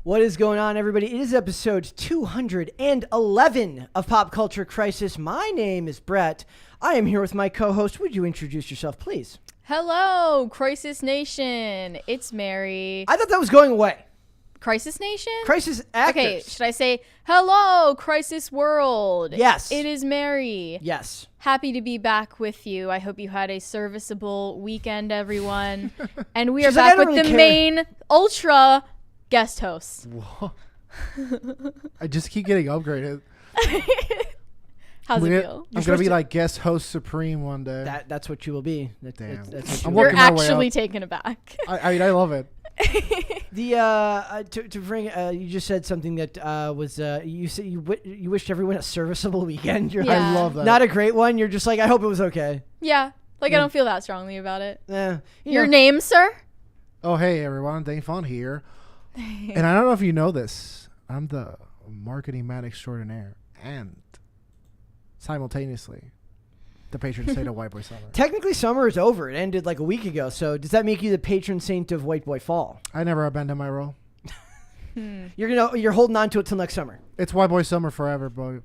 What is going on, everybody? It is episode 211 of Pop Culture Crisis. My name is Brett. I am here with my co-host. Would you introduce yourself, please? Hello, Crisis Nation. It's Mary. I thought that was going away. Crisis Nation? Crisis Actors. Okay, should I say, hello, Crisis World? Yes. It is Mary. Yes. Happy to be back with you. I hope you had a serviceable weekend, everyone. And we are back with the main ultra guest host. I just keep getting upgraded. How's it feel? I'm going to be like guest host supreme one day. That's what you will be. Damn. That's I'm You're working my way actually up. taken aback. I love it. To bring you just said something that was you said you wished everyone a serviceable weekend. I love that. Not a great one. You're just like, I hope it was okay. Yeah, I don't feel that strongly about it. Your name, sir? Oh, hey, everyone. Dane Fun here. And I don't know if you know this. I'm the marketing man extraordinaire and simultaneously the patron saint of White Boy Summer. Technically, summer is over. It ended like a week ago. So does that make you the patron saint of White Boy Fall? I never abandoned my role. You're holding on to it till next summer. It's White Boy Summer forever, bro.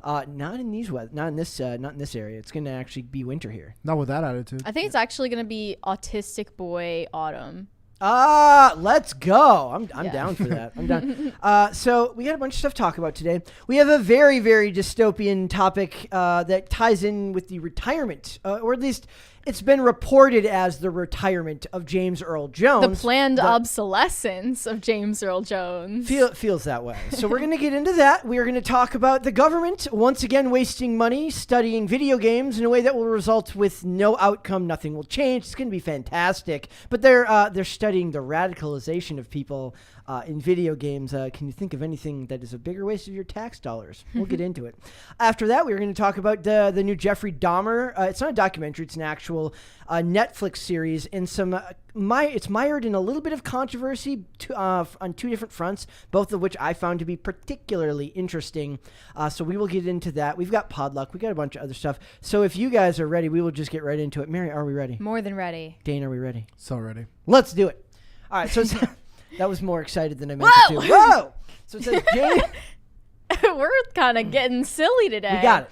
Not in these weather. Not in this area. It's going to actually be winter here. Not with that attitude. I think it's actually going to be Autistic Boy Autumn. Let's go. I'm down for that. I'm down. So we got a bunch of stuff to talk about today. We have a very, very dystopian topic that ties in with the retirement, or at least it's been reported as the retirement of James Earl Jones. The planned obsolescence of James Earl Jones. Feels that way. So we're going to get into that. We are going to talk about the government once again wasting money studying video games in a way that will result with no outcome. Nothing will change. It's going to be fantastic. But they're studying the radicalization of people in video games. Can you think of anything that is a bigger waste of your tax dollars? We'll get into it. After that, we're going to talk about the new Jeffrey Dahmer. It's not a documentary. It's an actual Netflix series, and it's mired in a little bit of controversy on two different fronts, both of which I found to be particularly interesting. So we will get into that. We've got Podluck. We got a bunch of other stuff. So if you guys are ready, we will just get right into it. Mary, are we ready? More than ready. Dane, are we ready? So ready. Let's do it. All right. So that was more excited than I meant it to. Whoa! So it says James. We're kind of getting silly today. We got it.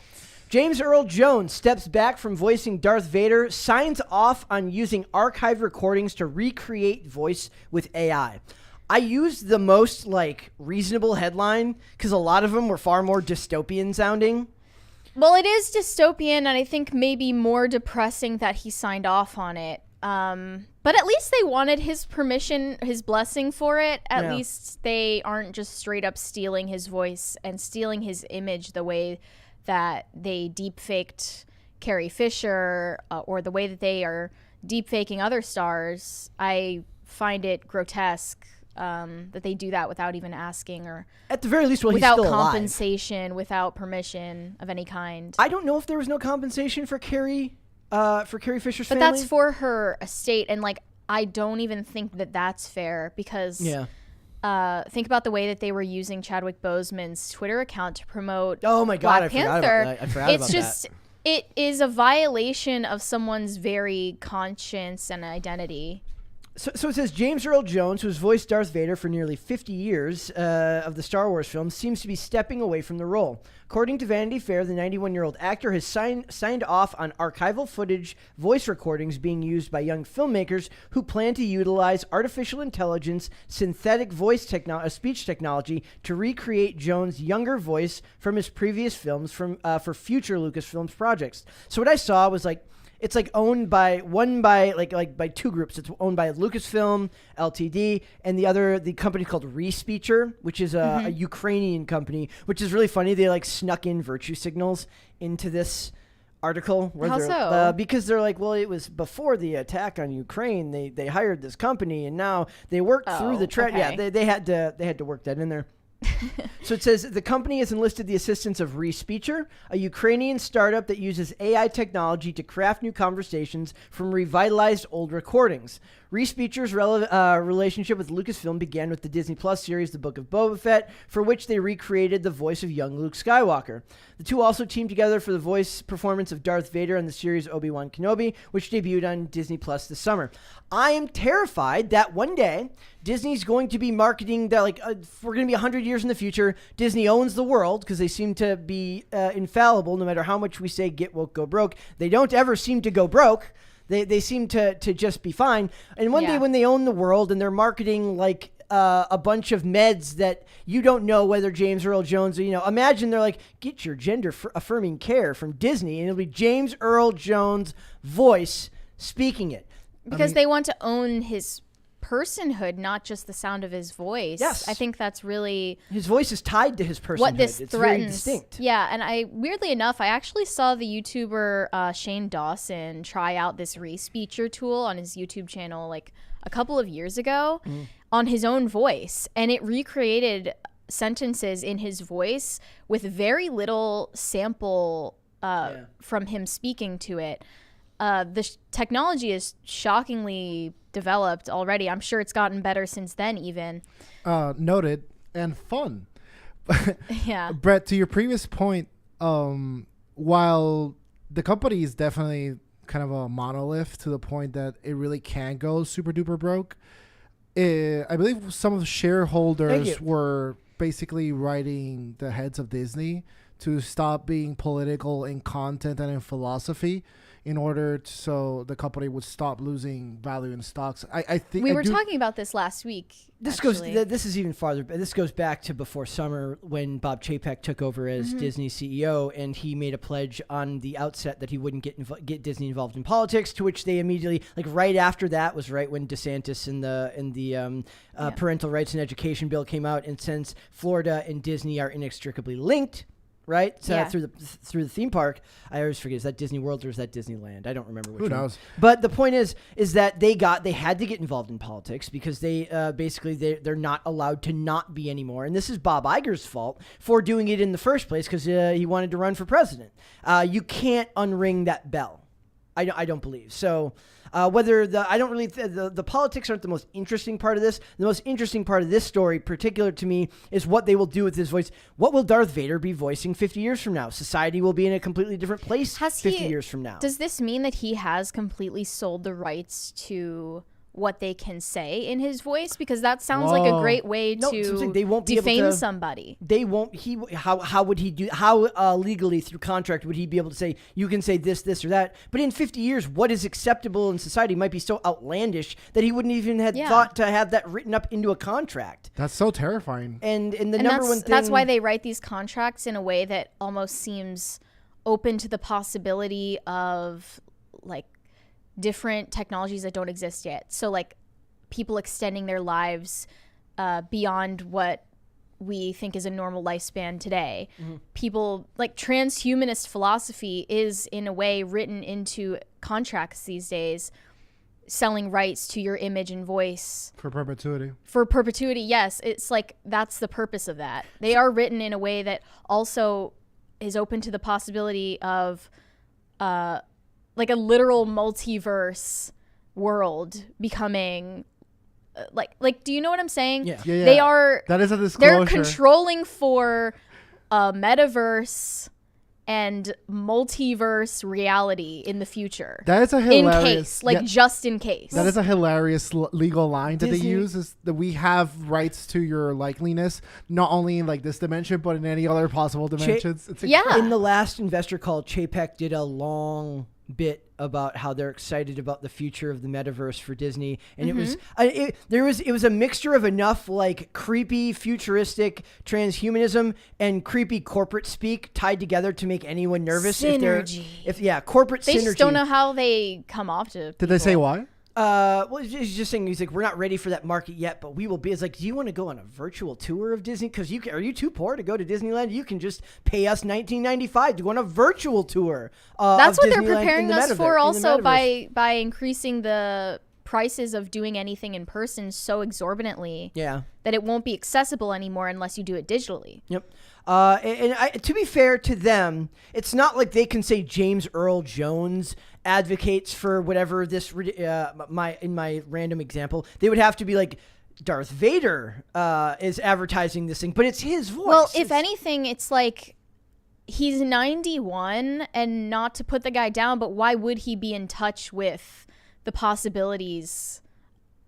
James Earl Jones steps back from voicing Darth Vader, signs off on using archived recordings to recreate voice with AI. I used the most reasonable headline because a lot of them were far more dystopian sounding. Well, it is dystopian, and I think maybe more depressing that he signed off on it. But at least they wanted his permission, his blessing for it. At least they aren't just straight up stealing his voice and stealing his image the way that they deep-faked Carrie Fisher or the way that they are deep-faking other stars. I find it grotesque that they do that without even asking, or at the very least, without he's still compensation, alive. Without permission of any kind. I don't know if there was no compensation for Carrie Fisher's family. But that's for her estate, and I don't even think that that's fair because think about the way that they were using Chadwick Boseman's Twitter account to promote Black Panther. I forgot about that. It is a violation of someone's very conscience and identity. So it says James Earl Jones, who has voiced Darth Vader for nearly 50 years of the Star Wars films, seems to be stepping away from the role. According to Vanity Fair, the 91-year-old actor has signed off on archival footage voice recordings being used by young filmmakers who plan to utilize artificial intelligence, synthetic voice speech technology to recreate Jones' younger voice from his previous films for future Lucasfilms projects. So what I saw was it's owned by two groups. It's owned by Lucasfilm Ltd. and the company called Respeecher, which is a Ukrainian company, which is really funny. They snuck in virtue signals into this article. How so? Because they're it was before the attack on Ukraine. They hired this company, and now they worked through the okay. Yeah, they had to work that in there. So it says the company has enlisted the assistance of Respeecher, a Ukrainian startup that uses AI technology to craft new conversations from revitalized old recordings. Reese Beecher's relationship with Lucasfilm began with the Disney Plus series The Book of Boba Fett, for which they recreated the voice of young Luke Skywalker. The two also teamed together for the voice performance of Darth Vader on the series Obi-Wan Kenobi, which debuted on Disney Plus this summer. I am terrified that one day Disney's going to be marketing that, like, we're going to be 100 years in the future. Disney owns the world because they seem to be infallible no matter how much we say get woke, go broke. They don't ever seem to go broke. They seem to just be fine. And one day when they own the world and they're marketing like a bunch of meds that you don't know whether James Earl Jones, imagine they're like, get your gender affirming care from Disney, and it'll be James Earl Jones' voice speaking it. Because they want to own his personhood, not just the sound of his voice. Yes. I think that's really... His voice is tied to his personhood. What this it's threatens. Very distinct. Yeah, and weirdly enough, I actually saw the YouTuber Shane Dawson try out this Reese Beecher tool on his YouTube channel like a couple of years ago on his own voice, and it recreated sentences in his voice with very little sample from him speaking to it. The technology is shockingly developed already. I'm sure it's gotten better since then even. Noted and fun. Yeah. Brett, to your previous point, while the company is definitely kind of a monolith to the point that it really can go super duper broke, I believe some of the shareholders were basically writing the heads of Disney to stop being political in content and in philosophy, in order so the company would stop losing value in stocks. I think we were talking about this last week. This is even farther. This goes back to before summer when Bob Chapek took over as Disney CEO, and he made a pledge on the outset that he wouldn't get Disney involved in politics. To which they immediately, like right after that, was right when DeSantis and the parental rights and education bill came out, and since Florida and Disney are inextricably linked. Right? So through the theme park, I always forget, is that Disney World or is that Disneyland? I don't remember which one. Who knows? But the point is that they had to get involved in politics because they basically they're not allowed to not be anymore. And this is Bob Iger's fault for doing it in the first place because he wanted to run for president. You can't unring that bell. I don't believe. So the politics aren't the most interesting part of this. The most interesting part of this story, particular to me, is what they will do with his voice. What will Darth Vader be voicing 50 years from now? Society will be in a completely different place 50 years from now. Does this mean that he has completely sold the rights to what they can say in his voice? Because that sounds like a great way to they won't be defame able to, somebody. They won't. How would he do? How legally through contract would he be able to say you can say this or that? But in 50 years, what is acceptable in society might be so outlandish that he wouldn't even have thought to have that written up into a contract. That's so terrifying. And number one thing, that's why they write these contracts in a way that almost seems open to the possibility of like different technologies that don't exist yet. So like people extending their lives beyond what we think is a normal lifespan today. People like transhumanist philosophy is in a way written into contracts these days, selling rights to your image and voice for perpetuity. For perpetuity, yes. It's like that's the purpose of that. They are written in a way that also is open to the possibility of like a literal multiverse world becoming like do you know what I'm saying? Yeah. They are, that is a disclosure. They're controlling for a metaverse and multiverse reality in the future. That is a hilarious, just in case. That is a hilarious legal line that Disney, they use, is that we have rights to your likeliness, not only in like this dimension, but in any other possible dimensions. In the last investor call, Chapek did a long bit about how they're excited about the future of the metaverse for Disney, and it was a mixture of enough like creepy futuristic transhumanism and creepy corporate speak tied together to make anyone nervous. Synergy. Corporate synergy. They just don't know how they come off to people. Did they say why? Well, he's just saying, he's like, we're not ready for that market yet, but we will be. It's like, do you want to go on a virtual tour of Disney? Because are you too poor to go to Disneyland? You can just pay us $19.95 to go on a virtual tour. That's what Disneyland they're preparing us for, also by by increasing the prices of doing anything in person so exorbitantly that it won't be accessible anymore unless you do it digitally. Yep. To be fair to them, it's not like they can say James Earl Jones advocates for whatever this in my random example. They would have to be like Darth Vader is advertising this thing, but it's his voice. Well, if anything, it's like he's 91, and not to put the guy down, but why would he be in touch with the possibilities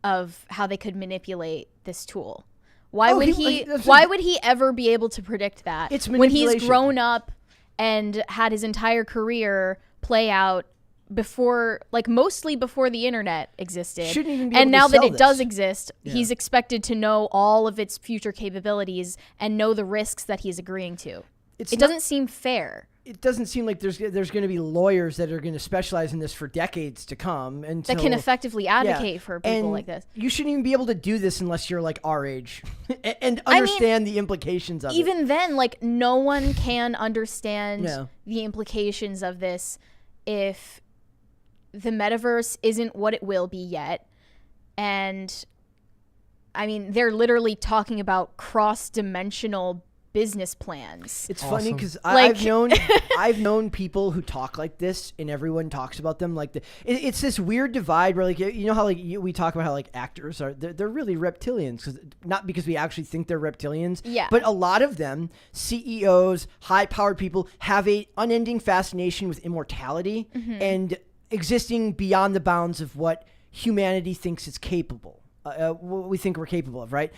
of how they could manipulate this tool? Why would he ever be able to predict that? It's when he's grown up and had his entire career play out before, like mostly before the internet existed. Shouldn't even be and able now to that sell it this. does exist, he's expected to know all of its future capabilities and know the risks that he's agreeing to. It doesn't seem fair. It doesn't seem like there's going to be lawyers that are going to specialize in this for decades to come, that can effectively advocate for people like this. You shouldn't even be able to do this unless you're like our age and understand the implications of it. Even then, like, no one can understand the implications of this if the metaverse isn't what it will be yet. And I mean, they're literally talking about cross-dimensional business plans. It's funny because I've known people who talk like this, and everyone talks about them like it's this weird divide where, like, you know how we talk about how like actors are they're really reptilians, not because we actually think they're reptilians, but a lot of them, CEOs, high-powered people, have a unending fascination with immortality and existing beyond the bounds of what humanity thinks is capable. What we think we're capable of, right?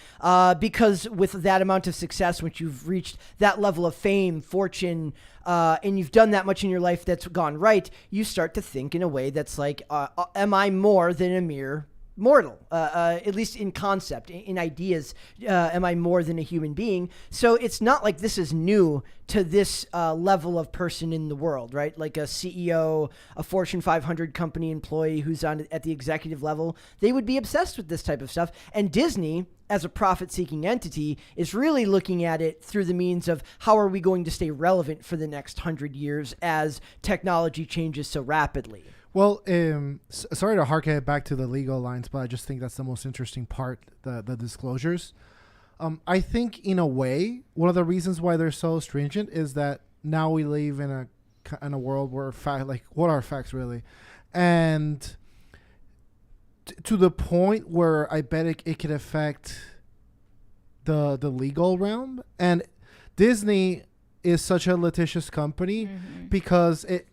Because with that amount of success, once you've reached that level of fame, fortune, and you've done that much in your life that's gone right, you start to think in a way that's like, am I more than a mere mortal? At least in concept, in ideas, am I more than a human being? So it's not like this is new to this level of person in the world, right? Like a CEO, a Fortune 500 company employee who's at the executive level, they would be obsessed with this type of stuff. And Disney, as a profit-seeking entity, is really looking at it through the means of how are we going to stay relevant for the next 100 years as technology changes so rapidly. Well, sorry to harken it back to the legal lines, but I just think that's the most interesting part, the disclosures. I think, in a way, one of the reasons why they're so stringent is that now we live in a world where what are facts really? And to the point where I bet it could affect the legal realm. And Disney is such a litigious company because it...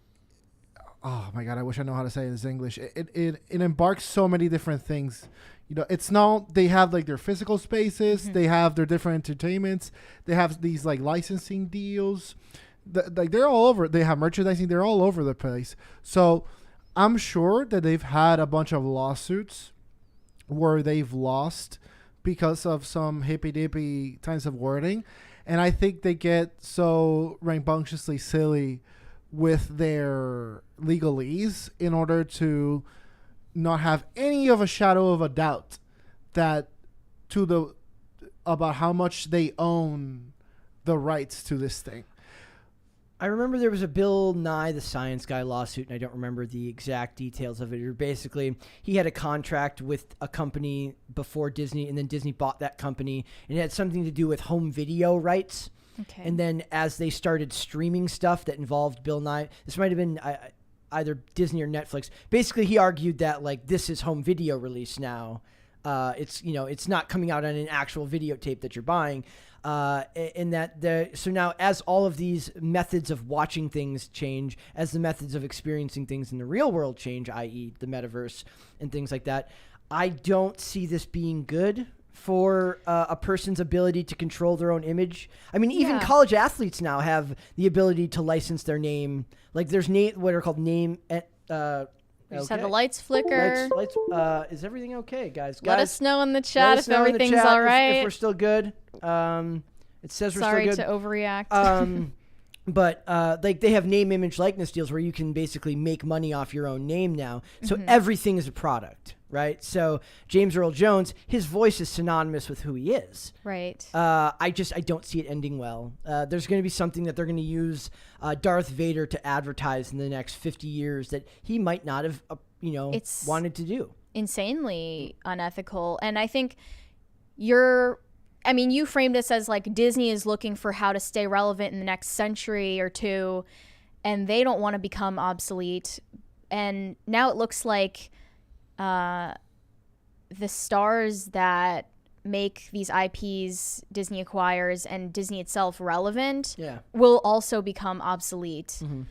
Oh my God, I wish I know how to say this in English. It embarks so many different things. You know, it's not, they have like their physical spaces, they have their different entertainments, they have these like licensing deals. Like they're all over. They have merchandising, they're all over the place. So I'm sure that they've had a bunch of lawsuits where they've lost because of some hippy-dippy kinds of wording. And I think they get so rambunctiously silly with their legalese in order to not have any of a shadow of a doubt that about how much they own the rights to this thing. I remember there was a Bill Nye the Science Guy lawsuit, and I don't remember the exact details of it. Basically, he had a contract with a company before Disney, and then Disney bought that company, and it had something to do with home video rights. Okay. And then as they started streaming stuff that involved Bill Nye, this might have been either Disney or Netflix. Basically, he argued that like this is home video release now. It's not coming out on an actual videotape that you're buying. And so now as all of these methods of watching things change, as the methods of experiencing things in the real world change, i.e. the metaverse and things like that, I don't see this being good for a person's ability to control their own image. I mean, even college athletes now have the ability to license their name. Like there's what are called name. We just had the lights flicker. Lights, is everything okay, guys? Let us know in the chat if everything's all right. If we're still good. It says we're Sorry still good. Sorry to overreact. But like they have name, image, likeness deals where you can basically make money off your own name now. So everything is a product, right? So James Earl Jones, his voice is synonymous with who he is. Right. I don't see it ending well. There's going to be something that they're going to use Darth Vader to advertise in the next 50 years that he might not have, wanted to do. insanely unethical. And I think you framed this as like Disney is looking for how to stay relevant in the next century or two, and they don't want to become obsolete. And now it looks like the stars that make these IPs Disney acquires and Disney itself relevant will also become obsolete. Mm-hmm.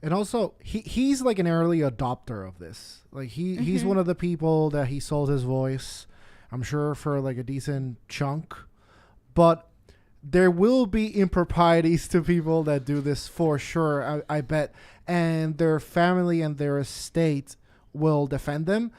And also, he's like an early adopter of this. Like he's one of the people that he sold his voice, I'm sure, for like a decent chunk. But there will be improprieties to people that do this for sure, I bet. And their family and their estate will defend them.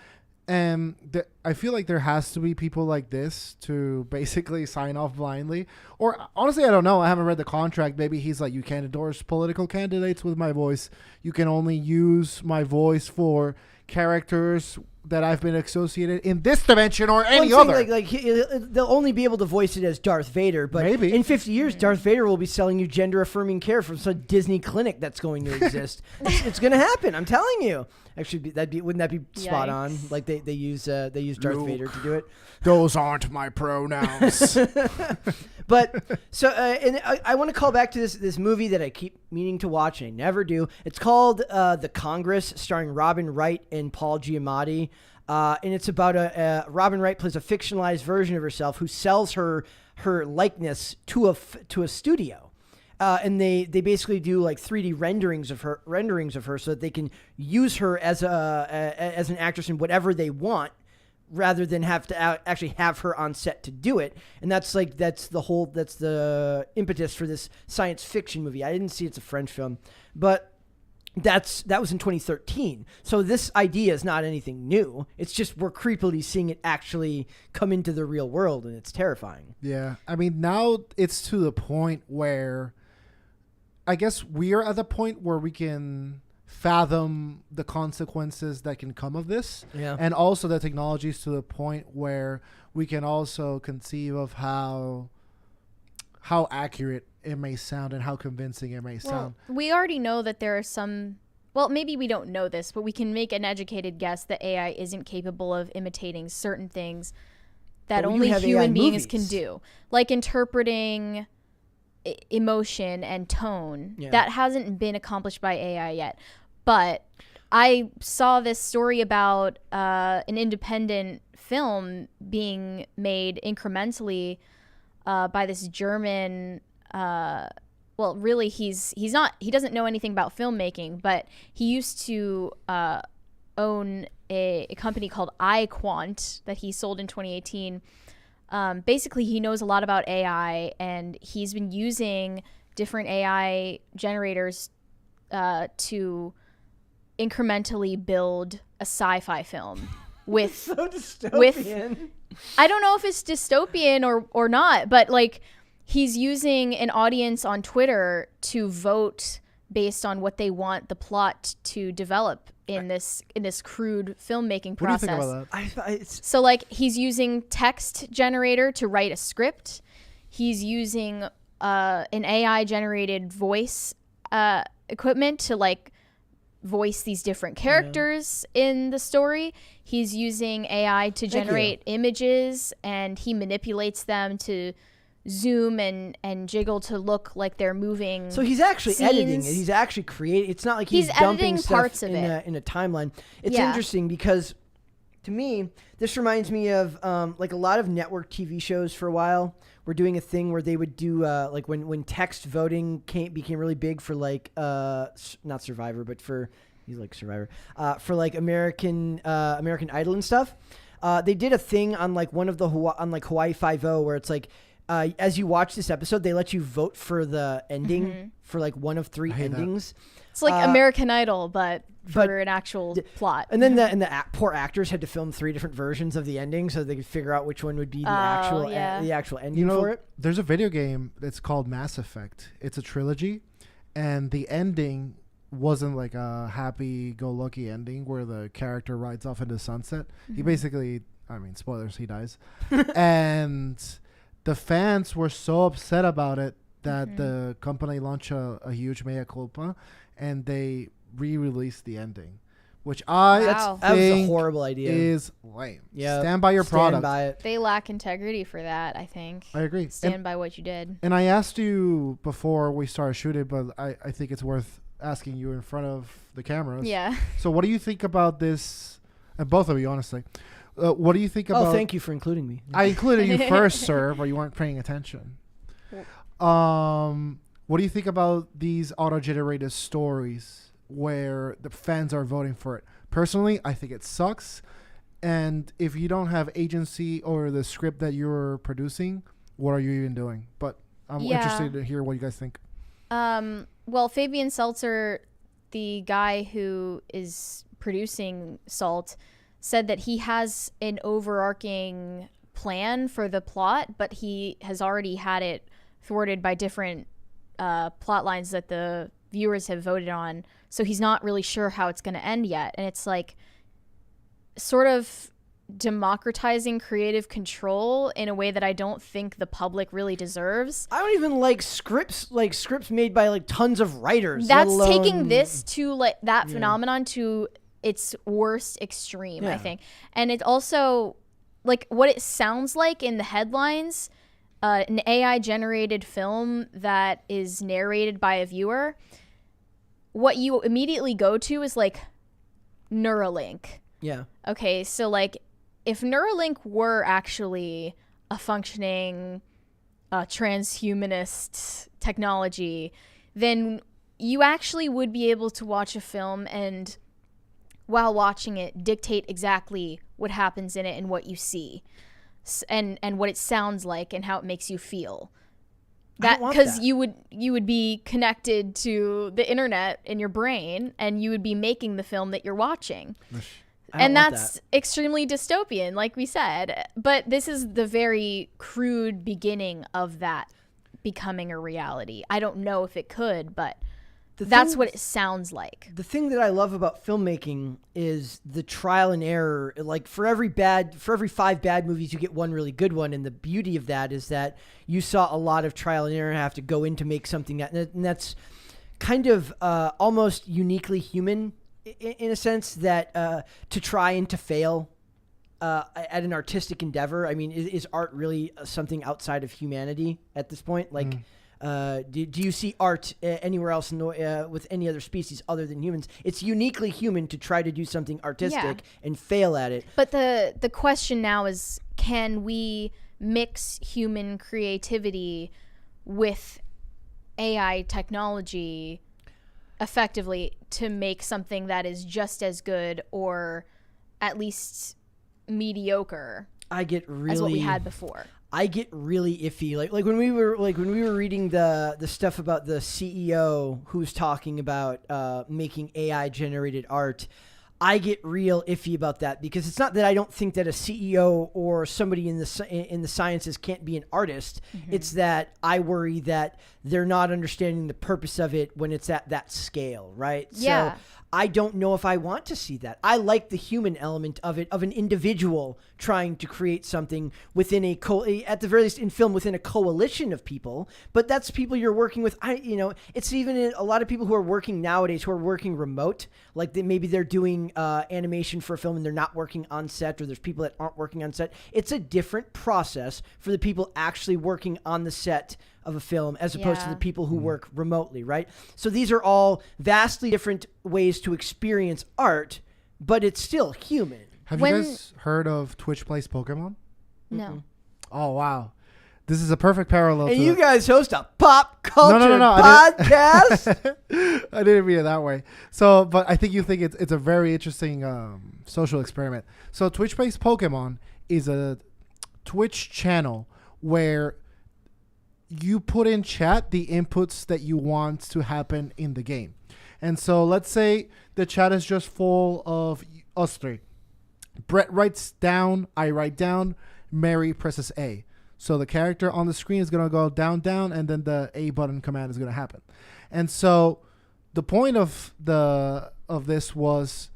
And I feel like there has to be people like this to basically sign off blindly. Or honestly, I don't know. I haven't read the contract. Maybe he's like, you can't endorse political candidates with my voice. You can only use my voice for characters that I've been associated in this dimension or any other. They'll only be able to voice it as Darth Vader, but maybe in 50 years, Darth Vader will be selling you gender-affirming care from some Disney clinic that's going to exist. It's going to happen. I'm telling you. Actually, wouldn't that be spot on? Like they use Darth Vader to do it. Those aren't my pronouns. But so, and I want to call back to this movie that I keep meaning to watch and I never do. It's called The Congress, starring Robin Wright and Paul Giamatti. And it's about Robin Wright plays a fictionalized version of herself who sells her likeness to a studio. And they basically do like 3D renderings of her so that they can use her as an actress in whatever they want, rather than have to actually have her on set to do it. And that's the impetus for this science fiction movie. I didn't see it's a French film, but that was in 2013. So this idea is not anything new. It's just we're creepily seeing it actually come into the real world, and it's terrifying. Yeah. I mean, now it's to the point where I guess we are at the point where we can fathom the consequences that can come of this. Yeah. And also the technology is to the point where we can also conceive of how accurate it may sound and how convincing it may sound. We already know that there are some, well, maybe we don't know this, but we can make an educated guess that AI isn't capable of imitating certain things that only human beings can do. Like interpreting emotion and tone. Yeah. That hasn't been accomplished by AI yet. But I saw this story about an independent film being made incrementally by this German. Well, really, he doesn't know anything about filmmaking, but he used to own a company called iQuant that he sold in 2018. Basically, he knows a lot about AI, and he's been using different AI generators to incrementally build a sci-fi film with so dystopian. I don't know if it's dystopian or not, but like he's using an audience on Twitter to vote based on what they want the plot to develop in this crude filmmaking process. What do you think about that? So like he's using text generator to write a script. He's using an AI generated voice equipment to like voice these different characters in the story. He's using AI to generate images, and he manipulates them to zoom and jiggle to look like they're moving. So he's actually editing it. He's actually creating. It's not like he's dumping stuff parts of it in a timeline. It's interesting because to me, this reminds me of like a lot of network TV shows for a while were doing a thing where they would do like when text voting became really big for like not Survivor, but for he's like Survivor for like American Idol and stuff. They did a thing on like one of the Hawaii 5-0 where it's like as you watch this episode, they let you vote for the ending for like one of 3 endings. It's like American Idol, but for an actual plot. And then the poor actors had to film 3 different versions of the ending so they could figure out which one would be the actual ending for it. There's a video game that's called Mass Effect. It's a trilogy, and the ending wasn't like a happy-go-lucky ending where the character rides off into sunset. He basically, I mean, spoilers, he dies. And the fans were so upset about it that the company launched a huge mea culpa, and they re-released the ending. which I Wow. That was a think horrible idea. is lame. Yeah, Stand by your product. By it. They lack integrity for that, I think. I agree. Stand by what you did. And I asked you before we started shooting, but I think it's worth asking you in front of the cameras. Yeah. So what do you think about this? And both of you, honestly. What do you think about... Oh, thank you for including me. I included you first, sir, but you weren't paying attention. What do you think about these auto-generated stories where the fans are voting for it? Personally, I think it sucks. And if you don't have agency or the script that you're producing, what are you even doing? But I'm interested to hear what you guys think. Well, Fabian Seltzer, the guy who is producing Salt, said that he has an overarching plan for the plot, but he has already had it thwarted by different plot lines that the viewers have voted on. So he's not really sure how it's going to end yet. And it's like sort of democratizing creative control in a way that I don't think the public really deserves. I don't even like scripts made by like tons of writers. That's taking this to like that phenomenon to its worst extreme, I think. And it also, like, what it sounds like in the headlines, an AI generated film that is narrated by a viewer, what you immediately go to is like Neuralink. Yeah. Okay, so like if Neuralink were actually a functioning transhumanist technology, then you actually would be able to watch a film and while watching it dictate exactly what happens in it and what you see and what it sounds like and how it makes you feel. That because you would be connected to the internet in your brain and you would be making the film that you're watching. And that's extremely dystopian, like we said. But this is the very crude beginning of that becoming a reality. I don't know if it could, but that's what it sounds like. The thing that I love about filmmaking is the trial and error. Like for every 5 bad movies, you get one really good one. And the beauty of that is that you saw a lot of trial and error have to go in to make something and that's kind of almost uniquely human in a sense that to try and to fail at an artistic endeavor. I mean, is art really something outside of humanity at this point? Like, do you see art anywhere else with any other species other than humans? It's uniquely human to try to do something artistic and fail at it. But the question now is, can we mix human creativity with AI technology effectively to make something that is just as good or at least mediocre as what we had before? I get really iffy. Like when we were reading the stuff about the CEO who was talking about making AI generated art. I get real iffy about that because it's not that I don't think that a CEO or somebody in the sciences can't be an artist. Mm-hmm. It's that I worry that they're not understanding the purpose of it when it's at that scale, right? Yeah. So I don't know if I want to see that. I like the human element of it, of an individual trying to create something within at the very least in film, within a coalition of people. But that's people you're working with. It's even a lot of people who are working nowadays who are working remote. Like maybe they're doing animation for a film and they're not working on set, or there's people that aren't working on set. It's a different process for the people actually working on the set of a film as opposed to the people who work remotely, right? So these are all vastly different ways to experience art, but it's still human. Have you guys heard of Twitch Plays Pokemon? No. Mm-hmm. Oh, wow. This is a perfect parallel. And you guys host a pop culture no, podcast? I didn't mean it that way. So, but I think you think it's a very interesting social experiment. So Twitch Plays Pokemon is a Twitch channel where you put in chat the inputs that you want to happen in the game. And so let's say the chat is just full of us three. Brett writes down, I write down, Mary presses A. So the character on the screen is going to go down, down, and then the A button command is going to happen. And so the point of this was,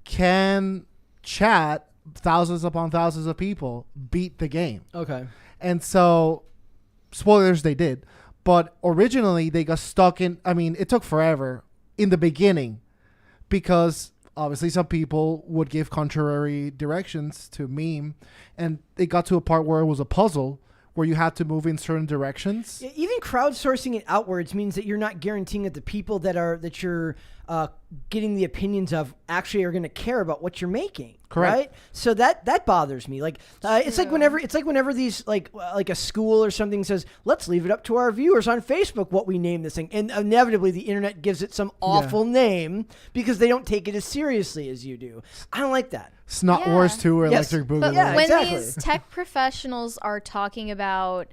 can chat, thousands upon thousands of people, beat the game? Okay. And so, spoilers, they did. But originally, they got stuck in... I mean, it took forever in the beginning because obviously some people would give contrary directions to meme, and it got to a part where it was a puzzle where you had to move in certain directions. Even crowdsourcing it outwards means that you're not guaranteeing that the people that you're getting the opinions of actually are going to care about what you're making. Correct. Right? So that bothers me. Like it's like whenever these like a school or something says, let's leave it up to our viewers on Facebook what we name this thing, and inevitably the internet gives it some awful name because they don't take it as seriously as you do. I don't like that. Snot Wars 2 or Electric Boogaloo. But Yeah, when exactly. these tech professionals are talking about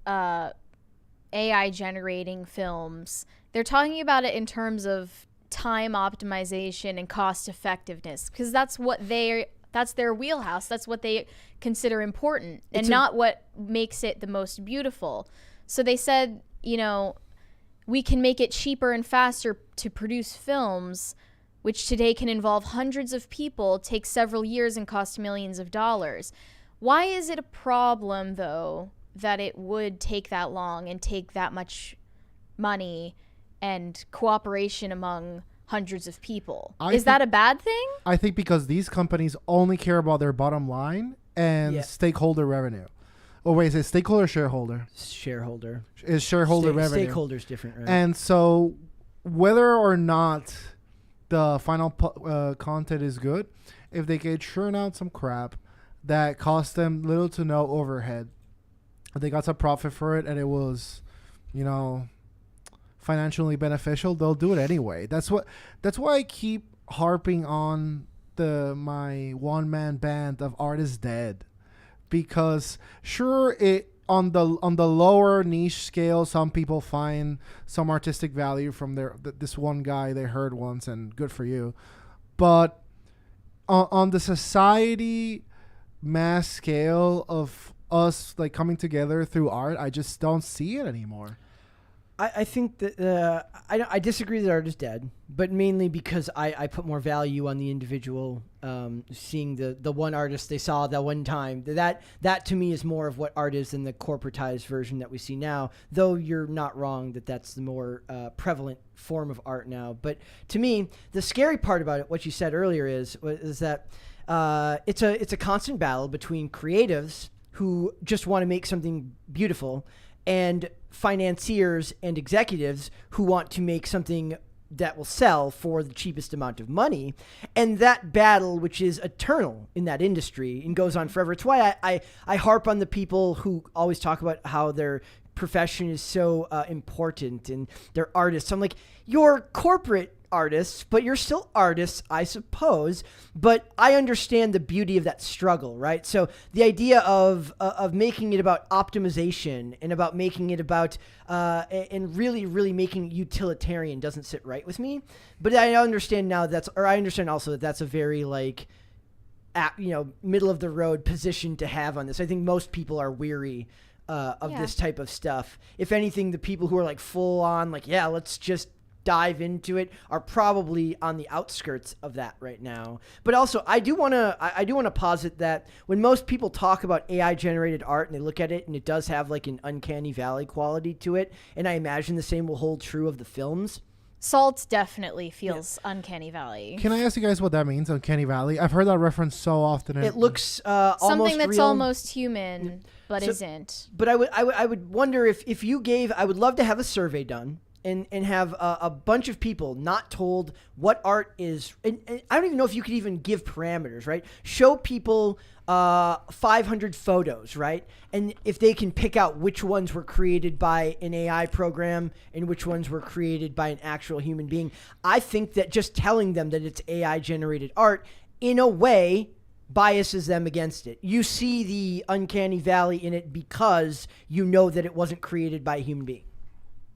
AI generating films, they're talking about it in terms of time optimization and cost effectiveness, because that's their wheelhouse. That's what they consider important, and not what makes it the most beautiful. So they said, we can make it cheaper and faster to produce films, which today can involve hundreds of people, take several years, and cost millions of dollars. Why is it a problem, though, that it would take that long and take that much money and cooperation among hundreds of people? Is that a bad thing? I think because these companies only care about their bottom line and stakeholder revenue. Oh, wait, is it stakeholder or shareholder? Shareholder. Is shareholder revenue. Stakeholder's different, right? And so whether or not the final content is good, if they can churn out some crap that costs them little to no overhead, they got some profit for it, and it was, financially beneficial, they'll do it anyway. That's why I keep harping on my one-man band of Art is Dead, because sure, it on the lower niche scale, some people find some artistic value from this one guy they heard once, and good for you. But on the society mass scale of us like coming together through art, I just don't see it anymore. I think that I disagree that Art is Dead, but mainly because I put more value on the individual, seeing the one artist they saw that one time. That to me is more of what art is than the corporatized version that we see now, though you're not wrong that that's the more prevalent form of art now. But to me, the scary part about it, what you said earlier, is that it's a constant battle between creatives who just want to make something beautiful and financiers and executives who want to make something that will sell for the cheapest amount of money. And that battle, which is eternal in that industry and goes on forever. It's why I harp on the people who always talk about how their profession is so important and they're artists. I'm like, you're corporate artists, but you're still artists, I suppose. But I understand the beauty of that struggle, right? So the idea of making it about optimization and about making it about and really making it utilitarian doesn't sit right with me. But I understand now I understand also that that's a very middle of the road position to have on this. I think most people are weary of this type of stuff. If anything, the people who are like full on let's just dive into it are probably on the outskirts of that right now. But also, I do want to posit that when most people talk about AI generated art and they look at it and it does have like an uncanny valley quality to it, and I imagine the same will hold true of the films. Salt definitely feels uncanny valley. Can I ask you guys what that means, uncanny valley? I've heard that reference so often. It looks something that's real. almost human, but isn't. But I would wonder if you gave. I would love to have a survey done. And have a bunch of people not told what art is. And I don't even know if you could even give parameters, right? Show people 500 photos, right? And if they can pick out which ones were created by an AI program and which ones were created by an actual human being, I think that just telling them that it's AI generated art, in a way, biases them against it. You see the uncanny valley in it because you know that it wasn't created by a human being.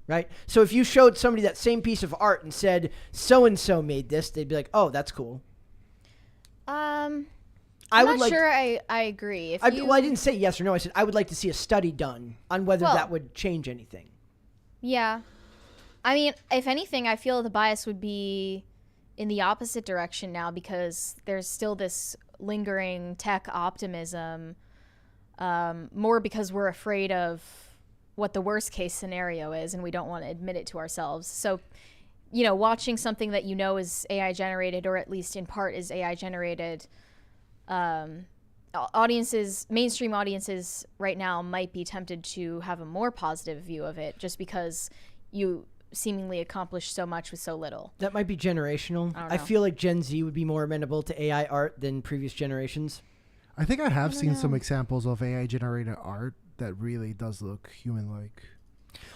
Right? So if you showed somebody that same piece of art and said, so-and-so made this, they'd be like, oh, that's cool. I'm not sure I agree. I didn't say yes or no. I said I would like to see a study done on whether that would change anything. Yeah. I mean, if anything, I feel the bias would be in the opposite direction now, because there's still this lingering tech optimism, more because we're afraid of what the worst case scenario is and we don't want to admit it to ourselves. So watching something that is AI generated, or at least in part is AI generated, mainstream audiences right now might be tempted to have a more positive view of it just because you seemingly accomplished so much with so little. That might be generational. I feel like Gen Z would be more amenable to AI art than previous generations. I think I have seen some examples of AI generated art that really does look human-like.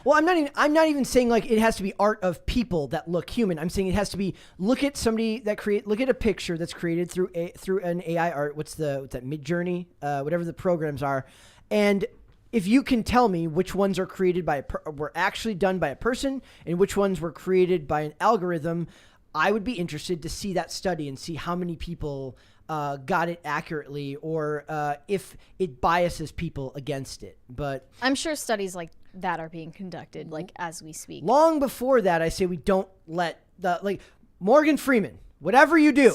Well, I'm not even saying like it has to be art of people that look human. I'm saying it has to be look at a picture that's created through an AI art. What's that Mid-Journey, whatever the programs are, and if you can tell me which ones are created were actually done by a person and which ones were created by an algorithm, I would be interested to see that study and see how many people got it accurately, or if it biases people against it. But I'm sure studies like that are being conducted like as we speak. Long before that, I say we don't let Morgan Freeman, whatever you do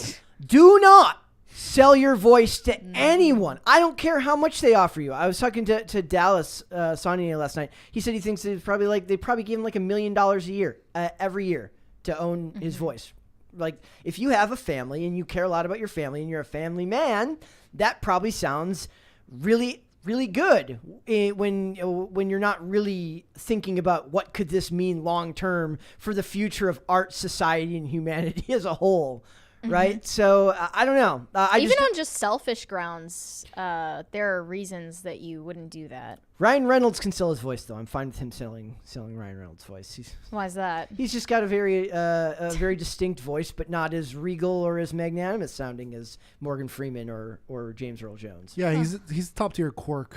not sell your voice to anyone. I don't care how much they offer you. I was talking to Dallas Sonia last night. He said he thinks they probably give him like $1 million a year every year to own his voice. Like, if you have a family and you care a lot about your family and you're a family man, that probably sounds really, really good when you're not really thinking about what could this mean long term for the future of art, society, and humanity as a whole. Right. So I don't know. Even on just selfish grounds, there are reasons that you wouldn't do that. Ryan Reynolds can sell his voice, though. I'm fine with him selling Ryan Reynolds' voice. Why is that? He's just got a very distinct voice, but not as regal or as magnanimous sounding as Morgan Freeman or James Earl Jones. Yeah, he's top tier quirk.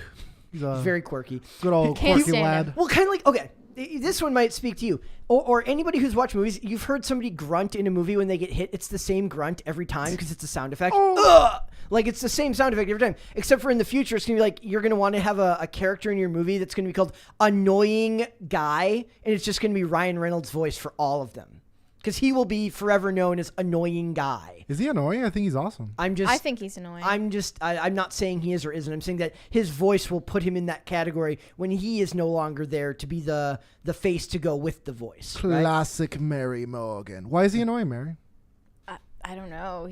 He's very quirky. Good old quirky lad. Well, kind of like, okay. This one might speak to you, or anybody who's watched movies. You've heard somebody grunt in a movie when they get hit. It's the same grunt every time because it's a sound effect. Ugh! Like, it's the same sound effect every time, except for in the future, it's gonna be like you're gonna want to have a character in your movie that's gonna be called Annoying Guy, and it's just gonna be Ryan Reynolds' voice for all of them because he will be forever known as Annoying Guy. Is he annoying? I think he's awesome. I think he's annoying. I'm not saying he is or isn't. I'm saying that his voice will put him in that category when he is no longer there to be the face to go with the voice. Classic, right? Mary Morgan. Why is he annoying, Mary? I don't know.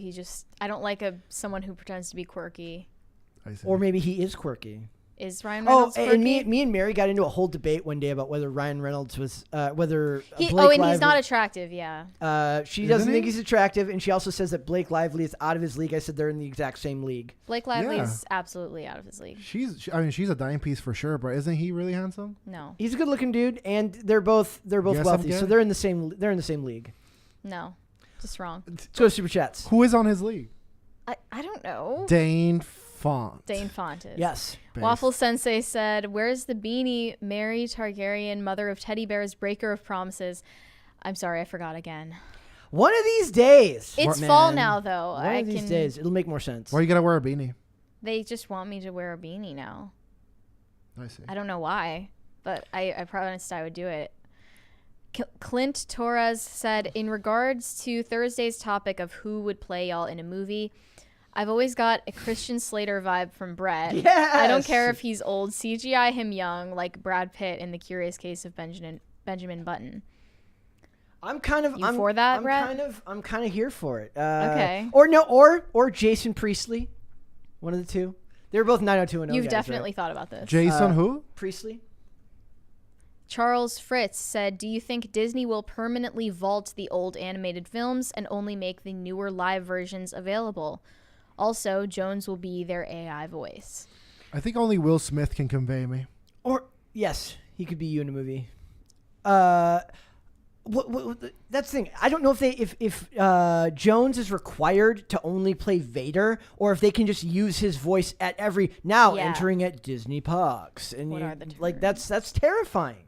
I don't like someone who pretends to be quirky. I see. Or maybe he is quirky. Is Ryan Reynolds quirky? And me and Mary got into a whole debate one day about whether Ryan Reynolds was Blake Lively, he's not attractive. Yeah. She doesn't think he's attractive, and she also says that Blake Lively is out of his league. I said they're in the exact same league. Blake Lively is absolutely out of his league. She's a dime piece for sure, but isn't he really handsome? No. He's a good-looking dude, and they're both wealthy, so they're in the same league. No, just wrong. Let's go to Super Chats. Who is on his league? I don't know. Dane Font is. Yes. Base. Waffle Sensei said, "Where's the beanie? Mary Targaryen, mother of teddy bears, breaker of promises." I'm sorry, I forgot again. One of these days. It's fall now, though. One of these days, it'll make more sense. Why you gotta wear a beanie? They just want me to wear a beanie now. I see. I don't know why, but I promised I would do it. Clint Torres said, "In regards to Thursday's topic of who would play y'all in a movie, I've always got a Christian Slater vibe from Brett. Yes! I don't care if he's old. CGI him young, like Brad Pitt in The Curious Case of Benjamin Button." I'm kind of for that, Brett? I'm kind of here for it. Okay. Or Jason Priestley, one of the two. They're both 90210. You've guys, definitely right? thought about this. Jason who? Priestley. Charles Fritz said, "Do you think Disney will permanently vault the old animated films and only make the newer live versions available? Also, Jones will be their AI voice." I think only Will Smith can convey me. Or yes, he could be you in a movie. That's the thing. I don't know if Jones is required to only play Vader, or if they can just use his voice at entering at Disney parks. And what are the terms? Like that's terrifying.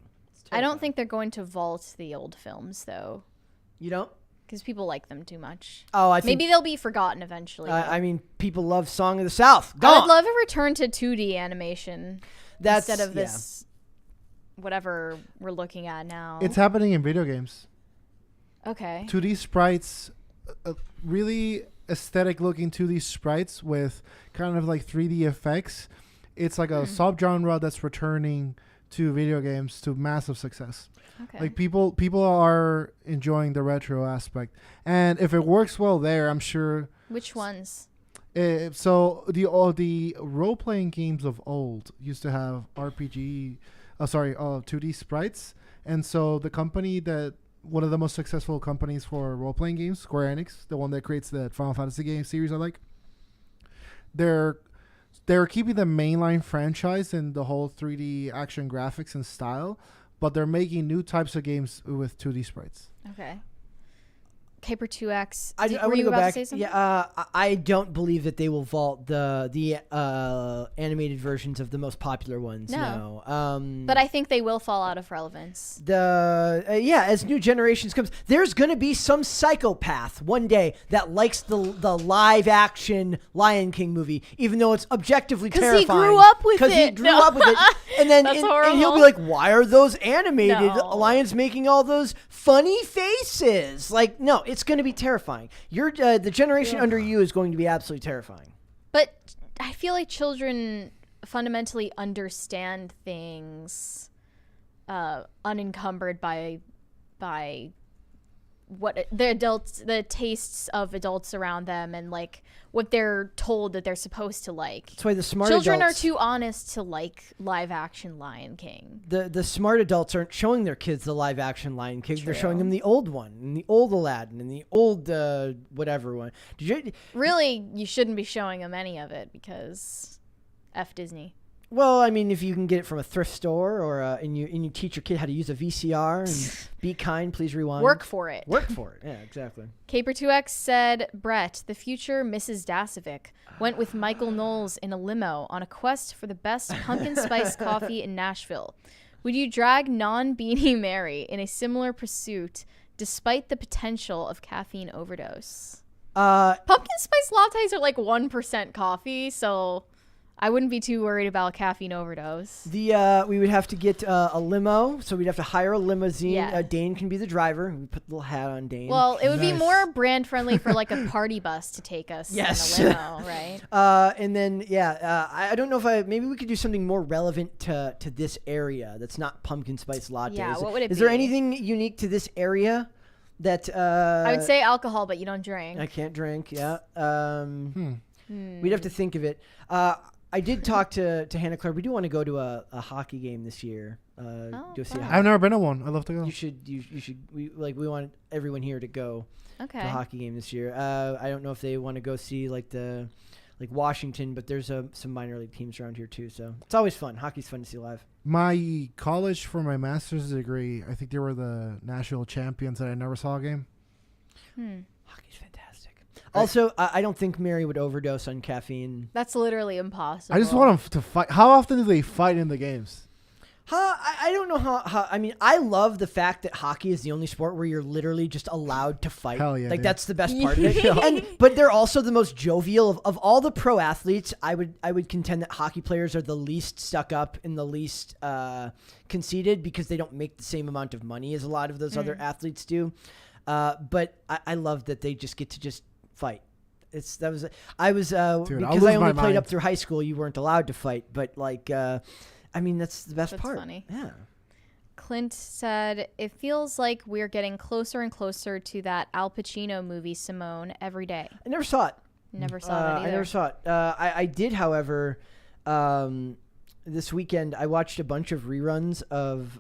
I don't think they're going to vault the old films, though. You don't? Because people like them too much. Oh, I think maybe they'll be forgotten eventually. I mean, people love Song of the South. I would love a return to 2D animation instead of this whatever we're looking at now. It's happening in video games. Okay. 2D sprites, really aesthetic looking 2D sprites with kind of like 3D effects. It's like a subgenre that's returning to video games to massive success. Okay. Like people are enjoying the retro aspect, and if it works well there, I'm sure. Which ones? So the role playing games of old used to have 2D sprites, and so the company that one of the most successful companies for role playing games, Square Enix, the one that creates the Final Fantasy game series I like, they're keeping the mainline franchise and the whole 3D action graphics and style, but they're making new types of games with 2D sprites. Okay. Caper 2X. I want to go back. Yeah, I don't believe that they will vault the animated versions of the most popular ones. No. But I think they will fall out of relevance. As new generations comes, there's going to be some psychopath one day that likes the live action Lion King movie, even though it's objectively terrifying. Because he grew up with it. Because he grew up with it, and then and he'll be like, "Why are those animated lions making all those funny faces?" Like, no. It's going to be terrifying. The generation under you is going to be absolutely terrifying. But I feel like children fundamentally understand things unencumbered by what the tastes of adults around them, and like what they're told that they're supposed to like. That's why the smart children adults, are too honest to like live action Lion King. The smart adults aren't showing their kids the live action Lion King. True. They're showing them the old one, and the old Aladdin, and the old whatever one. Really, you shouldn't be showing them any of it because F Disney. Well, I mean, if you can get it from a thrift store, or and you teach your kid how to use a VCR and be kind, please rewind. Work for it. Work for it. Yeah, exactly. Caper2X said, Brett, the future Mrs. Dasovic, went with Michael Knowles in a limo on a quest for the best pumpkin spice coffee in Nashville. Would you drag non-Beanie Mary in a similar pursuit despite the potential of caffeine overdose? Pumpkin spice lattes are like 1% coffee, so I wouldn't be too worried about caffeine overdose. We would have to get a limo, so we'd have to hire a limousine. Yeah. Dane can be the driver. We put the little hat on Dane. Well, it would be more brand friendly for like a party bus to take us in a limo, right? And then I don't know if maybe we could do something more relevant to this area that's not pumpkin spice lattes. Yeah, what would it be? Is there anything unique to this area that I would say alcohol, but you don't drink. I can't drink. Yeah. We'd have to think of it. I did talk to Hannah Claire. We do want to go to a hockey game this year. Go see I've never been to one. I'd love to go. You should. We want everyone here to go to a hockey game this year. I don't know if they want to go see like Washington, but there's some minor league teams around here too. So it's always fun. Hockey's fun to see live. My college for my master's degree, I think they were the national champions, and I never saw a game. Hockey's fantastic. Also, I don't think Mary would overdose on caffeine. That's literally impossible. I just want them to fight. How often do they fight in the games? I don't know how. I mean, I love the fact that hockey is the only sport where you're literally just allowed to fight. Hell yeah, dude. That's the best part of it. But they're also the most jovial of all the pro athletes. I would contend that hockey players are the least stuck up and the least conceited because they don't make the same amount of money as a lot of those other athletes do. But I love that they just get to just fight. Dude, because I only played up through high school. You weren't allowed to fight, but I mean that's the best part. Funny. Yeah. Clint said it feels like we're getting closer and closer to that Al Pacino movie Simone every day. I never saw it. Never saw that either. I never saw it. I did, however, this weekend I watched a bunch of reruns of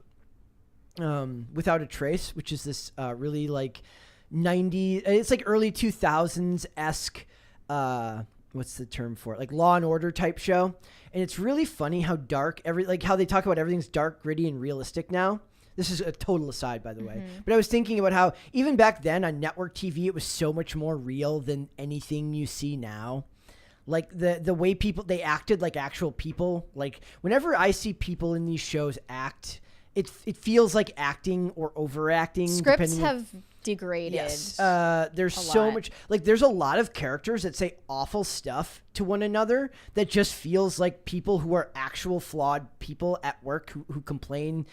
Without a Trace, which is this really like 90s, it's like early 2000s-esque, what's the term for it? Like Law and Order type show. And it's really funny how dark, how they talk about everything's dark, gritty, and realistic now. This is a total aside, by the way. But I was thinking about how even back then on network TV, it was so much more real than anything you see now. Like the way they acted like actual people. Like whenever I see people in these shows act, it feels like acting or overacting. Scripts have degraded. Yes. There's so much. Like there's a lot of characters that say awful stuff to one another that just feels like people who are actual flawed people at work who complain.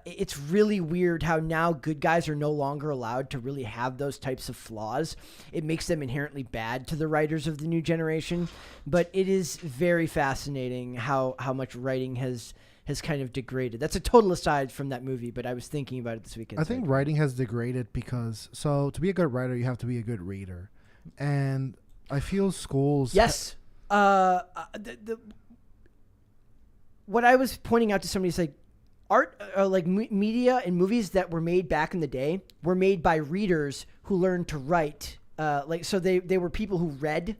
It's really weird how now good guys are no longer allowed to really have those types of flaws. It makes them inherently bad to the writers of the new generation. But it is very fascinating how much writing has has kind of degraded. That's a total aside from that movie, but I was thinking about it this weekend. I think writing has degraded because to be a good writer, you have to be a good reader, and I feel schools. Yes. What I was pointing out to somebody is like art, like media and movies that were made back in the day were made by readers who learned to write. So they were people who read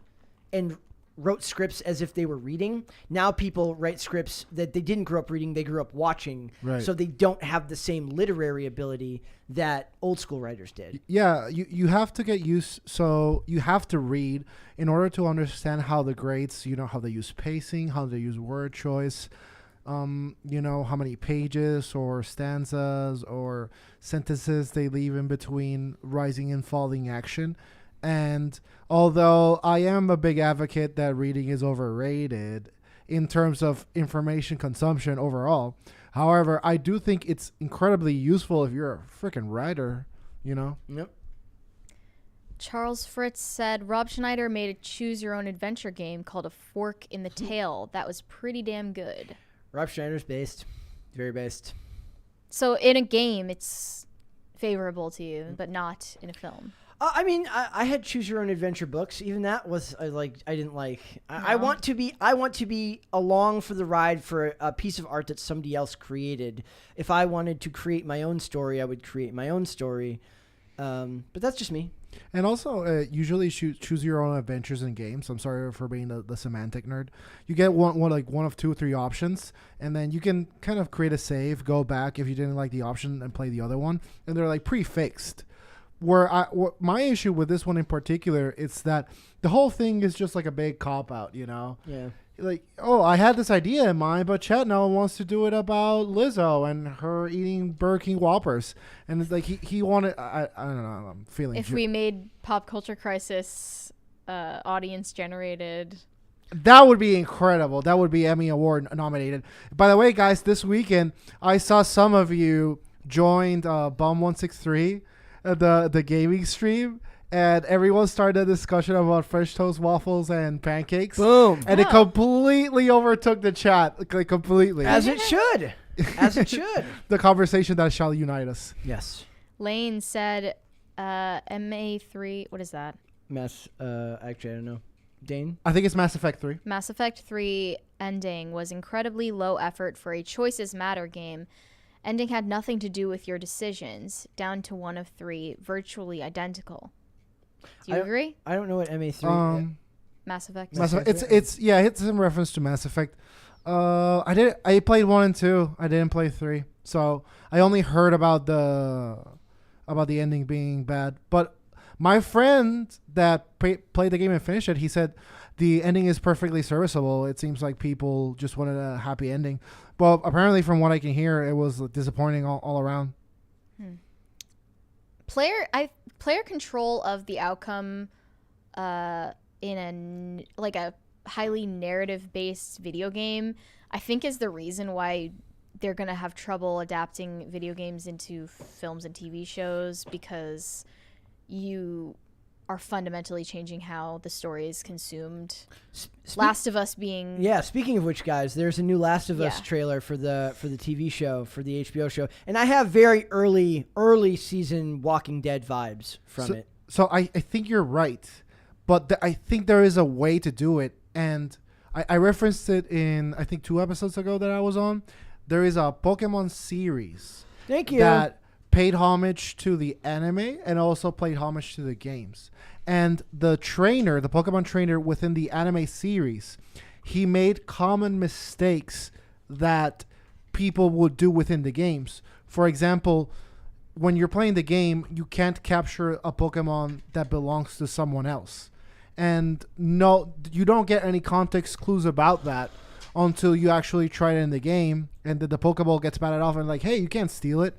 and wrote scripts as if they were reading. Now people write scripts that they didn't grow up reading, they grew up watching. Right. So they don't have the same literary ability that old school writers did. Yeah, you have to get used. So you have to read in order to understand how the greats, how they use pacing, how they use word choice, how many pages or stanzas or sentences they leave in between rising and falling action. And although I am a big advocate that reading is overrated in terms of information consumption overall, however, I do think it's incredibly useful if you're a freaking writer, Yep. Charles Fritz said Rob Schneider made a choose-your-own-adventure game called A Fork in the Tail. That was pretty damn good. Rob Schneider's based. Very based. So in a game, it's favorable to you, but not in a film. I had choose your own adventure books. Even that was I didn't like. I want to be along for the ride for a piece of art that somebody else created. If I wanted to create my own story, I would create my own story. But that's just me. And also, usually choose your own adventures in games. I'm sorry for being the semantic nerd. You get one of 2 or 3 options, and then you can kind of create a save, go back if you didn't like the option, and play the other one. And they're like prefixed. My issue with this one in particular is that the whole thing is just like a big cop out, Yeah. Like, I had this idea in mind, but Chet now wants to do it about Lizzo and her eating Burger King Whoppers, and it's like he wanted. I don't know. I'm feeling. If we made Pop Culture Crisis audience generated. That would be incredible. That would be Emmy Award nominated. By the way, guys, this weekend I saw some of you joined Bum163. The gaming stream, and everyone started a discussion about French toast, waffles, and pancakes. Boom. And it completely overtook the chat. Like completely. As it should. As it should. The conversation that shall unite us. Yes. Lane said MA3, what is that? Actually, I don't know. Dane? I think it's Mass Effect 3. Mass Effect 3 ending was incredibly low effort for a choices matter game. Ending had nothing to do with your decisions, down to 1 of 3, virtually identical. Do you agree? I don't know what MA3 Mass Effect. It's in reference to Mass Effect. I played 1 and 2. I didn't play 3. So I only heard about the ending being bad. But my friend that played the game and finished it, he said the ending is perfectly serviceable. It seems like people just wanted a happy ending. But apparently, from what I can hear, it was disappointing all around. Player control of the outcome in a highly narrative-based video game, I think, is the reason why they're going to have trouble adapting video games into films and TV shows, because you are fundamentally changing how the story is consumed. Last of Us being... Yeah, speaking of which, guys, there's a new Last of Us trailer for the TV show, for the HBO show. And I have very early season Walking Dead vibes from it. So I think you're right. But I think there is a way to do it. And I referenced it in, I think, 2 episodes ago that I was on. There is a Pokemon series. Thank you. That paid homage to the anime and also paid homage to the games. And the Pokemon trainer within the anime series, he made common mistakes that people would do within the games. For example, when you're playing the game, you can't capture a Pokemon that belongs to someone else. And no, you don't get any context clues about that until you actually try it in the game, and the Pokeball gets batted off and like, hey, you can't steal it.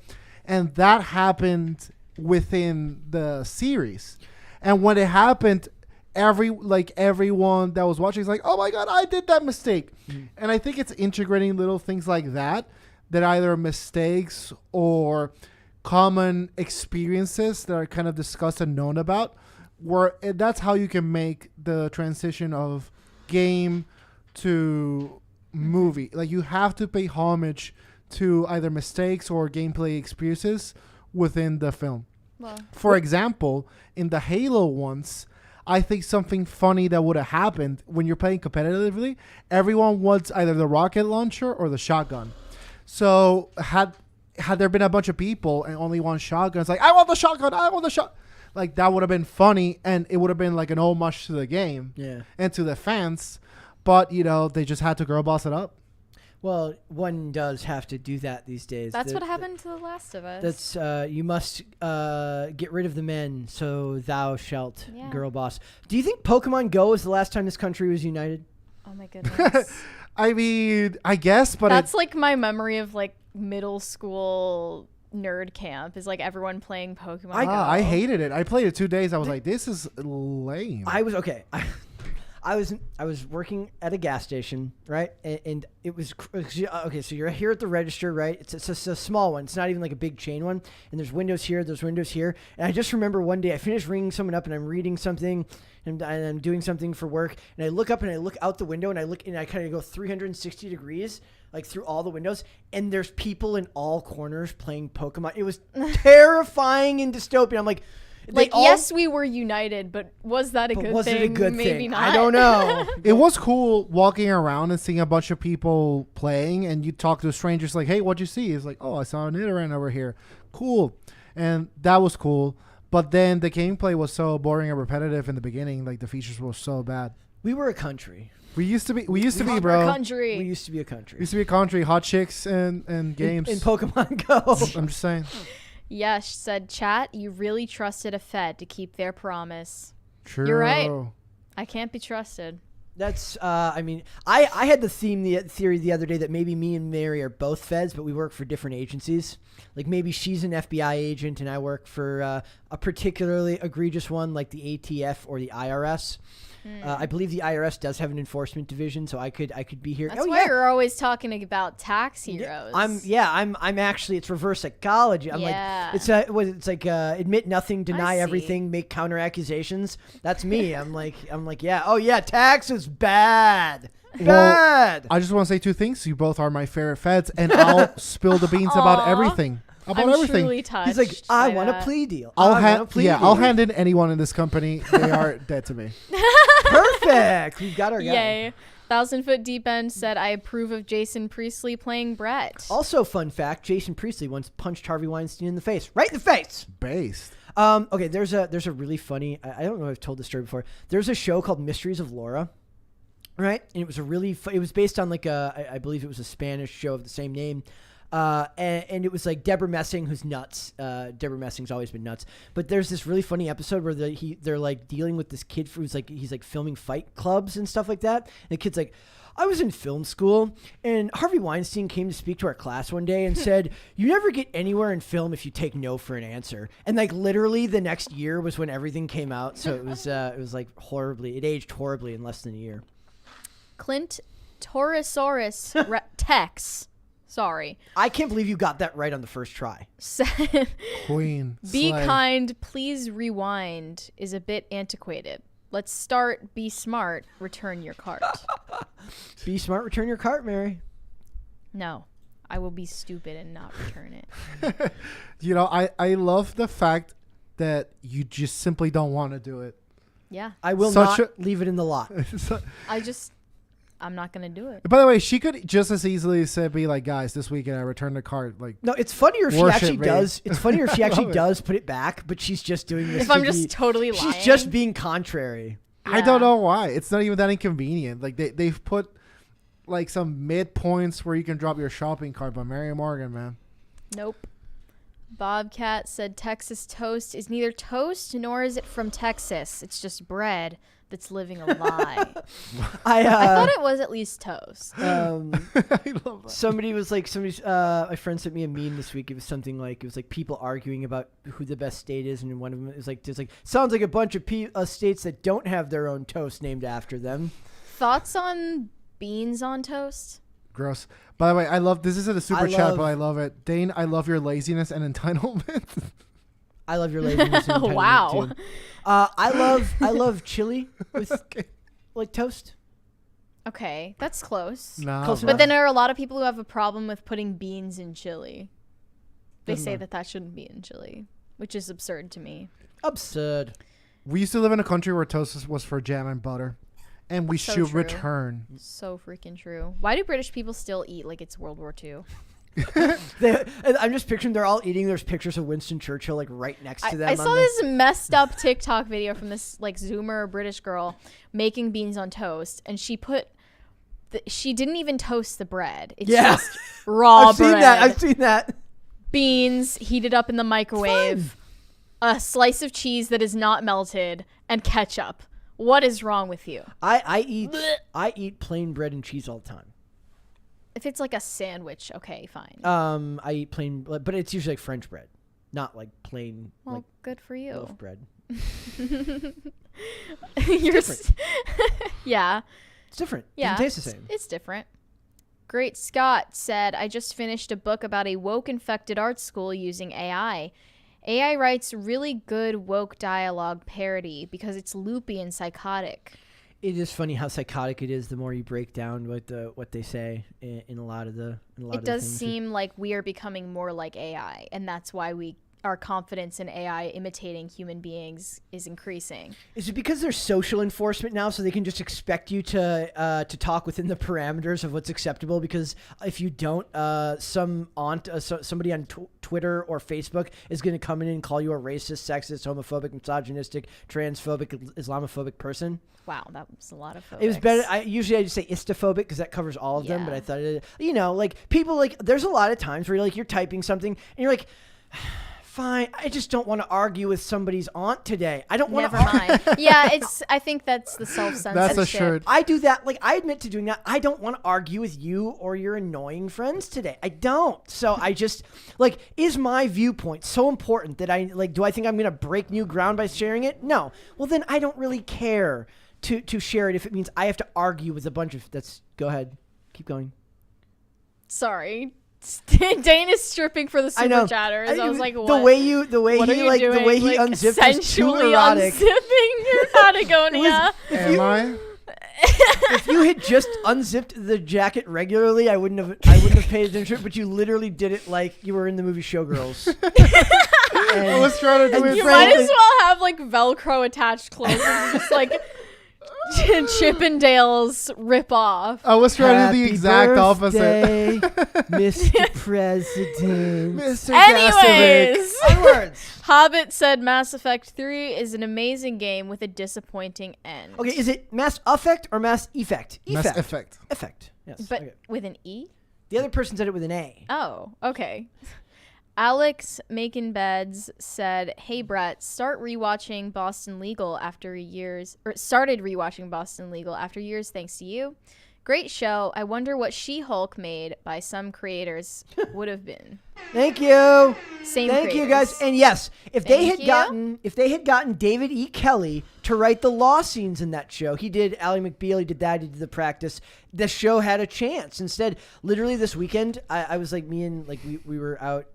And that happened within the series. And when it happened, everyone that was watching is like, oh my God, I did that mistake. And I think it's integrating little things like that either mistakes or common experiences that are kind of discussed and known about, where that's how you can make the transition of game to movie. Like, you have to pay homage to either mistakes or gameplay experiences within the film. Well, For example, in the Halo ones, I think something funny that would have happened when you're playing competitively, everyone wants either the rocket launcher or the shotgun. So had there been a bunch of people and only one shotgun, it's like, I want the shotgun, I want the shot. Like, that would have been funny, and it would have been like an homage to the game and to the fans. But, they just had to girl boss it up. Well, one does have to do that these days. That's what happened to The Last of Us. That's you must get rid of the men, so thou shalt girl boss. Do you think Pokemon Go was the last time this country was united? Oh my goodness. I mean, I guess, but that's like my memory of like middle school nerd camp is like everyone playing Pokemon Go. I hated it. I played it 2 days. I was like, this is lame. I was okay. I was working at a gas station, right? And it was okay. So you're here at the register, right? It's a small one. It's not even like a big chain one. And there's windows here. There's windows here. And I just remember one day I finished ringing someone up, and I'm reading something, and I'm doing something for work. And I look up and I look out the window, and I kind of go 360 degrees, like through all the windows. And there's people in all corners playing Pokemon. It was terrifying and dystopian. I'm like. Yes, we were united, but was that a good thing? Was it a good Maybe thing? not. I don't know. It was cool walking around and seeing a bunch of people playing, and you talk to strangers like, hey, what'd you see? It's like, oh, I saw an Nidoran over here. Cool. And that was cool. But then the gameplay was so boring and repetitive in the beginning. Like, the features were so bad. We were a country. We used to be, bro. We used to be a country. We used to be a country. Hot chicks and games. In Pokemon Go. I'm just saying. Yes, said chat, you really trusted a Fed to keep their promise. True. You're right. I can't be trusted. That's, I mean, I had the theory the other day that maybe me and Mary are both feds, but we work for different agencies. Like, maybe she's an FBI agent and I work for a particularly egregious one, like the ATF or the IRS. I believe the IRS does have an enforcement division, so I could be here. That's why you're always talking about tax heroes. I'm actually, it's reverse psychology. I'm like, it's like admit nothing, deny everything, make counter accusations. That's me. I'm like, yeah. Oh yeah, tax is bad. Bad. Well, I just want to say two things. You both are my favorite feds, and I'll spill the beans about everything. I'm truly touched. He's like, I want a plea deal. I'll hand in anyone in this company. They are dead to me. Perfect. We've got our guy. Yay. 1,000 Foot Deep End said, I approve of Jason Priestley playing Brett. Also, fun fact, Jason Priestley once punched Harvey Weinstein in the face. Right in the face. Based. Okay, there's a really funny, I don't know if I've told this story before. There's a show called Mysteries of Laura. Right? And it was it was based on like I believe it was a Spanish show of the same name. And it was like Deborah Messing, who's nuts. Deborah Messing's always been nuts. But there's this really funny episode where they're like dealing with this kid who's like, he's like filming fight clubs and stuff like that. And the kid's like, I was in film school and Harvey Weinstein came to speak to our class one day and said, you never get anywhere in film if you take no for an answer. And like literally the next year was when everything came out. So it was like it aged horribly in less than a year. Clint Torosaurus Tex. Sorry. I can't believe you got that right on the first try. Queen. Be kind, please rewind is a bit antiquated. Let's start be smart, return your cart. Be smart, return your cart, Mary. No. I will be stupid and not return it. I love the fact that you just simply don't want to do it. Yeah. I will not leave it in the lot. I'm not going to do it. By the way, she could just as easily be like, guys, this weekend I returned the cart. Like, no, it's funnier if she actually does. It's funnier if she actually does put it back, but she's just doing this. If I'm just totally lying. She's just being contrary. Yeah. I don't know why. It's not even that inconvenient. Like they've put like some midpoints where you can drop your shopping cart by Mary Morgan, man. Nope. Bobcat said Texas toast is neither toast nor is it from Texas. It's just bread that's living a lie. I thought it was at least toast. I love that. My friend sent me a meme this week. It was like people arguing about who the best state is, and one of them is like, sounds like a bunch of states that don't have their own toast named after them. Thoughts on beans on toast? Gross. By the way, I love this. Isn't a super chat, but I love it. Dane, I love your laziness and entitlement. I love your laziness and entitlement. Wow. Too. I love chili with like toast. Okay, that's close. No, Close bro. But then there are a lot of people who have a problem with putting beans in chili. They Doesn't say matter. that should be in chili, which is absurd to me. Absurd. We used to live in a country where toast was for jam and butter, and we So should true. return. So freaking true. Why do British people still eat like it's World War II? I'm just picturing they're all eating. There's pictures of Winston Churchill like right next to them. I saw this messed up TikTok video from this like Zoomer British girl making beans on toast, and she put. She didn't even toast the bread. It's just raw bread. I've seen that. Beans heated up in the microwave, a slice of cheese that is not melted, and ketchup. What is wrong with you? I eat plain bread and cheese all the time. If it's like a sandwich, okay, fine. I eat plain, but it's usually like French bread, not like plain Well, like good for you. loaf bread. You're different. Yeah. It's different. Yeah. Doesn't taste the same. It's different. Great Scott said, I just finished a book about a woke infected art school using AI. AI writes really good woke dialogue parody because it's loopy and psychotic. It is funny how psychotic it is the more you break down what they say in a lot of the. It does seem like we are becoming more like AI, and that's why our confidence in AI imitating human beings is increasing. Is it because there's social enforcement now, so they can just expect you to talk within the parameters of what's acceptable? Because if you don't, somebody on Twitter or Facebook is going to come in and call you a racist, sexist, homophobic, misogynistic, transphobic, Islamophobic person. Wow, that was a lot of phobics. It was better. I just say istophobic because that covers all of them. But I thought, like people like there's a lot of times where you're typing something and you're like. Fine, I just don't want to argue with somebody's aunt today. I don't want to. Never mind. Yeah, I think that's the self-censorship. That's a shirt. I do that. Like, I admit to doing that. I don't want to argue with you or your annoying friends today. I don't. So I just, like, is my viewpoint so important that do I think I'm going to break new ground by sharing it? No. Well, then I don't really care to share it if it means I have to argue with a bunch of, go ahead. Keep going. Sorry. Dane is stripping for the super chatters. I was like, what? The way he unzipped was too erotic. Unzipping your Patagonia. Am I? If you had just unzipped the jacket regularly, I wouldn't have paid attention. But you literally did it like you were in the movie Showgirls. I was trying to do it. You might as well have like Velcro attached clothes and just like Chippendales rip off. I was trying to do the exact opposite. Mr. President. Mr. Anyways, Onwards. Hobbit said Mass Effect 3 is an amazing game with a disappointing end. Okay, is it Mass Effect or Mass Effect? Mass Effect. Effect. Yes. But okay. with an E? The other person said it with an A. Oh, okay. Alex Making Beds said, "Hey Brett, started rewatching Boston Legal after years thanks to you. Great show. I wonder what She-Hulk made by some creators would have been." Thank you. Same Thank you creators. guys. And yes, if they Thank had gotten David E. Kelly to write the law scenes in that show, he did Ally McBeal, he did that, he did The Practice, the show had a chance. Instead, literally this weekend, I was like, we were out,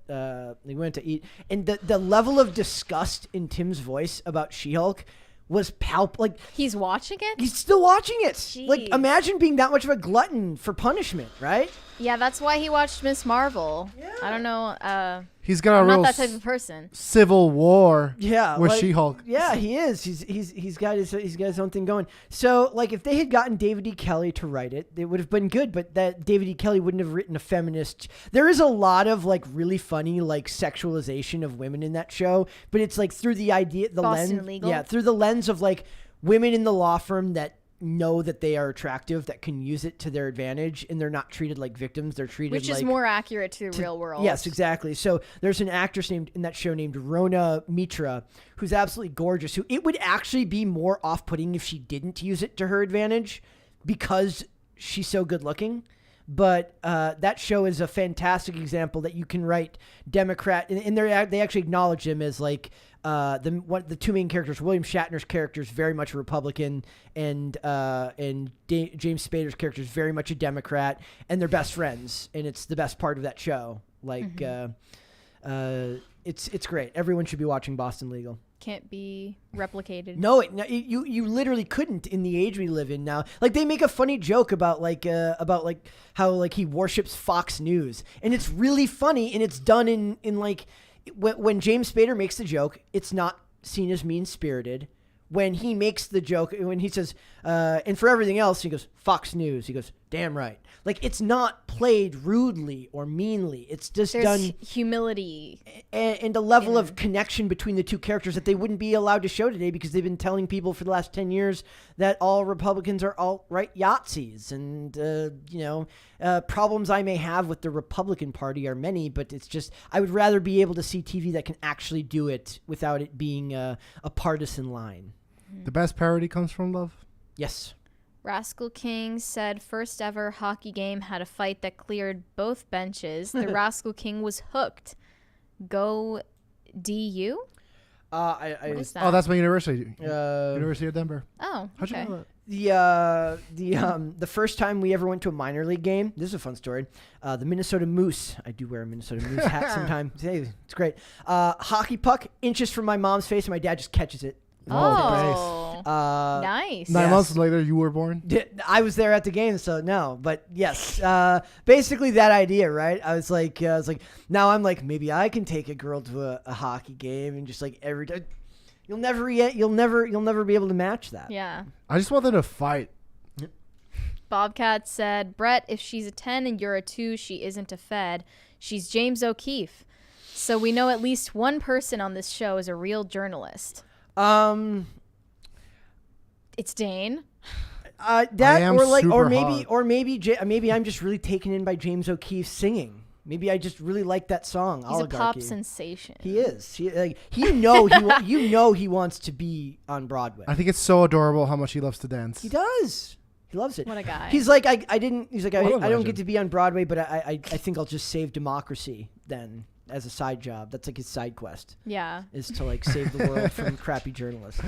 we went to eat, and the level of disgust in Tim's voice about She-Hulk was palpable. Like, He's watching it? he's still watching it. Jeez. Like, imagine being that much of a glutton for punishment, right? Yeah, that's why he watched Miss Marvel. Yeah. I don't know. He's got a I'm real not that type of person. civil war. Yeah, with like, She-Hulk. Yeah, he is. He's got his own thing going. So, like, if they had gotten David E. Kelly to write it, it would have been good. But that David E. Kelly wouldn't have written a feminist. There is a lot of like really funny like sexualization of women in that show, but it's like through the Boston lens, Legal? through the lens of like women in the law firm that know that they are attractive, that can use it to their advantage, and they're not treated like victims. They're treated Which is like, more accurate to the real world. Yes, exactly. So there's an actress in that show named Rona Mitra, who's absolutely gorgeous, who it would actually be more off-putting if she didn't use it to her advantage because she's so good looking. But that show is a fantastic example that you can write Democrat, and they actually acknowledge him as like the two main characters. William Shatner's character is very much a Republican, and James Spader's character is very much a Democrat, and they're best friends, and it's the best part of that show. Like, it's great. Everyone should be watching Boston Legal. can't be replicated. No, you literally couldn't in the age we live in now. Like they make a funny joke about how like he worships Fox News, and it's really funny, and it's done in like when James Spader makes the joke, it's not seen as mean-spirited. When he makes the joke, when he says, and for everything else, he goes, Fox News. He goes, damn right. Like, it's not played rudely or meanly. It's just done... humility. And a level of connection between the two characters that they wouldn't be allowed to show today because they've been telling people for the last 10 years that all Republicans are alt-right Yahtzees. And, problems I may have with the Republican Party are many, but it's just, I would rather be able to see TV that can actually do it without it being a partisan line. The best parody comes from love? Yes. Rascal King said first ever hockey game had a fight that cleared both benches. The Rascal King was hooked. Go DU? What is that? Oh, that's my university. University of Denver. Oh, How'd you okay. know that? The first time we ever went to a minor league game, this is a fun story. The Minnesota Moose. I do wear a Minnesota Moose hat sometimes. Hey, it's great. Hockey puck inches from my mom's face, and my dad just catches it. Oh, nice. 9 months later, you were born? I was there at the game, so no. But yes, basically that idea, right? I was like, now I'm like, maybe I can take a girl to a hockey game and just like every day. You'll never be able to match that. Yeah. I just want them to fight. Bobcat said, Brett, if she's a 10 and you're a 2, she isn't a Fed. She's James O'Keefe. So we know at least one person on this show is a real journalist. It's Dane. Maybe I'm just really taken in by James O'Keefe singing. Maybe I just really like that song. He's Oligarchy. A pop sensation. He is. He wants to be on Broadway. I think it's so adorable how much he loves to dance. He does. He loves it. What a guy. He's like, I don't get to be on Broadway, but I think I'll just save democracy then as a side job. That's like his side quest. Yeah. Is to like save the world from crappy journalists.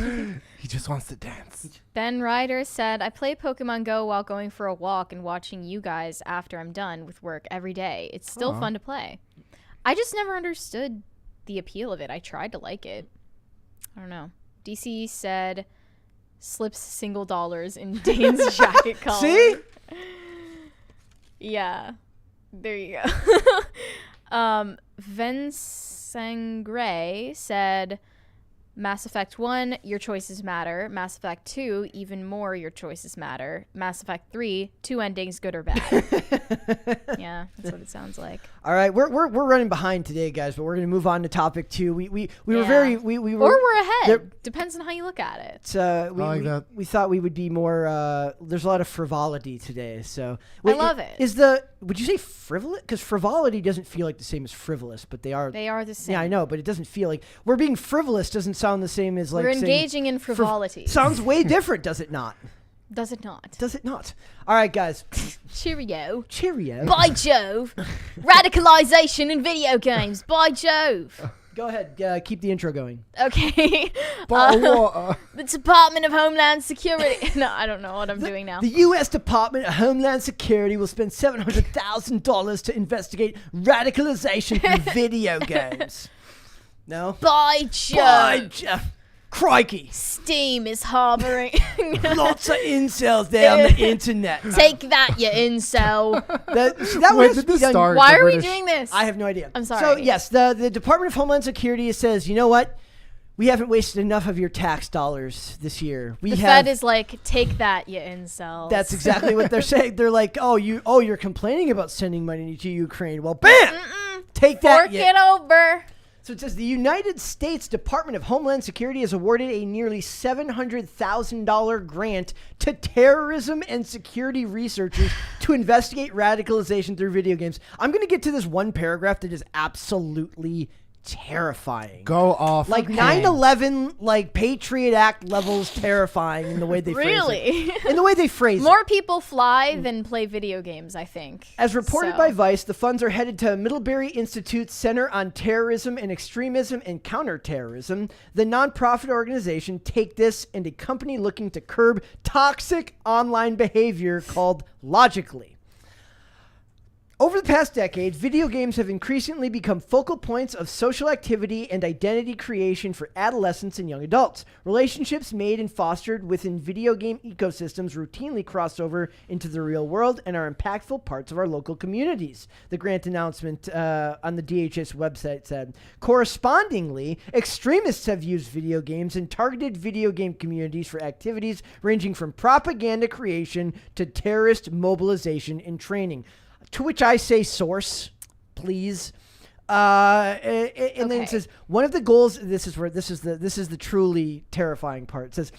He just wants to dance. Ben Ryder said, I play Pokemon Go while going for a walk and watching you guys after I'm done with work every day. It's still fun to play. I just never understood the appeal of it. I tried to like it. I don't know. DC said, slips single dollars in Dane's jacket collar. See? Yeah. There you go. Vensangray said, Mass Effect 1, your choices matter. Mass Effect 2, even more your choices matter. Mass Effect 3, 2 endings, good or bad. Yeah, that's what it sounds like. All right, we're running behind today, guys, but we're going to move on to topic 2. We were or we're ahead. Depends on how you look at it. We thought we would be more. There's a lot of frivolity today, so I love it. Would you say frivolous? Because frivolity doesn't feel like the same as frivolous, but they are. They are the same. Yeah, I know, but it doesn't feel like we're being frivolous. Doesn't sound the same as like we're engaging in frivolity. Sounds way different, does it not? Does it not? Does it not? All right, guys. Cheerio. By Jove. Radicalization in video games. By Jove. Go ahead. Keep the intro going. Okay. The Department of Homeland Security. No, I don't know what I'm doing now. The U.S. Department of Homeland Security will spend $700,000 to investigate radicalization in video games. No? By Jove. Crikey. Steam is harboring lots of incels there on the internet. Take that, you incel. Why are we doing this? I have no idea. I'm sorry. So, yes, the Department of Homeland Security says, you know what? We haven't wasted enough of your tax dollars this year. The Fed is like, take that, you incels. That's exactly what they're saying. They're like, you're complaining about sending money to Ukraine. Well, bam! Take that. Fork it over. So it says the United States Department of Homeland Security has awarded a nearly $700,000 grant to terrorism and security researchers to investigate radicalization through video games. I'm going to get to this one paragraph that is absolutely terrifying. Go off. Like 9/11, like Patriot Act levels terrifying in the way they phrase it. In the way they phrase it. More people fly than play video games, I think. As reported by Vice, the funds are headed to Middlebury Institute's Center on Terrorism and Extremism and Counterterrorism, the nonprofit organization Take This, and a company looking to curb toxic online behavior called Logically. Over the past decade, video games have increasingly become focal points of social activity and identity creation for adolescents and young adults. Relationships made and fostered within video game ecosystems routinely cross over into the real world and are impactful parts of our local communities, the grant announcement on the DHS website said. Correspondingly, extremists have used video games and targeted video game communities for activities ranging from propaganda creation to terrorist mobilization and training. To which I say, source, please. And then it says one of the goals. This is the truly terrifying part. It says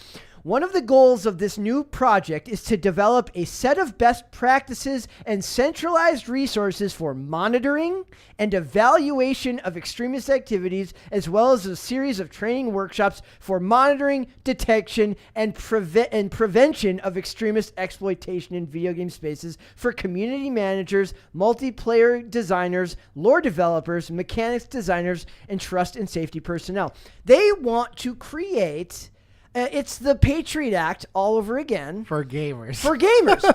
one of the goals of this new project is to develop a set of best practices and centralized resources for monitoring and evaluation of extremist activities, as well as a series of training workshops for monitoring, detection, and prevention of extremist exploitation in video game spaces for community managers, multiplayer designers, lore developers, mechanics designers, and trust and safety personnel. They want to create... it's the Patriot Act all over again. For gamers.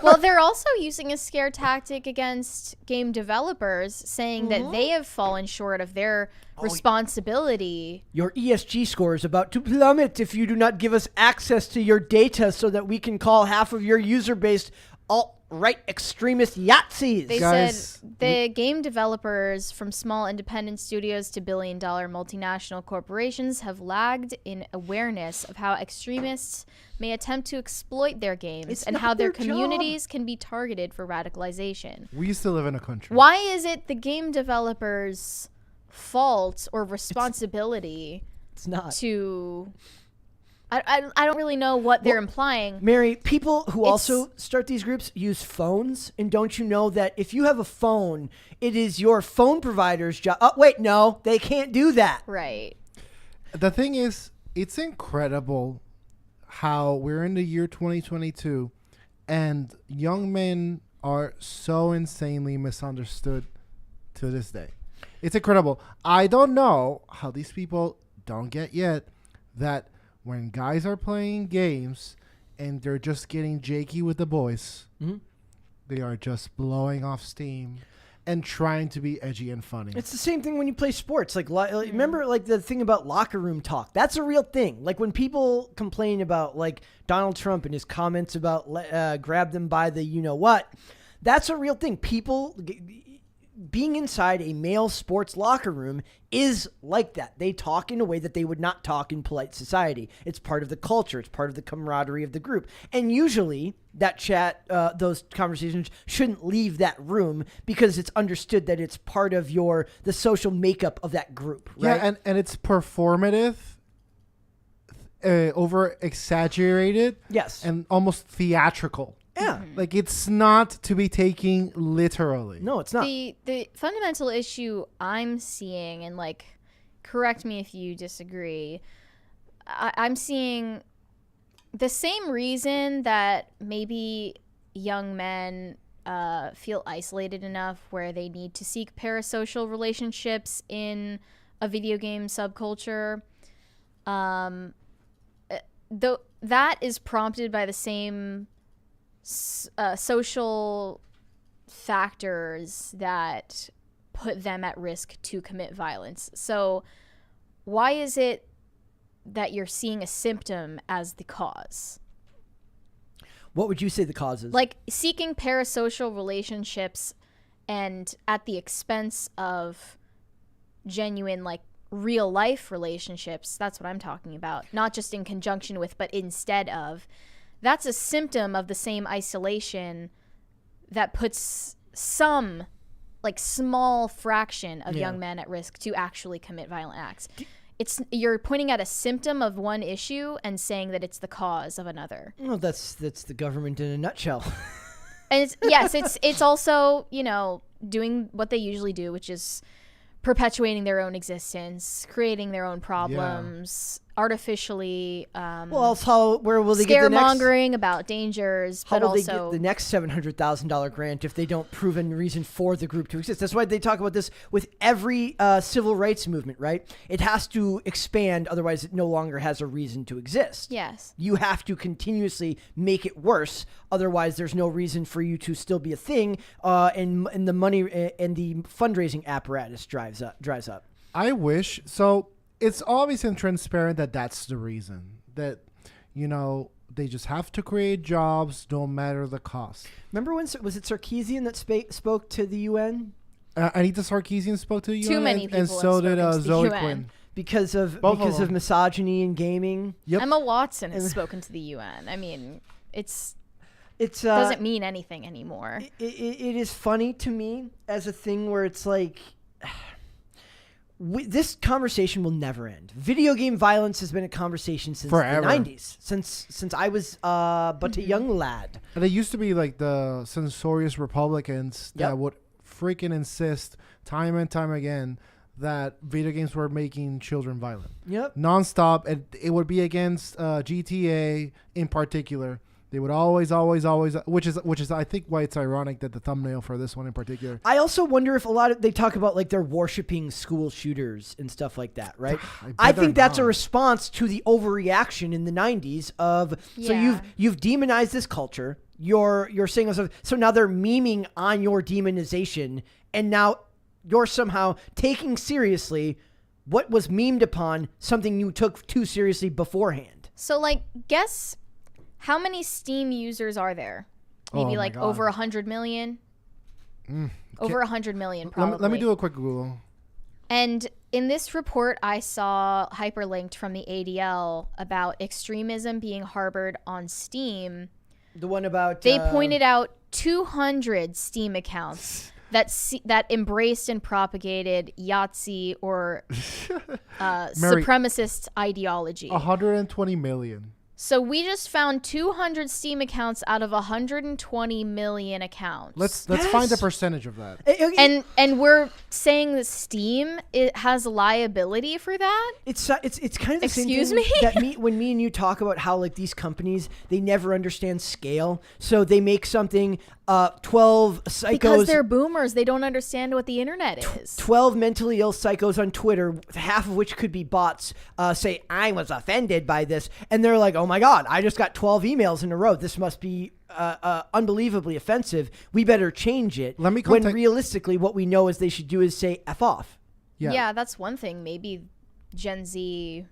Well, they're also using a scare tactic against game developers, saying that they have fallen short of their responsibility. Your ESG score is about to plummet if you do not give us access to your data so that we can call half of your user base alt-right extremist Yahtzees. They said the game developers, from small independent studios to billion-dollar multinational corporations, have lagged in awareness of how extremists may attempt to exploit their games and how their communities can be targeted for radicalization. We used to live in a country. Why is it the game developers' fault or responsibility It's not. to... I don't really know what they're implying. Mary, people who also start these groups use phones. And don't you know that if you have a phone, it is your phone provider's job. Oh, wait, no, they can't do that. Right. The thing is, it's incredible how we're in the year 2022 and young men are so insanely misunderstood to this day. It's incredible. I don't know how these people don't get yet that when guys are playing games and they're just getting jakey with the boys, they are just blowing off steam and trying to be edgy and funny. It's the same thing when you play sports. Remember the thing about locker room talk? That's a real thing. Like when people complain about like Donald Trump and his comments about grab them by the you-know-what, that's a real thing. People... being inside a male sports locker room is like that. They talk in a way that they would not talk in polite society. It's part of the culture. It's part of the camaraderie of the group. And usually that chat, those conversations shouldn't leave that room because it's understood that it's part of the social makeup of that group. Right? Yeah, and it's performative, over exaggerated. Yes. And almost theatrical. Yeah. Like, it's not to be taken literally. No, it's not. The fundamental issue I'm seeing, and like, correct me if you disagree, I'm seeing the same reason that maybe young men feel isolated enough where they need to seek parasocial relationships in a video game subculture. Though that is prompted by the same social factors that put them at risk to commit violence. So why is it that you're seeing a symptom as the cause? What would you say the cause is? Like seeking parasocial relationships and at the expense of genuine, like, real life relationships. That's what I'm talking about. Not just in conjunction with, but instead of. That's a symptom of the same isolation that puts some, like, small fraction of young men at risk to actually commit violent acts. You're pointing at a symptom of one issue and saying that it's the cause of another. Well, that's the government in a nutshell. And it's also, doing what they usually do, which is perpetuating their own existence, creating their own problems, artificially where will they get the next scaremongering about dangers, how but will they also get the next $700,000 grant if they don't prove any reason for the group to exist? That's why they talk about this with every civil rights movement, right? It has to expand, otherwise it no longer has a reason to exist. Yes. You have to continuously make it worse, otherwise there's no reason for you to still be a thing, and the money and the fundraising apparatus dries up. I wish so. It's obvious and transparent that that's the reason that, they just have to create jobs no matter the cost. Remember when, was it Sarkeesian that spoke to the UN? Anita Sarkeesian spoke to the UN. Too many people and so did Zoe UN. Quinn. Because of misogyny and gaming. Yep. Emma Watson has spoken to the UN. I mean, it doesn't mean anything anymore. It is funny to me as a thing where it's like... this conversation will never end. Video game violence has been a conversation since forever. The 90s, since I was but a young lad. And they used to be like the censorious Republicans that would freaking insist time and time again that video games were making children violent. Yep. Nonstop. And it would be against GTA in particular. They would always, which is I think why it's ironic that the thumbnail for this one in particular. I also wonder if they talk about like they're worshiping school shooters and stuff like that, right? I think that's a response to the overreaction in the 90s so you've demonized this culture. You're saying so now they're memeing on your demonization, and now you're somehow taking seriously what was memed upon, something you took too seriously beforehand. So guess how many Steam users are there? Maybe over 100 million? Over 100 million, probably. Let me do a quick Google. And in this report, I saw hyperlinked from the ADL about extremism being harbored on Steam. The one about... They pointed out 200 Steam accounts that embraced and propagated Yahtzee or supremacist ideology. 120 million. So we just found 200 Steam accounts out of 120 million accounts. Let's find the percentage of that. And we're saying that Steam has liability for that? It's kind of the Excuse same thing that when me and you talk about how these companies, they never understand scale. So they make something 12 psychos. Because they're boomers. They don't understand what the internet is. 12 mentally ill psychos on Twitter, half of which could be bots, say, I was offended by this. And they're like, oh my God, I just got 12 emails in a row. This must be unbelievably offensive. We better change it. When realistically, what we know is they should do is say F off. Yeah, that's one thing. Maybe Gen Z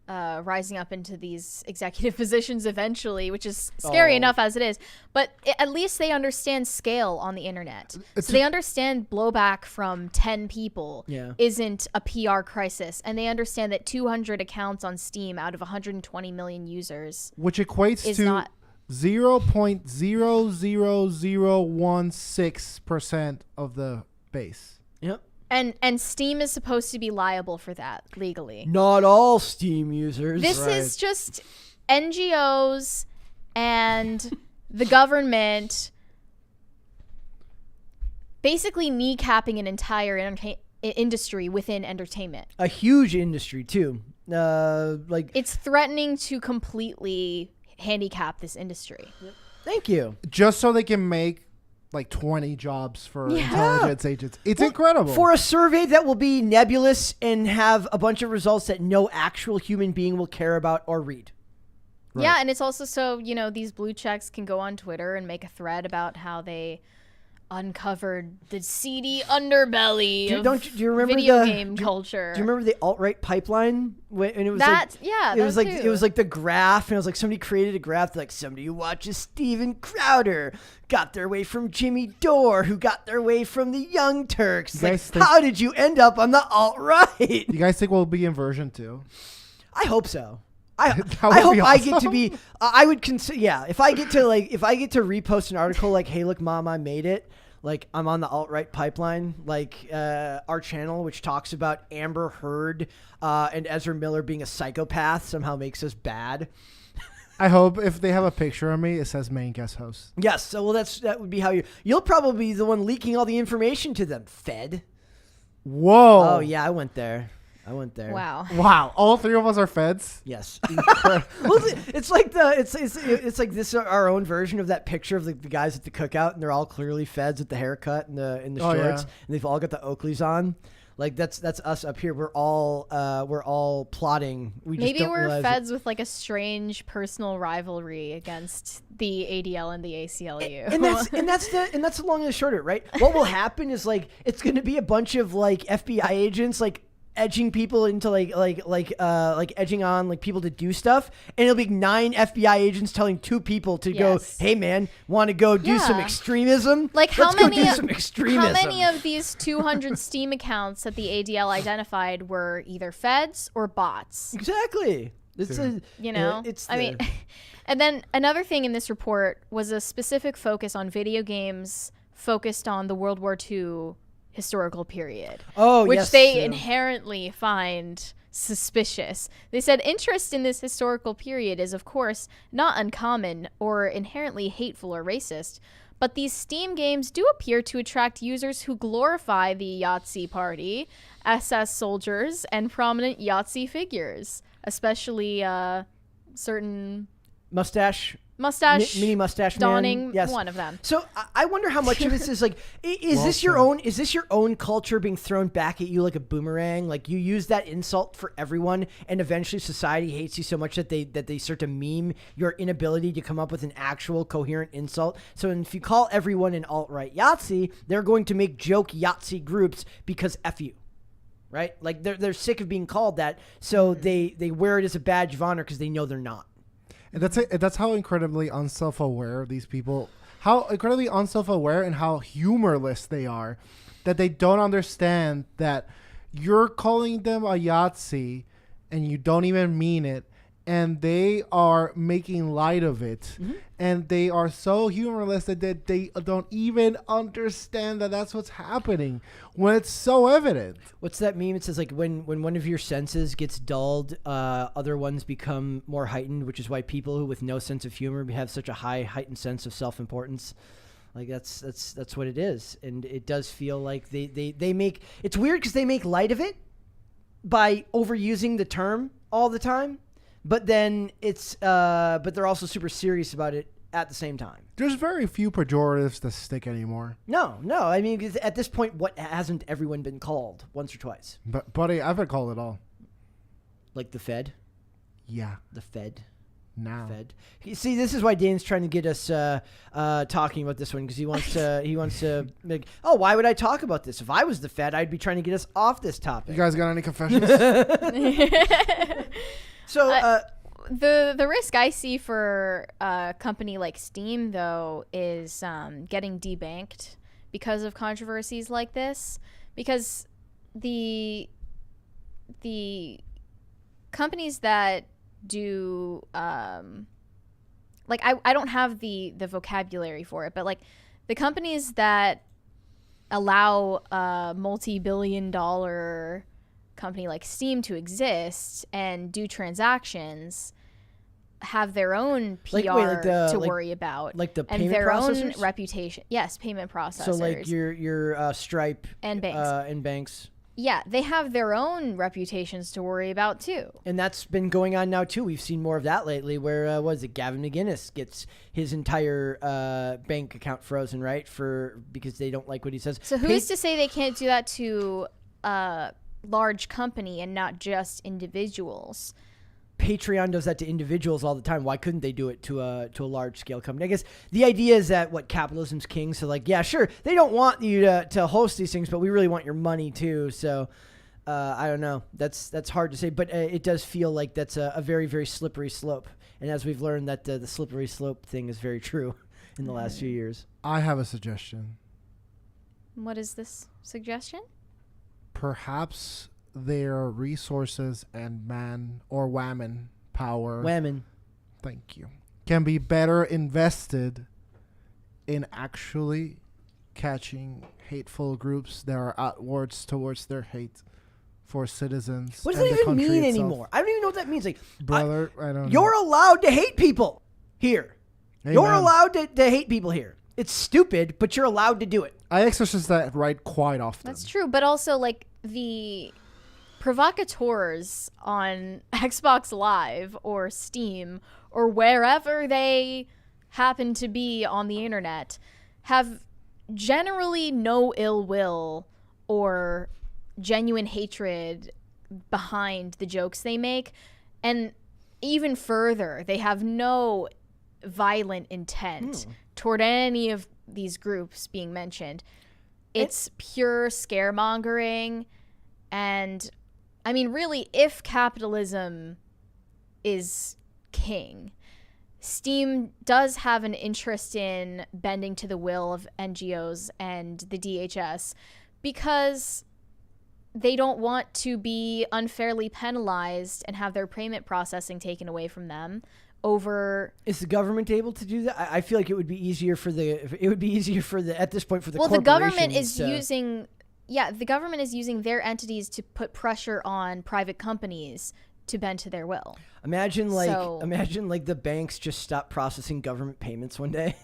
rising up into these executive positions eventually, which is scary enough as it is. But at least they understand scale on the internet. So they understand blowback from 10 people isn't a PR crisis. And they understand that 200 accounts on Steam out of 120 million users, which equates to 0.00016% of the base. Yep. And Steam is supposed to be liable for that legally. Not all Steam users. This is just NGOs and the government basically kneecapping an entire industry within entertainment. A huge industry too. It's threatening to completely handicap this industry. Thank you. Just so they can make 20 jobs for intelligence agents. It's incredible. For a survey that will be nebulous and have a bunch of results that no actual human being will care about or read. Right. Yeah, and it's also so, these blue checks can go on Twitter and make a thread about how they uncovered the seedy underbelly of do you remember video game culture. Do you remember the alt-right pipeline? When it was it was like the graph, and it was like somebody created a graph like somebody who watches Steven Crowder got their way from Jimmy Dore, who got their way from the Young Turks. How did you end up on the alt-right? You guys think we'll be in version 2? I hope so. I hope I get to be. I would consider. Yeah, if I get to repost an article like, "Hey, look, Mom, I made it." I'm on the alt-right pipeline, our channel, which talks about Amber Heard and Ezra Miller being a psychopath, somehow makes us bad. I hope if they have a picture of me, it says main guest host. Yes. So, that would be how you'll probably be the one leaking all the information to them. Fed. Whoa. Oh yeah, I went there. I went there. Wow. Wow. All three of us are feds. Yes. Well, it's like it's like this our own version of that picture of the guys at the cookout, and they're all clearly feds with the haircut and the shorts, and they've all got the Oakleys on. Like that's us up here. We're all plotting. Maybe we're feds with like a strange personal rivalry against the ADL and the ACLU. And that's the long and the short of it, right? What will happen is like it's going to be a bunch of like FBI agents like edging people into like edging on like people to do stuff, and it'll be 9 FBI agents telling 2 people to go, hey man, want to go do some extremism? Like how many of these 200 Steam accounts that the ADL identified were either feds or bots? Exactly. And then another thing in this report was a specific focus on video games focused on the World War II historical period, which they inherently find suspicious. They said interest in this historical period is, of course, not uncommon or inherently hateful or racist, but these Steam games do appear to attract users who glorify the Yahtzee party, SS soldiers, and prominent Yahtzee figures, especially certain mini mustache man. donning, Yes. one of them. So I wonder how much of this is like is this your own culture being thrown back at you like a boomerang? Like you use that insult for everyone, and eventually society hates you so much that they start to meme your inability to come up with an actual coherent insult. So if you call everyone an alt-right Yahtzee, they're going to make joke Yahtzee groups because F you. Right? Like they're sick of being called that, so they wear it as a badge of honor because they know they're not. And that's how incredibly unself-aware these people, how incredibly unself-aware and how humorless they are, that they don't understand that you're calling them a Yahtzee and you don't even mean it, and they are making light of it, and they are so humorless that they don't even understand that that's what's happening when it's so evident. What's that meme? It says like when one of your senses gets dulled, other ones become more heightened, which is why people who with no sense of humor have such a heightened sense of self-importance. Like that's what it is, and it does feel like they make it's weird because they make light of it by overusing the term all the time. But then but they're also super serious about it at the same time. There's very few pejoratives that stick anymore. No. I mean, at this point, what hasn't everyone been called once or twice? But buddy, I've been called it all. Like the Fed? Yeah. The Fed? Now. Fed. See, this is why Dane's trying to get us talking about this one, because he wants to make, why would I talk about this? If I was the Fed, I'd be trying to get us off this topic. You guys got any confessions? So the risk I see for a company like Steam, though, is getting debanked because of controversies like this. Because the companies that do I don't have the vocabulary for it, but like the companies that allow a multi-billion-dollar company like Steam to exist and do transactions have their own PR to worry about, like the and payment their processors? own reputation. Yes, payment processors. So like your Stripe and banks. Yeah, they have their own reputations to worry about too. And that's been going on now too. We've seen more of that lately. Where Gavin McInnes gets his entire bank account frozen, right? Because they don't like what he says. So who's to say they can't do that to large company and not just individuals? Patreon does that to individuals all the time. Why couldn't they do it to a large scale company? I guess the idea is that capitalism's king. So like, yeah, sure, they don't want you to host these things, but we really want your money too. So I don't know. That's hard to say, but it does feel like that's a very, very slippery slope. And as we've learned, that the slippery slope thing is very true in the last few years. I have a suggestion. What is this suggestion? Perhaps their resources and man or woman power. Women. Thank you. Can be better invested in actually catching hateful groups that are outwards towards their hate for citizens. What does that even mean anymore? I don't even know what that means. Like, brother, I don't know. You're allowed to hate people here. Hey, you're allowed to hate people here. It's stupid, but you're allowed to do it. I exercise that right quite often. That's true, but also like the provocateurs on Xbox Live or Steam or wherever they happen to be on the internet have generally no ill will or genuine hatred behind the jokes they make. And even further, they have no violent intent toward any of these groups being mentioned. It's pure scaremongering. And I mean, really, if capitalism is king, Steam does have an interest in bending to the will of NGOs and the DHS because they don't want to be unfairly penalized and have their payment processing taken away from them over. Is the government able to do that? I feel like it would be easier for the at this point for the the government is using the government is using their entities to put pressure on private companies to bend to their will. Imagine the banks just stop processing government payments one day.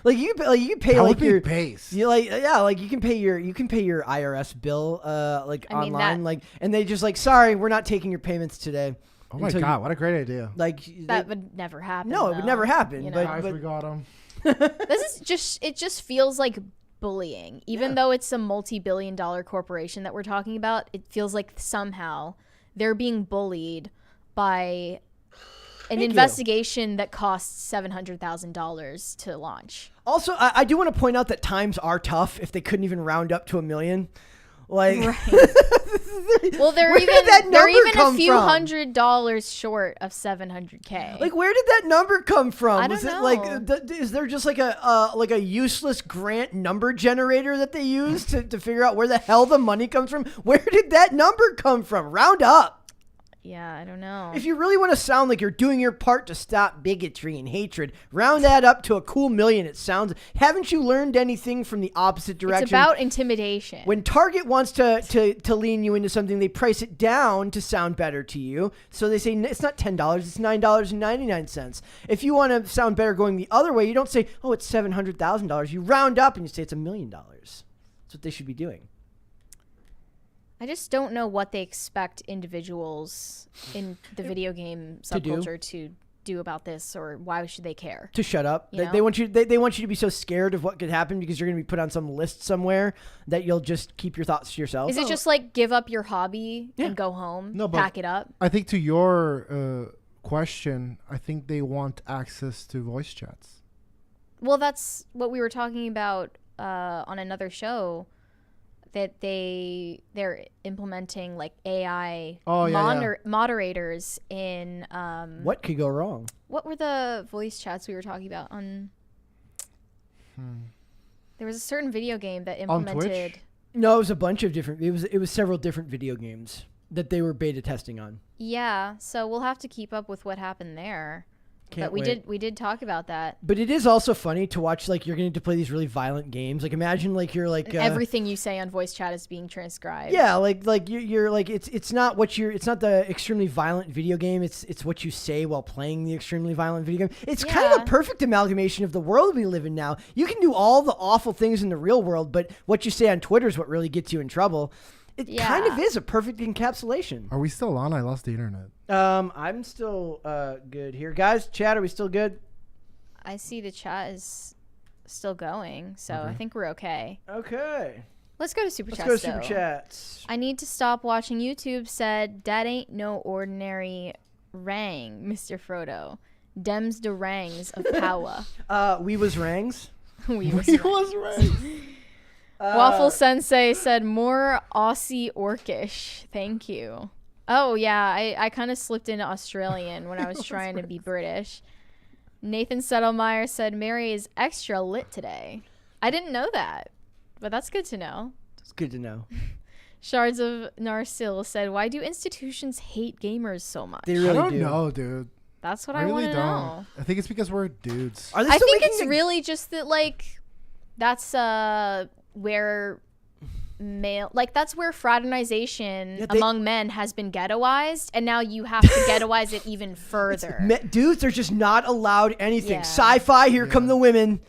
Like you can pay like your base. You you can pay your IRS bill online and they just like, sorry, we're not taking your payments today. Oh my God, what a great idea. That would never happen. No, it would never happen. You know? But we got them. It just feels like bullying. Even though it's a multi-billion-dollar corporation that we're talking about, it feels like somehow they're being bullied by an investigation that costs $700,000 to launch. Also, I do want to point out that times are tough if they couldn't even round up to $1 million. Like, right. Well, they're even a few $100s short of $700K. Like, where did that number come from? I don't know. Like, is there just like a useless grant number generator that they use to figure out where the hell the money comes from? Where did that number come from? Round up. Yeah, I don't know. If you really want to sound like you're doing your part to stop bigotry and hatred, round that up to a cool $1 million. It sounds. Haven't you learned anything from the opposite direction? It's about intimidation. When Target wants to lean you into something, they price it down to sound better to you. So they say it's not $10, it's $9.99. If you want to sound better going the other way, you don't say, oh, it's $700,000. You round up and you say it's $1 million. That's what they should be doing. I just don't know what they expect individuals in the video game subculture to do about this, or why should they care? To shut up. They want you. They want you to be so scared of what could happen because you're going to be put on some list somewhere that you'll just keep your thoughts to yourself. Is it just like give up your hobby and go home? No, pack it up. I think to your question, I think they want access to voice chats. Well, that's what we were talking about on another show. That they're implementing like AI moderators in what could go wrong? What were the voice chats we were talking about on? There was a certain video game that implemented. On Twitch? No, it was a bunch of different. It was several different video games that they were beta testing on. Yeah, so we'll have to keep up with what happened there. But we did talk about that. But it is also funny to watch, like, you're going to play these really violent games. Like, imagine, like, you're like everything you say on voice chat is being transcribed. Yeah, like you're like it's not the extremely violent video game. It's what you say while playing the extremely violent video game. It's kind of a perfect amalgamation of the world we live in now. You can do all the awful things in the real world, but what you say on Twitter is what really gets you in trouble. It kind of is a perfect encapsulation. Are we still on? I lost the internet. I'm still good here. Guys, chat, are we still good? I see the chat is still going, so I think we're okay. Okay. Let's go to Super Chats. Let's go to Super Chats. I need to stop watching YouTube said, that ain't no ordinary rang, Mr. Frodo. Dems de rangs of power. We was rangs? we was rangs. Waffle Sensei said, more Aussie orcish. Thank you. Oh, yeah. I kind of slipped into Australian when I was trying to be British. Nathan Settlemeyer said, Mary is extra lit today. I didn't know that, but that's good to know. It's good to know. Shards of Narsil said, why do institutions hate gamers so much? They really do. I don't know, dude. That's what I want to know. I think it's because we're dudes. I think it's really just that, like, that's where male, like, that's where fraternization among men has been ghettoized, and now you have to ghettoize it even further. Dudes are just not allowed anything. Sci-fi, here come the women.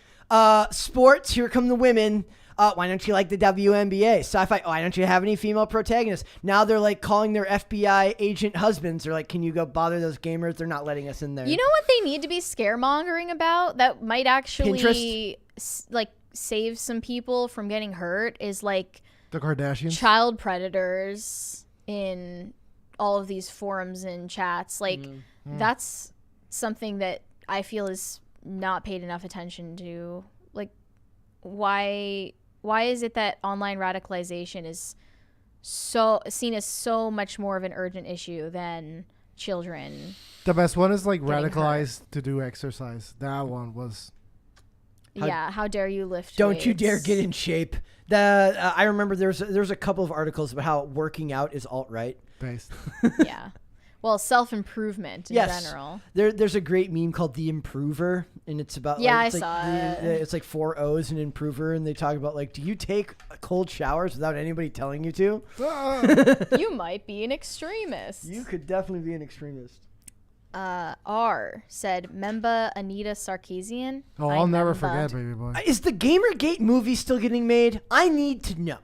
Sports, here come the women. why don't you like the WNBA? Sci-fi, why don't you have any female protagonists? Now they're like calling their FBI agent husbands. They're like, can you go bother those gamers? They're not letting us in there. You know what they need to be scaremongering about that might actually like save some people from getting hurt is like the Kardashians, child predators in all of these forums and chats. Like that's something that I feel is not paid enough attention to. Like why is it that online radicalization is so seen as so much more of an urgent issue than children? The best one is like radicalized hurt. To do exercise. That one was how dare you lift Don't weights. you dare get in shape. I remember there's a couple of articles about how working out is alt-right. based. Yeah. Well, self-improvement in general. There's a great meme called The Improver, and it's about I saw it. It's like 4 O's in Improver, and they talk about like, do you take cold showers without anybody telling you to? You might be an extremist. You could definitely be an extremist. R said, "Memba Anita Sarkeesian." Oh, I'll never forget, baby boy. Is the Gamergate movie still getting made? I need to know.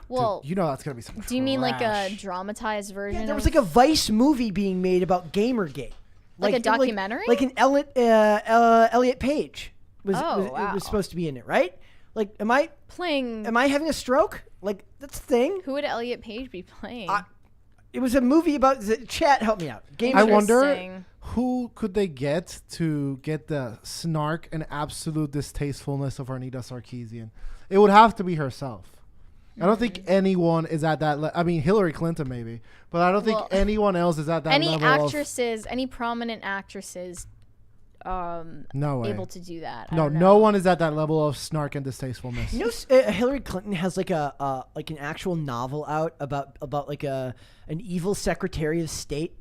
Well, dude, you know that's gonna be some. Do you mean like a dramatized version? Yeah, there was like a Vice movie being made about Gamergate, like a documentary, like an Elliot Page was wow. was supposed to be in it, right? Like, am I having a stroke? Like, that's the thing. Who would Elliot Page be playing? It was a movie about chat. Help me out. I wonder who could they get to get the snark and absolute distastefulness of Anita Sarkeesian. It would have to be herself. I don't think anyone is at that I mean, Hillary Clinton maybe, but I don't think anyone else is at that level. Any prominent actresses no way. able to do that. No one is at that level of snark and distastefulness. You know, Hillary Clinton has like like an actual novel out about like an evil Secretary of State.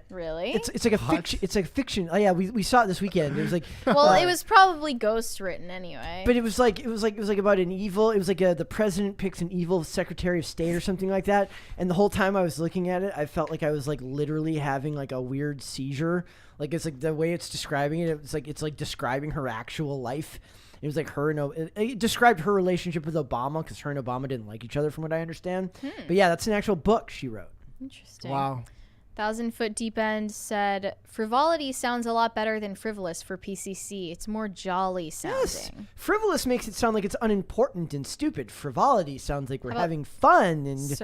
Really? It's like a fiction. It's like fiction. Oh yeah, we saw it this weekend. It was like well, it was probably ghost written anyway. But it was like about an evil. It was like the president picks an evil Secretary of State or something like that. And the whole time I was looking at it, I felt like I was like literally having like a weird seizure. Like it's like the way it's describing it. It's like describing her actual life. It was like her and it described her relationship with Obama because her and Obama didn't like each other, from what I understand. But yeah, that's an actual book she wrote. Interesting. Wow. 1000-Foot Deep End said, "Frivolity sounds a lot better than frivolous for PCC. It's more jolly sounding." Yes. Frivolous makes it sound like it's unimportant and stupid. Frivolity sounds like we're having fun and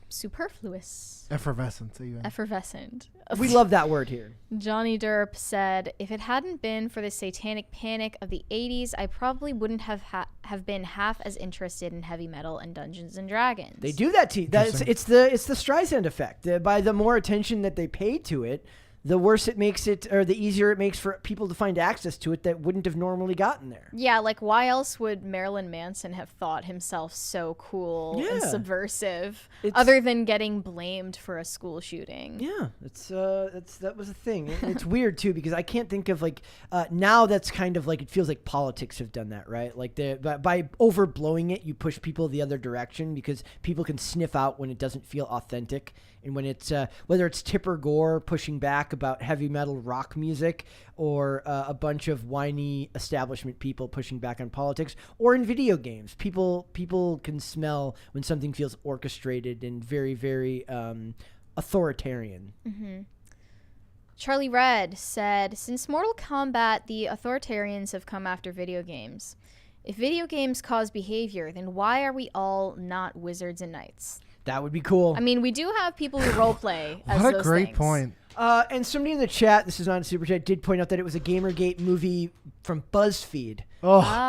superfluous. Effervescent, even. Effervescent. We love that word here. Johnny Derp said, "If it hadn't been for the satanic panic of the 80s, I probably wouldn't have been half as interested in heavy metal and Dungeons and Dragons." They do that to you. It's the Streisand effect. By the more attention that they pay to it, the worse it makes it, or the easier it makes for people to find access to it that wouldn't have normally gotten there. Yeah, like why else would Marilyn Manson have thought himself so cool and subversive, other than getting blamed for a school shooting? Yeah, that was a thing. It's weird too because I can't think of like now that's kind of like it feels like politics have done that, right? Like by overblowing it, you push people the other direction because people can sniff out when it doesn't feel authentic. And when it's whether it's Tipper Gore pushing back about heavy metal rock music, or a bunch of whiny establishment people pushing back on politics, or in video games, people can smell when something feels orchestrated and very, very authoritarian. Mm-hmm. Charlie Red said, "Since Mortal Kombat, the authoritarians have come after video games. If video games cause behavior, then why are we all not wizards and knights?" That would be cool. I mean, we do have people who roleplay as what a those great things. point. And somebody in the chat, this is not a super chat, did point out that it was a Gamergate movie from BuzzFeed.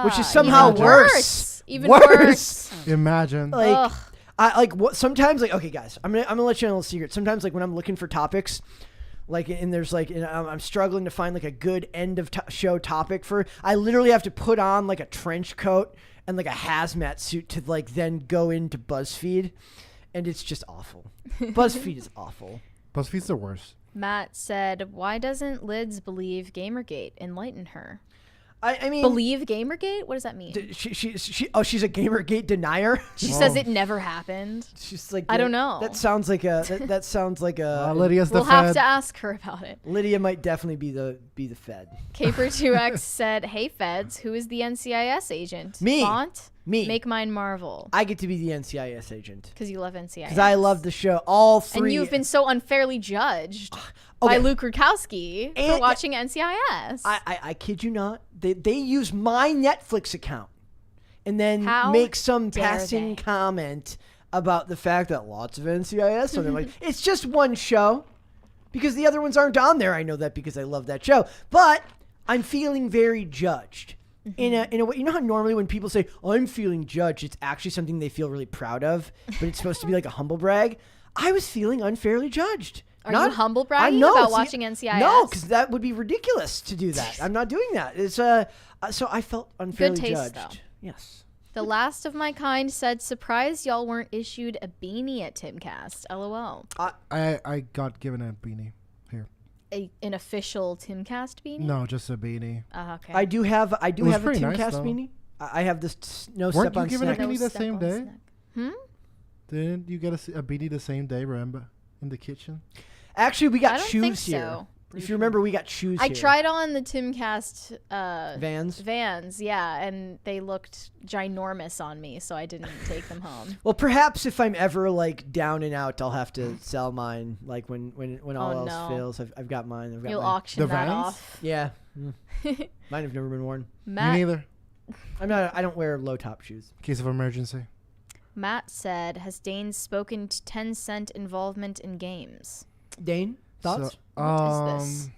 Which is somehow worse. Even worse. Imagine. Sometimes, like, okay, guys, I'm gonna let you know a little secret. Sometimes, like, when I'm looking for topics, like, and there's like, I'm struggling to find like a good end of show topic I literally have to put on like a trench coat and like a hazmat suit to like then go into BuzzFeed. And it's just awful. BuzzFeed is awful. BuzzFeed's the worst. Matt said, "Why doesn't Lids believe Gamergate? Enlighten her." I mean, believe Gamergate? What does that mean? She's a Gamergate denier. She says it never happened. She's like, I don't know. That sounds like that sounds like a. Lydia's the We'll Fed. have to ask her about it. Lydia might definitely be the Fed. Caper2X said, "Hey Feds, who is the NCIS agent? Me. Font? Me. Make mine Marvel. I get to be the NCIS agent. Because you love NCIS. Because I love the show. All three. And you've been so unfairly judged by Luke Rudkowski for watching NCIS. I kid you not. They use my Netflix account and then How make some dare passing they? comment about the fact that lots of NCIS. So they're like, it's just one show. Because the other ones aren't on there. I know that because I love that show. But I'm feeling very judged. In a way, you know how normally when people say, I'm feeling judged, it's actually something they feel really proud of, but it's supposed to be like a humble brag. I was feeling unfairly judged. Are you humble bragging about watching NCIS? No, because that would be ridiculous to do that. I'm not doing that. It's so I felt unfairly Good taste, judged. though. Yes. The last of my kind said, surprised y'all weren't issued a beanie at Timcast. LOL. I got given a beanie here. An official Timcast beanie? No, just a beanie. Okay. I do have a pretty Timcast nice, beanie. I have this no Weren't step you on given a snack. beanie the same day? Didn't you get a beanie the same day, remember? In the kitchen? Actually, we I got don't shoes think here. so. If you remember, we got shoes I here. tried on the Timcast Vans, yeah, and they looked ginormous on me, so I didn't take them home. Well, perhaps if I'm ever like down and out, I'll have to sell mine. Like when all else fails, I've got mine. You'll auction that Vans? off. Yeah, mine have never been worn. Matt, Me neither. I don't wear low top shoes. Case of emergency. Matt said, has Dane spoken to Tencent involvement in games? Dane, thoughts? What is this?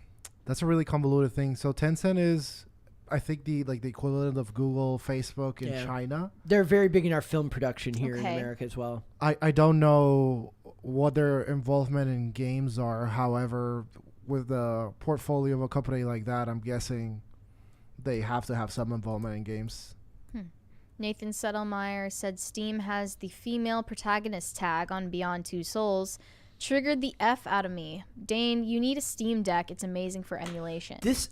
That's a really convoluted thing. So Tencent is, I think, the equivalent of Google, Facebook in China. They're very big in our film production here in Okay. America as well. I don't know what their involvement in games are. However, with the portfolio of a company like that, I'm guessing they have to have some involvement in games. Nathan Settlemeyer said Steam has the female protagonist tag on Beyond Two Souls. Triggered the F out of me. Dane, you need a Steam Deck. It's amazing for emulation. This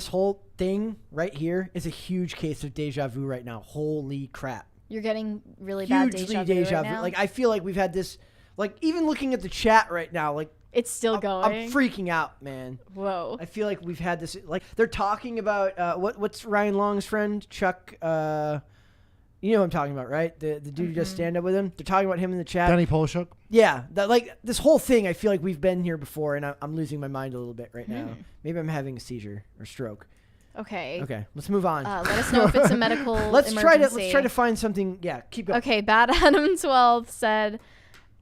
whole thing right here is a huge case of deja vu right now. Holy crap. You're getting really bad deja vu right now? Like, I feel like we've had this, like, even looking at the chat right now, like, it's still going. I'm freaking out, man. Whoa. I feel like we've had this, like, they're talking about, what's Ryan Long's friend? Chuck, you know what I'm talking about, right? The dude who does stand up with him. They're talking about him in the chat. Danny Polshuk. Yeah, like this whole thing. I feel like we've been here before, and I'm losing my mind a little bit right now. Maybe I'm having a seizure or stroke. Okay. Okay, let's move on. Let us know if it's a medical let's emergency. try to find something. Yeah, keep going. Okay, Bad Adam 12 said,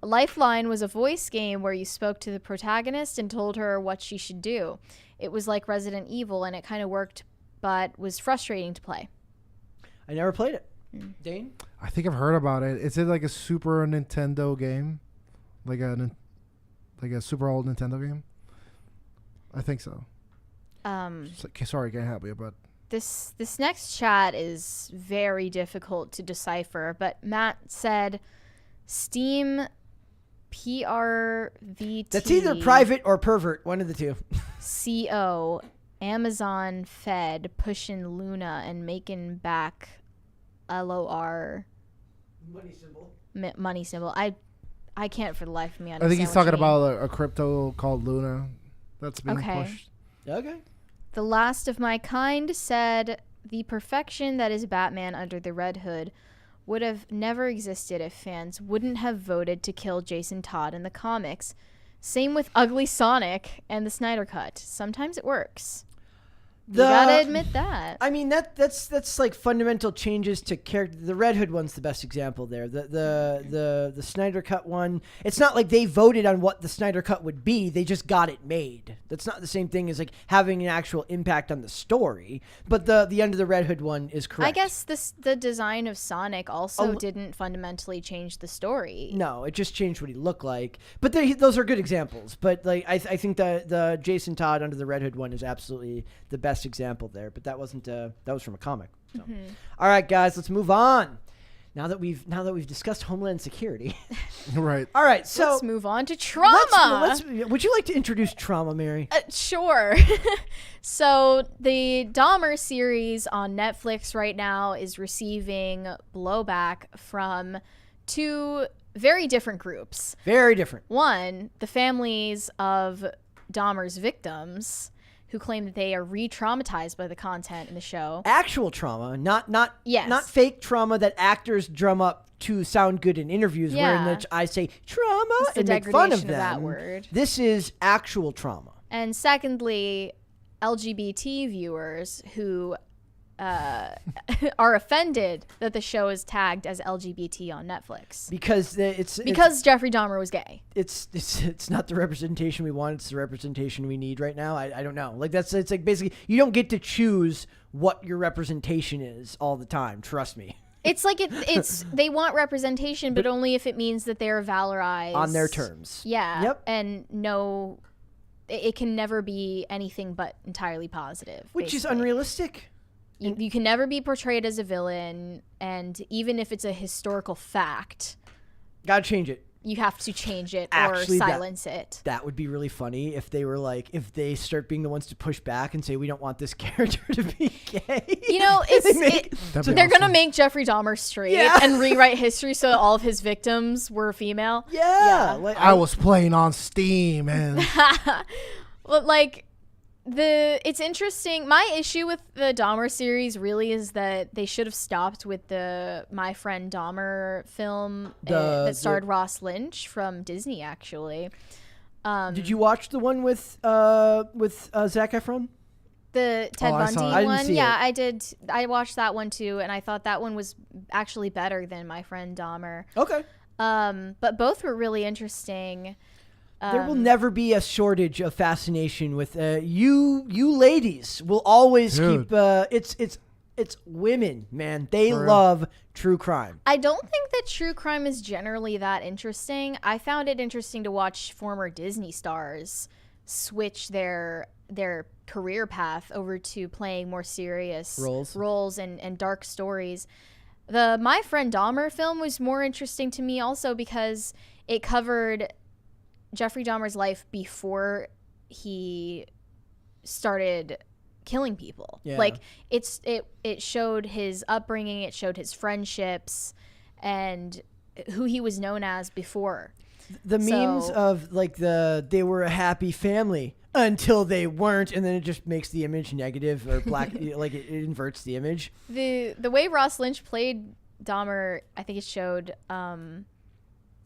Lifeline was a voice game where you spoke to the protagonist and told her what she should do. It was like Resident Evil, and it kind of worked, but was frustrating to play. I never played it. Dane? I think I've heard about it. Is it like a Super Nintendo game? Like a super old Nintendo game? I think so. Sorry, can't help you, but this next chat is very difficult to decipher, but Matt said Steam PRVT. That's either private or pervert, one of the two. CO Amazon Fed pushing Luna and making back LOR money symbol. I can't for the life of me understand. I think he's talking about a crypto called Luna that's being pushed. Okay. The Last of My Kind said the perfection that is Batman under the Red Hood would have never existed if fans wouldn't have voted to kill Jason Todd in the comics. Same with Ugly Sonic and the Snyder Cut. Sometimes it works. You gotta admit that. I mean, that's like fundamental changes to character. The Red Hood one's the best example there. The Snyder Cut one, it's not like they voted on what the Snyder Cut would be. They just got it made. That's not the same thing as like having an actual impact on the story. But the end of the Red Hood one is correct. I guess the design of Sonic also didn't fundamentally change the story. No, it just changed what he looked like. But those are good examples. But like I think the Jason Todd under the Red Hood one is absolutely the best example there, but that wasn't that was from a comic. So. All right, guys, let's move on. Now that we've discussed Homeland Security, right? All right, so let's move on to trauma. Would you like to introduce trauma, Mary? Sure. So the Dahmer series on Netflix right now is receiving blowback from two very different groups. Very different. One, the families of Dahmer's victims, who claim that they are re-traumatized by the content in the show. Actual trauma, not Yes. fake trauma that actors drum up to sound good in interviews, Yeah. where in which I say trauma It's the and make fun of degradation them. of that word. This is actual trauma. And secondly, LGBT viewers who are offended that the show is tagged as LGBT on Netflix Because Jeffrey Dahmer was gay. it's not the representation we want. It's the representation we need right now. I don't know. Like it's like basically you don't get to choose what your representation is all the time. Trust me. It's like it's they want representation, but only if it means that they're valorized on their terms. Yeah. Yep. And no, it can never be anything but entirely positive. Which is basically. unrealistic. You can never be portrayed as a villain, and even if it's a historical fact, Gotta change it. you have to change it Actually, or silence it. That would be really funny if they were like, if they start being the ones to push back and say, we don't want this character to be gay. You know, That'd be they're awesome. gonna make Jeffrey Dahmer straight Yeah. and rewrite history so that all of his victims were female. Yeah. Like, I was playing on Steam and Well, like it's interesting. My issue with the Dahmer series really is that they should have stopped with the My Friend Dahmer film that starred Ross Lynch from Disney. Actually, did you watch the one with Zac Efron? the Ted I Bundy saw it. I didn't one. see Yeah, it. I did. I watched that one too, and I thought that one was actually better than My Friend Dahmer. Okay. But both were really interesting. There will never be a shortage of fascination with you ladies will always Dude. keep it's women, man. They For real. love true crime. I don't think that true crime is generally that interesting. I found it interesting to watch former Disney stars switch their career path over to playing more serious roles and dark stories. The My Friend Dahmer film was more interesting to me also because it covered Jeffrey Dahmer's life before he started killing people. Yeah. Like it showed his upbringing, it showed his friendships and who he was known as before. The memes of like they were a happy family until they weren't, and then it just makes the image negative or black. Like it inverts the image. The way Ross Lynch played Dahmer, I think it showed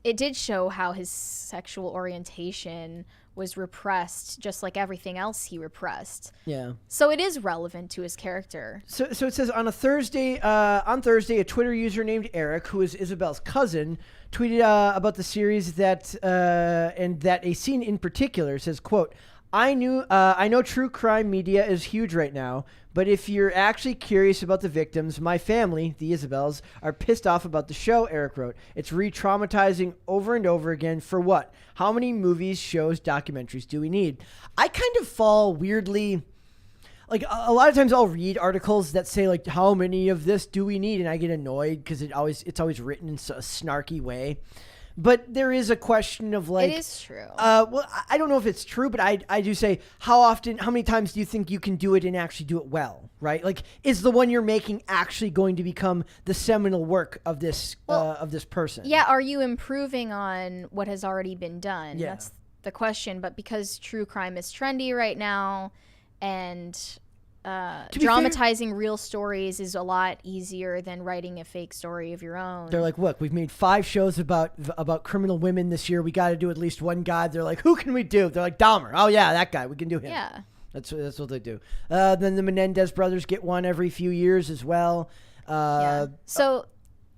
it did show how his sexual orientation was repressed, just like everything else he repressed. Yeah. So it is relevant to his character. So it says on Thursday, a Twitter user named Eric, who is Isabel's cousin, tweeted about the series that a scene in particular says, quote, I know true crime media is huge right now, but if you're actually curious about the victims, my family, the Isabels, are pissed off about the show, Eric wrote. It's re-traumatizing over and over again for what? How many movies, shows, documentaries do we need? I kind of fall weirdly... Like, a lot of times I'll read articles that say, like, how many of this do we need? And I get annoyed because it's always written in a snarky way. But there is a question of, like... It is true. Well, I don't know if it's true, but I do say, how many times do you think you can do it and actually do it well, right? Like, is the one you're making actually going to become the seminal work of this person? Yeah, are you improving on what has already been done? Yeah. That's the question. But because true crime is trendy right now and dramatizing real stories is a lot easier than writing a fake story of your own. They're like, look, we've made 5 shows about criminal women this year. We got to do at least one guy. They're like, who can we do? They're like, Dahmer. Oh, yeah, that guy. We can do him. Yeah. That's what they do. Then the Menendez brothers get one every few years as well. Yeah. So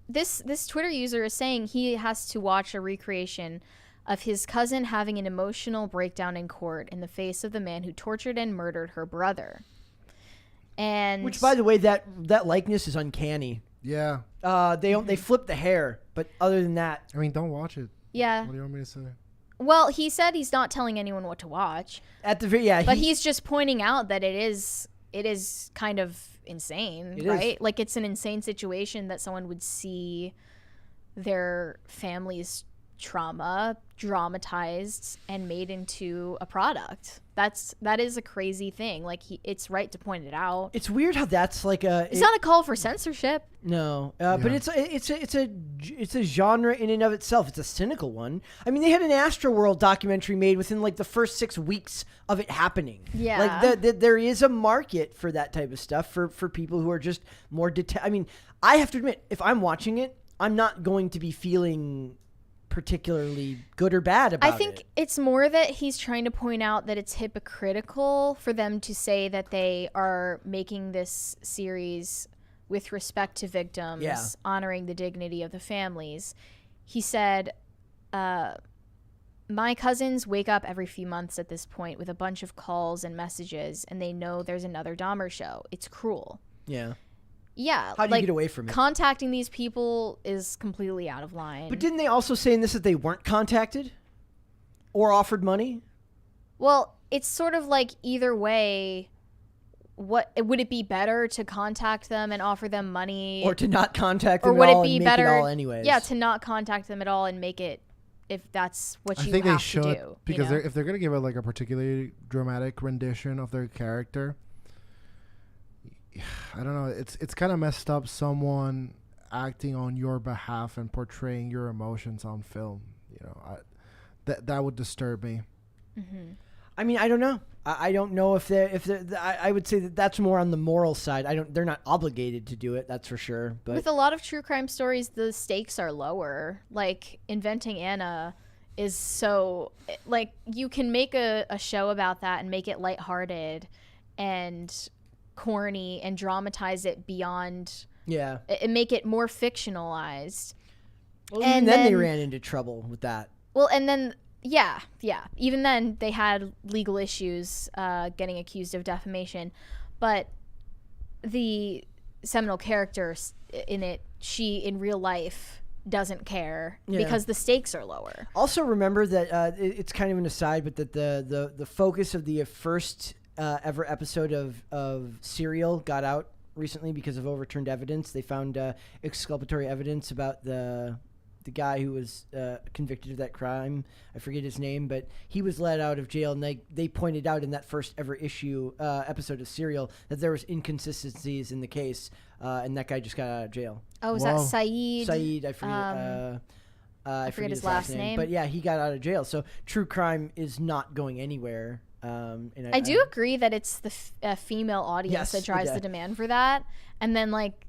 this Twitter user is saying he has to watch a recreation of his cousin having an emotional breakdown in court in the face of the man who tortured and murdered her brother. And Which, by the way, that likeness is uncanny. yeah. They flip the hair, but other than that, I mean, don't watch it. yeah. What do you want me to say? Well, he said he's not telling anyone what to watch, at the very but he's just pointing out that it is kind of insane, It right? is. Like it's an insane situation that someone would see their families trauma dramatized and made into a product. That is a crazy thing. Like, it's right to point it out. It's weird how that's like it's not a call for censorship. No, but it's a genre in and of itself. It's a cynical one. I mean, they had an Astroworld documentary made within like the first 6 weeks of it happening. Yeah, like there is a market for that type of stuff for people who are just more I mean, I have to admit, if I'm watching it, I'm not going to be feeling particularly good or bad about it. I think it's more that he's trying to point out that it's hypocritical for them to say that they are making this series with respect to victims, honoring the dignity of the families. He said, my cousins wake up every few months at this point with a bunch of calls and messages, and they know there's another Dahmer show. It's cruel. Yeah. Yeah. How do you get away from it? Contacting these people is completely out of line. But didn't they also say in this that they weren't contacted or offered money? Well, it's sort of like either way, would it be better to contact them and offer them money, or to not contact them or would at all it be and better, make it all anyways? Yeah, to not contact them at all and make it, if that's what you think have they should, to do. because if they're gonna give it like a particularly dramatic rendition of their character, I don't know. It's kind of messed up. Someone acting on your behalf and portraying your emotions on film. You know, that would disturb me. Mm-hmm. I mean, I don't know. I don't know if I would say that's more on the moral side. They're not obligated to do it. That's for sure. But with a lot of true crime stories, the stakes are lower. Like Inventing Anna is so, like, you can make a show about that and make it lighthearted and corny and dramatize it beyond, and make it more fictionalized. Well, and then they ran into trouble with that. Well, and then even then they had legal issues, getting accused of defamation. But the seminal character in it, she in real life doesn't care because the stakes are lower. Also remember that it's kind of an aside, but that the focus of the first ever episode of Serial got out recently because of overturned evidence. They found exculpatory evidence about the guy who was convicted of that crime. I forget his name, but he was let out of jail, and they pointed out in that first ever episode of Serial that there was inconsistencies in the case, and that guy just got out of jail. Oh, was that Saeed? Saeed, I forget. I forget his last name. But yeah, he got out of jail. So true crime is not going anywhere. And I do agree that it's the female audience that drives the demand for that, and then like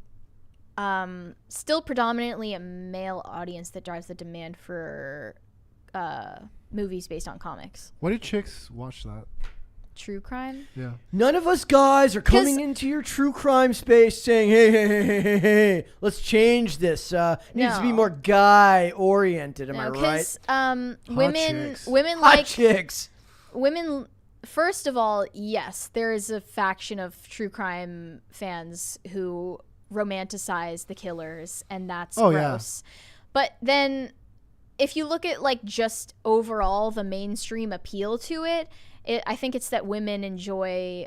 still predominantly a male audience that drives the demand for movies based on comics. Why do chicks watch that? True crime? Yeah. None of us guys are coming into your true crime space saying, hey, let's change this. Needs to be more guy oriented. Am I right? Women Hot like chicks. Women. First of all, yes, there is a faction of true crime fans who romanticize the killers, and that's gross. Yeah. But then if you look at like just overall the mainstream appeal to it, I think it's that women enjoy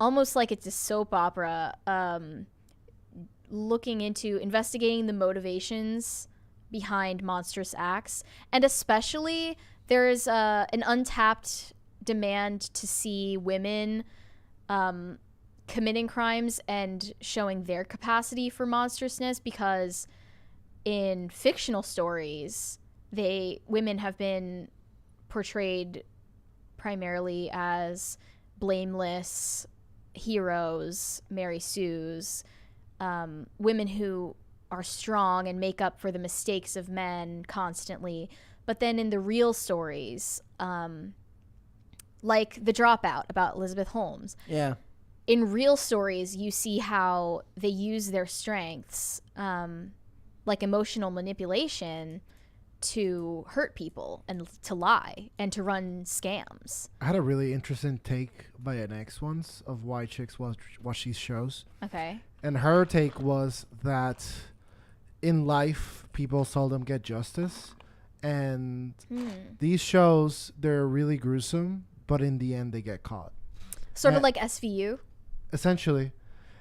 almost like it's a soap opera, looking into investigating the motivations behind monstrous acts, and especially there is an untapped demand to see women committing crimes and showing their capacity for monstrousness, because in fictional stories women have been portrayed primarily as blameless heroes, Mary Sues, women who are strong and make up for the mistakes of men constantly. But then in the real stories, like The Dropout about Elizabeth Holmes. Yeah. In real stories, you see how they use their strengths, like emotional manipulation, to hurt people and to lie and to run scams. I had a really interesting take by an ex once of why chicks watch these shows. Okay. And her take was that in life, people seldom get justice. And these shows, they're really gruesome, but in the end, they get caught. Sort of like SVU? Essentially.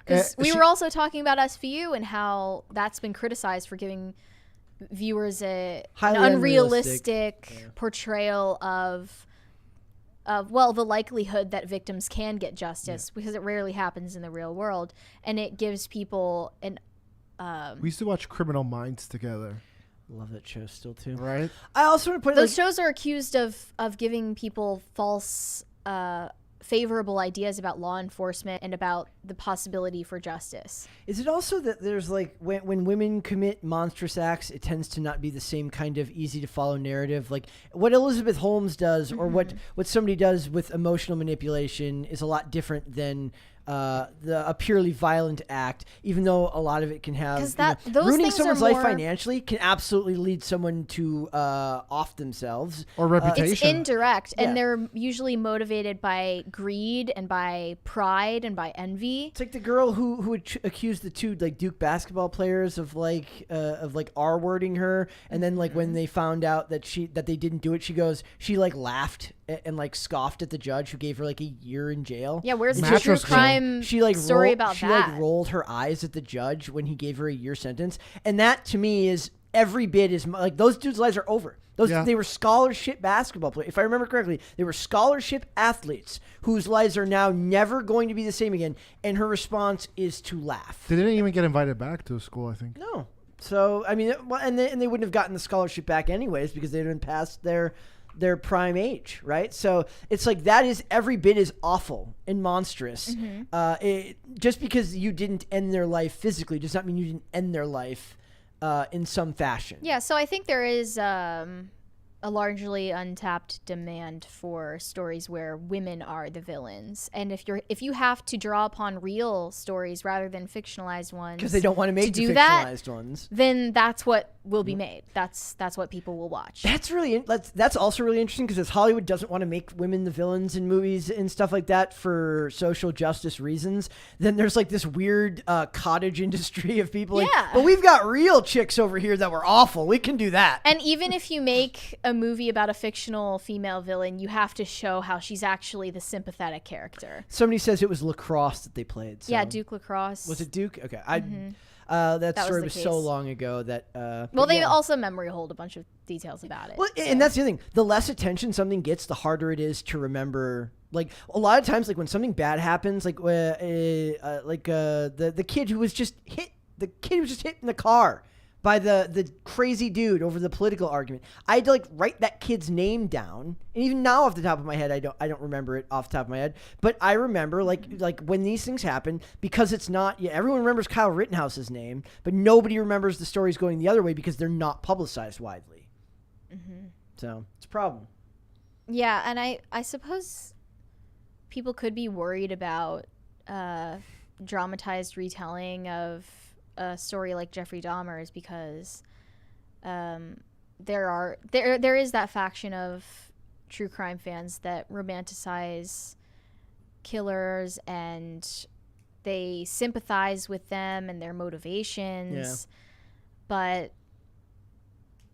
Because we were also talking about SVU and how that's been criticized for giving viewers an Highly unrealistic portrayal of the likelihood that victims can get justice, because it rarely happens in the real world, and it gives people an we used to watch Criminal Minds together. Love that show still too. Right. I also want to put those shows are accused of giving people false favorable ideas about law enforcement and about the possibility for justice. Is it also that there's like when women commit monstrous acts, it tends to not be the same kind of easy to follow narrative? Like what Elizabeth Holmes does or what somebody does with emotional manipulation is a lot different than a purely violent act, even though a lot of it can have those ruining things someone's are life financially can absolutely lead someone to off themselves or reputation. It's indirect, and they're usually motivated by greed and by pride and by envy. It's like the girl who accused the two like Duke basketball players of R-wording her, and then like when they found out that they didn't do it, she like laughed and like scoffed at the judge who gave her like a year in jail. Yeah, where's the true crime story about that? She like rolled her eyes at the judge when he gave her a year sentence, and that to me is every bit as like those dudes' lives are over. They were scholarship basketball players. If I remember correctly, they were scholarship athletes whose lives are now never going to be the same again. And her response is to laugh. They didn't even get invited back to school, I think. No. So I mean, and they wouldn't have gotten the scholarship back anyways because they'd been past their prime age, right? So it's like that is every bit as awful and monstrous. Just because you didn't end their life physically does not mean you didn't end their life in some fashion. Yeah, so I think there is a largely untapped demand for stories where women are the villains, and if you have to draw upon real stories rather than fictionalized ones, because they don't want to make the fictionalized ones, then that's what will be made. That's what people will watch. That's also really interesting because Hollywood doesn't want to make women the villains in movies and stuff like that for social justice reasons. Then there's like this weird cottage industry of people. Like, but we've got real chicks over here that were awful. We can do that. And even if you make a movie about a fictional female villain, you have to show how she's actually the sympathetic character. Somebody says it was Lacrosse that they played. So. Yeah, Duke Lacrosse. Was it Duke? Okay. That story was so long ago that... they also memory hold a bunch of details about it. Well, and that's the thing. The less attention something gets, the harder it is to remember. Like, a lot of times, like, when something bad happens, like the kid who was just hit... The kid who was just hit in the car by the crazy dude over the political argument. I had to like write that kid's name down, and even now off the top of my head, I don't remember it off the top of my head. But I remember like when these things happen, because it's not everyone remembers Kyle Rittenhouse's name, but nobody remembers the stories going the other way because they're not publicized widely. So it's a problem. Yeah, and I suppose people could be worried about dramatized retelling of a story like Jeffrey Dahmer's because there is that faction of true crime fans that romanticize killers and they sympathize with them and their motivations. But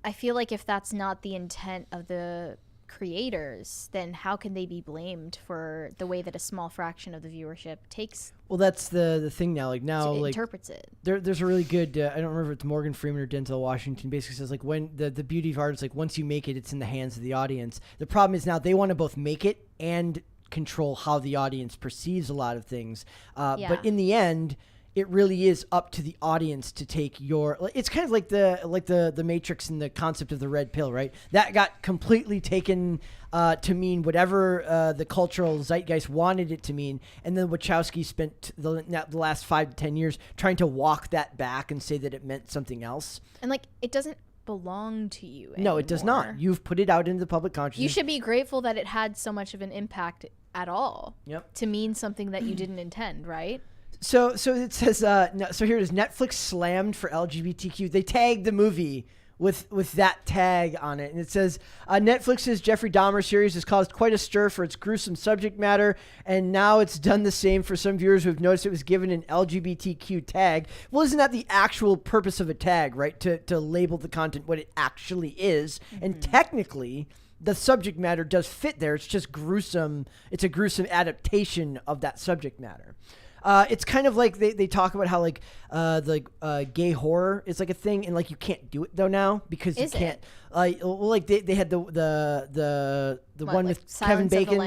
I feel like if that's not the intent of the creators, then how can they be blamed for the way that a small fraction of the viewership takes? Well, that's the thing now. Like now, like interprets it. There's a really good. I don't remember if it's Morgan Freeman or Denzel Washington. Basically says like when the beauty of art is like once you make it, it's in the hands of the audience. The problem is now they want to both make it and control how the audience perceives a lot of things. But in the end, it really is up to the audience to take your. It's kind of like the Matrix and the concept of the red pill, right? That got completely taken to mean whatever the cultural zeitgeist wanted it to mean, and then Wachowski spent the last 5 to 10 years trying to walk that back and say that it meant something else. And like it doesn't belong to you anymore. No, it does not. You've put it out into the public consciousness. You should be grateful that it had so much of an impact at all. Yep. To mean something that you didn't intend, right? So it says, so here it is, Netflix slammed for LGBTQ. They tagged the movie with that tag on it. And it says, Netflix's Jeffrey Dahmer series has caused quite a stir for its gruesome subject matter, and now it's done the same for some viewers who have noticed it was given an LGBTQ tag. Well, isn't that the actual purpose of a tag, right? To label the content what it actually is. Mm-hmm. And technically, the subject matter does fit there. It's just gruesome. It's a gruesome adaptation of that subject matter. It's kind of like they talk about how like gay horror is like a thing, and like you can't do it though now because you can't. Like they had the one with Kevin Bacon,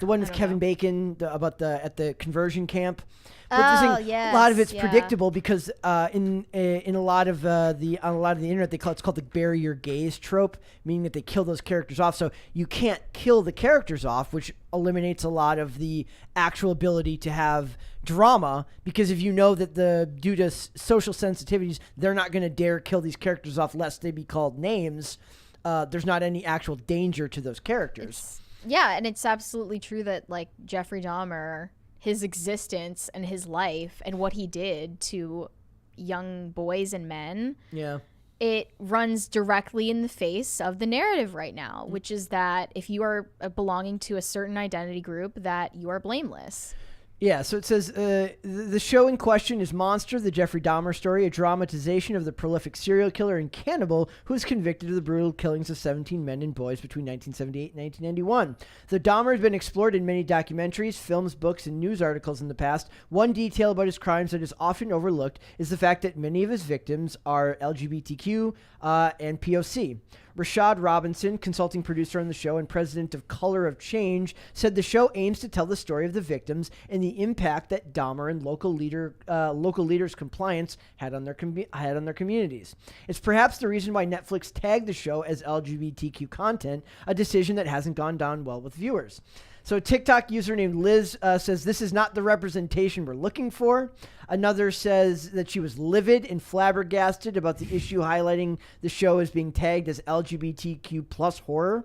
the one with Kevin Bacon about at the conversion camp. But a lot of it's predictable because in a lot of the internet it's called the bury your gays trope, meaning that they kill those characters off. So you can't kill the characters off, which eliminates a lot of the actual ability to have drama, because if you know that due to social sensitivities, they're not going to dare kill these characters off lest they be called names. There's not any actual danger to those characters. And it's absolutely true that like Jeffrey Dahmer, his existence and his life and what he did to young boys and men, it runs directly in the face of the narrative right now, which is that if you are belonging to a certain identity group, that you are blameless. Yeah, so it says the show in question is Monster, the Jeffrey Dahmer story, a dramatization of the prolific serial killer and cannibal who was convicted of the brutal killings of 17 men and boys between 1978 and 1991. The Dahmer has been explored in many documentaries, films, books, and news articles in the past. One detail about his crimes that is often overlooked is the fact that many of his victims are LGBTQ and POC. Rashad Robinson, consulting producer on the show and president of Color of Change, said the show aims to tell the story of the victims and the impact that Dahmer and local leaders' compliance had on their communities. It's perhaps the reason why Netflix tagged the show as LGBTQ content, a decision that hasn't gone down well with viewers. So a TikTok user named Liz says this is not the representation we're looking for. Another says that she was livid and flabbergasted about the issue, highlighting the show as being tagged as LGBTQ plus horror.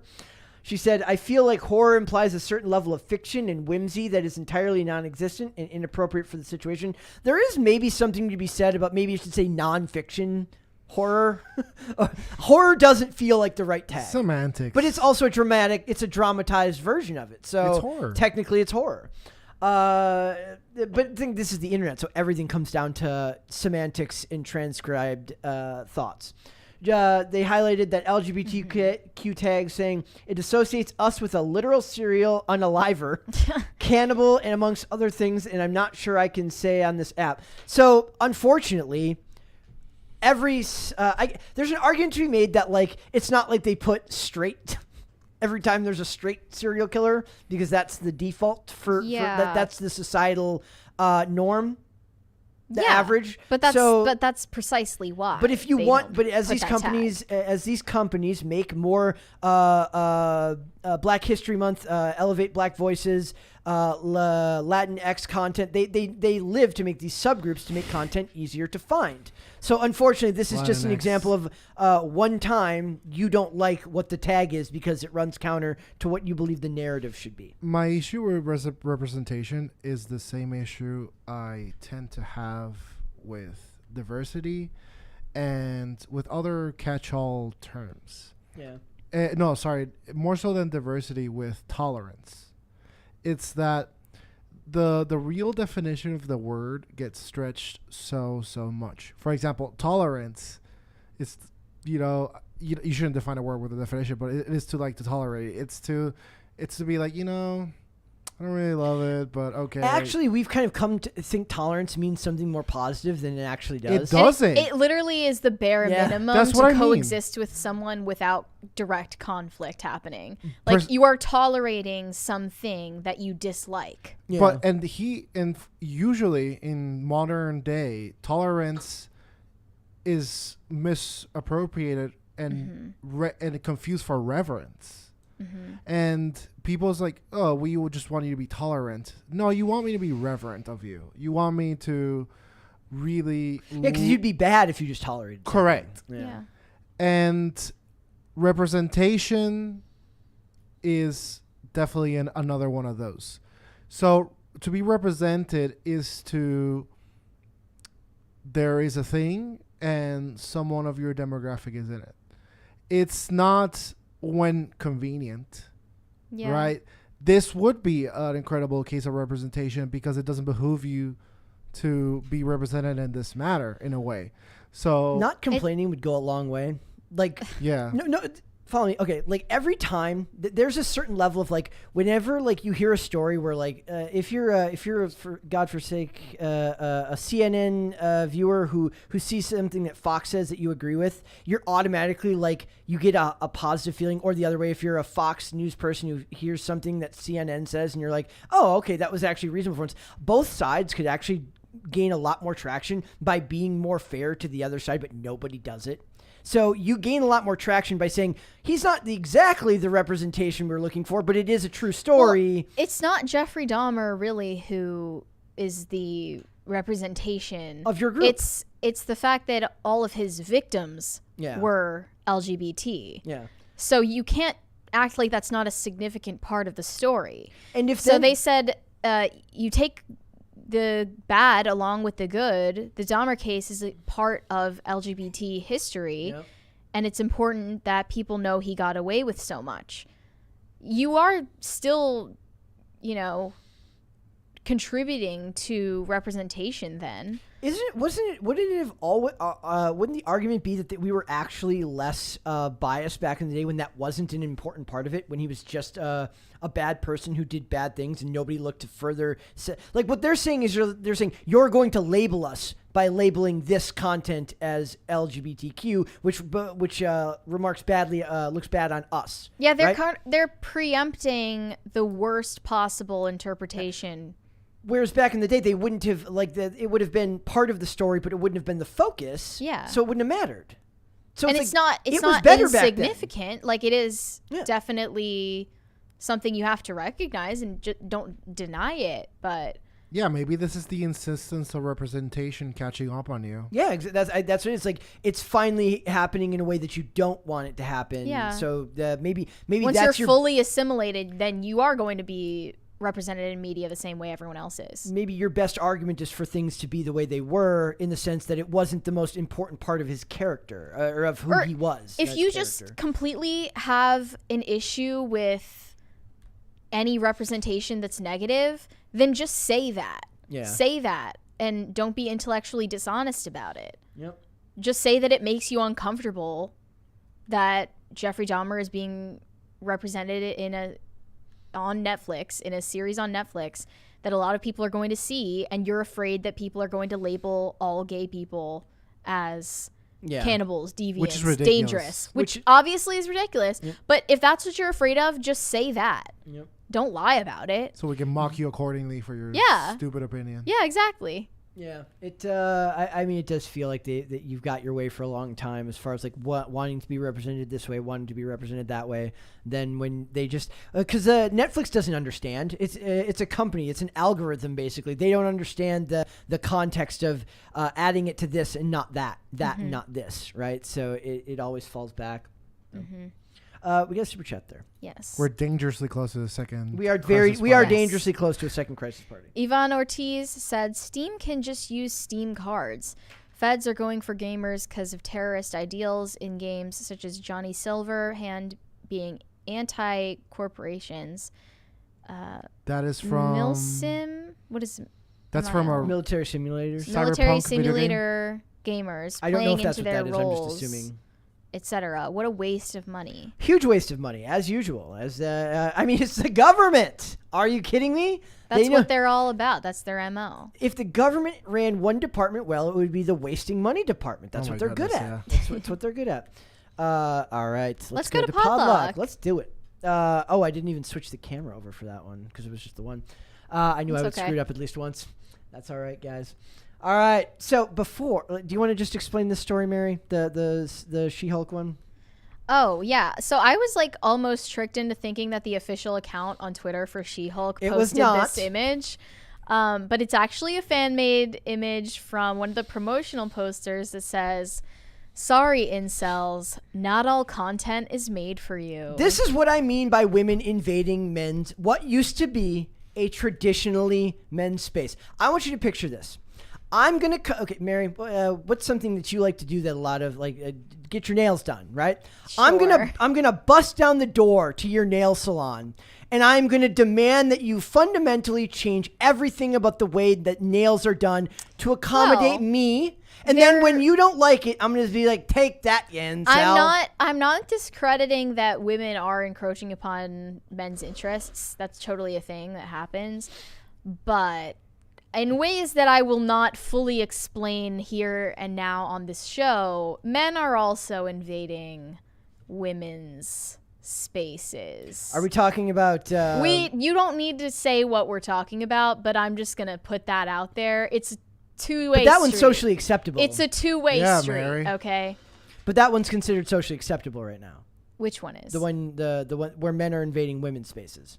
She said, I feel like horror implies a certain level of fiction and whimsy that is entirely non-existent and inappropriate for the situation. There is maybe something to be said about, maybe you should say non-fiction horror. Horror doesn't feel like the right tag. Semantics. But it's also it's a dramatized version of it. So it's horror. Technically it's horror. But I think this is the internet, so everything comes down to semantics and transcribed thoughts. They highlighted that LGBTQ tag saying it associates us with a literal serial unaliver, cannibal, and amongst other things, and I'm not sure I can say on this app. So unfortunately, there's an argument to be made that like it's not like they put straight every time there's a straight serial killer, because that's the default for that's the societal norm, the average. But that's precisely why. But if you want, but as these companies make more Black History Month, elevate Black voices, Latinx content, they live to make these subgroups to make content easier to find. So unfortunately, this is just an example of one time you don't like what the tag is because it runs counter to what you believe the narrative should be. My issue with representation is the same issue I tend to have with diversity and with other catch-all terms. Yeah. No, sorry, more so than diversity, with tolerance. It's that the real definition of the word gets stretched so much. For example, tolerance is, you shouldn't define a word with a definition, but it is to like to tolerate. It's to be like, I don't really love it, but okay. Actually, we've kind of come to think tolerance means something more positive than it actually does. It doesn't. It literally is the bare minimum to coexist with someone without direct conflict happening. Like you are tolerating something that you dislike. Yeah. But usually in modern day, tolerance is misappropriated and and confused for reverence. Mm-hmm. And people's like, oh, we would just want you to be tolerant. No, you want me to be reverent of you. You want me to really... Yeah, because you'd be bad if you just tolerated something. Correct. Yeah. And representation is definitely another one of those. So to be represented is there is a thing and someone of your demographic is in it. It's not... when convenient, right? This would be an incredible case of representation because it doesn't behoove you to be represented in this matter in a way. So not complaining would go a long way. Like, yeah, no, Follow me. Okay, like every time there's a certain level of like whenever like you hear a story where like if you're for God forsake a CNN viewer who sees something that Fox says that you agree with, you're automatically like you get a positive feeling, or the other way if you're a Fox News person who hears something that CNN says and you're like, oh, okay, that was actually reasonable for once. Both sides could actually gain a lot more traction by being more fair to the other side, but nobody does it. So you gain a lot more traction by saying he's not exactly the representation we're looking for, but it is a true story. Well, it's not Jeffrey Dahmer really who is the representation of your group. It's the fact that all of his victims were LGBT. Yeah. So you can't act like that's not a significant part of the story. And if they said you take the bad along with the good, the Dahmer case is a part of LGBT history, and it's important that people know he got away with so much. You are still, contributing to representation then. Wouldn't the argument be that we were actually less biased back in the day when that wasn't an important part of it, when he was just a bad person who did bad things and nobody looked to further like what they're saying is they're saying you're going to label us by labeling this content as LGBTQ, which looks bad on us. Yeah, they're preempting the worst possible interpretation. Whereas back in the day, they wouldn't have it would have been part of the story, but it wouldn't have been the focus. Yeah. So it wouldn't have mattered. So it's not insignificant. Like it is definitely something you have to recognize and don't deny it. But yeah, maybe this is the insistence of representation catching up on you. Yeah, that's what it's like. It's finally happening in a way that you don't want it to happen. Yeah. So maybe once that's you're fully assimilated, then you are going to be represented in media the same way everyone else is. Maybe your best argument is for things to be the way they were, in the sense that it wasn't the most important part of his character or of who he was. If you just completely have an issue with any representation that's negative, then just say that. Yeah. Say that and don't be intellectually dishonest about it. Yep. Just say that it makes you uncomfortable that Jeffrey Dahmer is being represented on Netflix, in a series on Netflix that a lot of people are going to see, and you're afraid that people are going to label all gay people as cannibals, deviants, which is dangerous, which obviously is ridiculous. Yep. But if that's what you're afraid of, just say that. Yep. Don't lie about it. So we can mock you accordingly for your stupid opinion. Yeah, exactly. Yeah, I mean, it does feel like that you've got your way for a long time as far as like wanting to be represented this way, wanting to be represented that way. Then when they just because Netflix doesn't understand, it's a company, it's an algorithm basically. They don't understand the context of adding it to this and not that and not this, right? So it always falls back. Mm-hmm. We got a super chat there. Yes. We're dangerously close to the second. We are dangerously close to a second crisis party. Yvonne Ortiz said Steam can just use Steam cards. Feds are going for gamers because of terrorist ideals in games such as Johnny Silverhand being anti-corporations. That is from Milsim. What is? That's from a military simulators. Military simulator gamers. I don't know if that's what that is. Roles. I'm just assuming. Etc. What a waste of money. Huge waste of money, as usual. I mean, it's the government. Are you kidding me? That's what they're all about. That's their MO. If the government ran one department well, it would be the wasting money department. That's what they're good at. Yeah. That's what they're good at. All right. Let's go to Podluck. Let's do it. I didn't even switch the camera over for that one because it was just the one. I knew I would screw it up at least once. That's all right, guys. All right. So before, do you want to just explain this story, Mary? The She-Hulk one? Oh, yeah. So I was like almost tricked into thinking that the official account on Twitter for She-Hulk posted this image. But it's actually a fan-made image from one of the promotional posters that says, "Sorry, incels, not all content is made for you." This is what I mean by women invading what used to be a traditionally men's space. I want you to picture this. I'm going to... Okay, Mary, what's something that you like to do that a lot of get your nails done, right? Sure. I'm gonna bust down the door to your nail salon, and I'm gonna demand that you fundamentally change everything about the way that nails are done to accommodate me. And then when you don't like it, I'm gonna be like, take that, incel. I'm not discrediting that women are encroaching upon men's interests. That's totally a thing that happens, but in ways that I will not fully explain here and now on this show, men are also invading women's spaces. Are we talking about you don't need to say what we're talking about, but I'm just gonna put that out there. It's a two-way But that one's street. socially acceptable. It's a two-way street, Mary. okay? But that one's considered socially acceptable right now. Which one is? The one where men are invading women's spaces.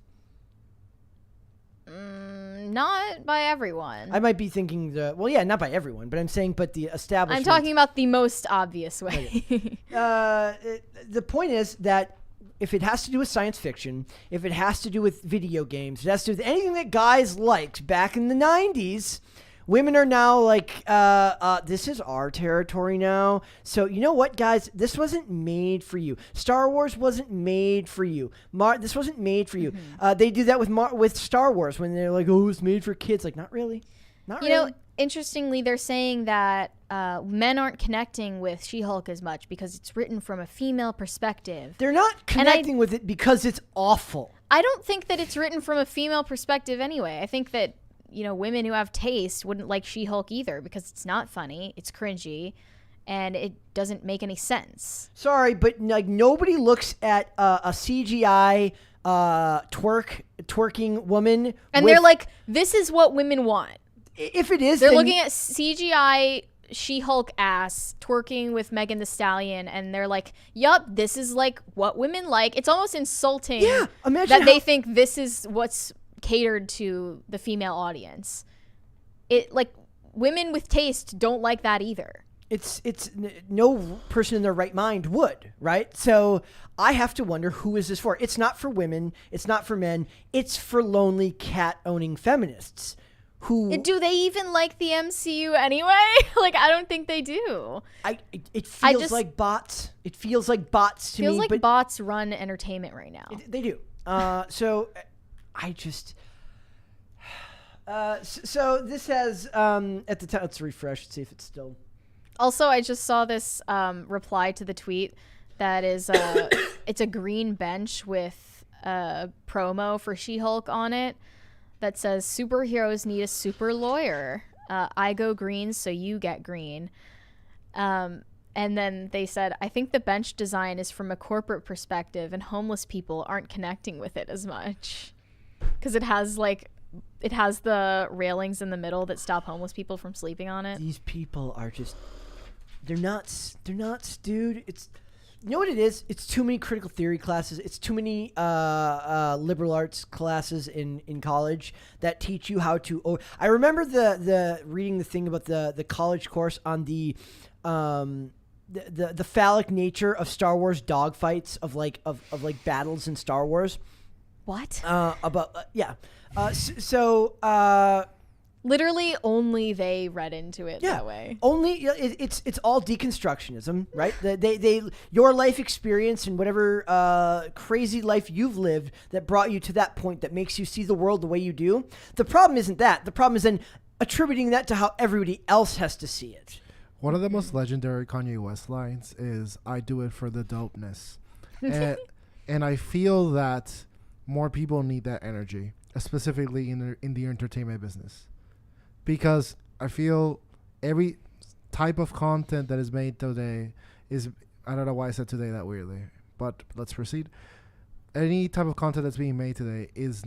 Not by everyone. I might be thinking not by everyone, but I'm saying, but the establishment. I'm talking about the most obvious way. The point is that if it has to do with science fiction, if it has to do with video games, it has to do with anything that guys liked back in the 90s, women are now like, this is our territory now. So you know what, guys? This wasn't made for you. Star Wars wasn't made for you. This wasn't made for you. They do that with Star Wars when they're like, oh, it's made for kids. Like, not really. Not really. You know, interestingly, they're saying that men aren't connecting with She-Hulk as much because it's written from a female perspective. They're not connecting with it because it's awful. I don't think that it's written from a female perspective anyway. I think that, women who have taste wouldn't like She-Hulk either because it's not funny, it's cringy, and it doesn't make any sense. Sorry, but nobody looks at a CGI twerking woman and they're like, this is what women want. If it is, they're looking at CGI She-Hulk ass twerking with Megan Thee Stallion, and they're like, yup, this is like what women like. It's almost insulting that they think this is what's catered to the female audience. It like women with taste don't like that either. It's no person in their right mind would, right? So I have to wonder, who is this for? It's not for women. It's not for men. It's for lonely cat-owning feminists. Do they even like the MCU anyway? Like, I don't think they do. It feels like bots. It feels like bots to me. Feels like bots run entertainment right now. They do. So I just. So this has at the time. Let's refresh and see if it's still. Also, I just saw this reply to the tweet that is it's a green bench with a promo for She-Hulk on it. That says, superheroes need a super lawyer. I go green, so you get green. And then they said, I think the bench design is from a corporate perspective, and homeless people aren't connecting with it as much. Because it has the railings in the middle that stop homeless people from sleeping on it. These people are just, they're nuts. They're nuts, dude. You know what it is? It's too many critical theory classes. It's too many liberal arts classes in college that teach you how to. I remember the reading the thing about the college course on the phallic nature of Star Wars dogfights of battles in Star Wars. What? Literally, only they read into it that way. Only it's all deconstructionism, right? They your life experience and whatever crazy life you've lived that brought you to that point that makes you see the world the way you do. The problem isn't that. The problem is then attributing that to how everybody else has to see it. One of the most legendary Kanye West lines is, "I do it for the dopeness," and I feel that more people need that energy, specifically in the entertainment business. Because I feel every type of content that is made today is, I don't know why I said today that weirdly, but let's proceed. Any type of content that's being made today is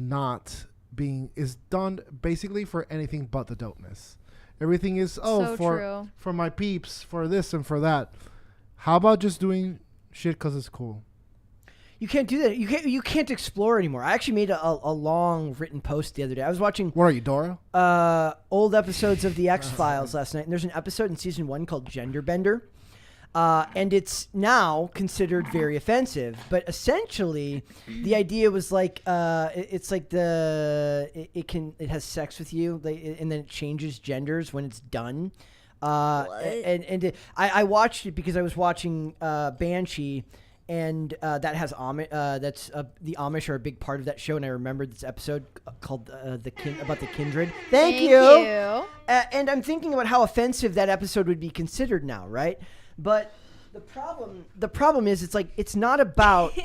done basically for anything but the dopeness. Everything is, for my peeps, for this and for that. How about just doing shit because it's cool? You can't do that. You can't explore anymore. I actually made a long written post the other day. I was watching. What are you, Dora? Old episodes of the X-Files last night, and there's an episode in season 1 called Gender Bender, and it's now considered very offensive. But essentially, the idea was like it's like it has sex with you, and then it changes genders when it's done. I watched it because I was watching Banshee, and that has Amish. The Amish are a big part of that show, and I remembered this episode called about the kindred. Thank you. And I'm thinking about how offensive that episode would be considered now, right? But the problem is, it's not about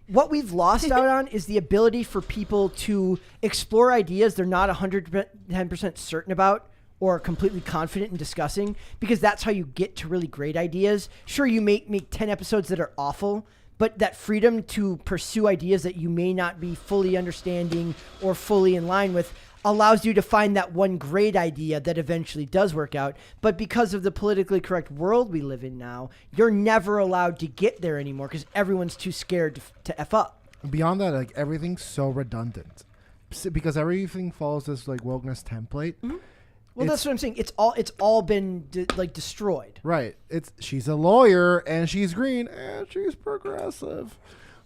what we've lost out on is the ability for people to explore ideas they're not 110% certain about or completely confident in discussing, because that's how you get to really great ideas. Sure, you make 10 episodes that are awful, but that freedom to pursue ideas that you may not be fully understanding or fully in line with allows you to find that one great idea that eventually does work out. But because of the politically correct world we live in now, you're never allowed to get there anymore because everyone's too scared to F up. Beyond that, like, everything's so redundant because everything follows this like wokeness template. Mm-hmm. Well, that's what I'm saying. It's all been destroyed. Right. She's a lawyer and she's green and she's progressive.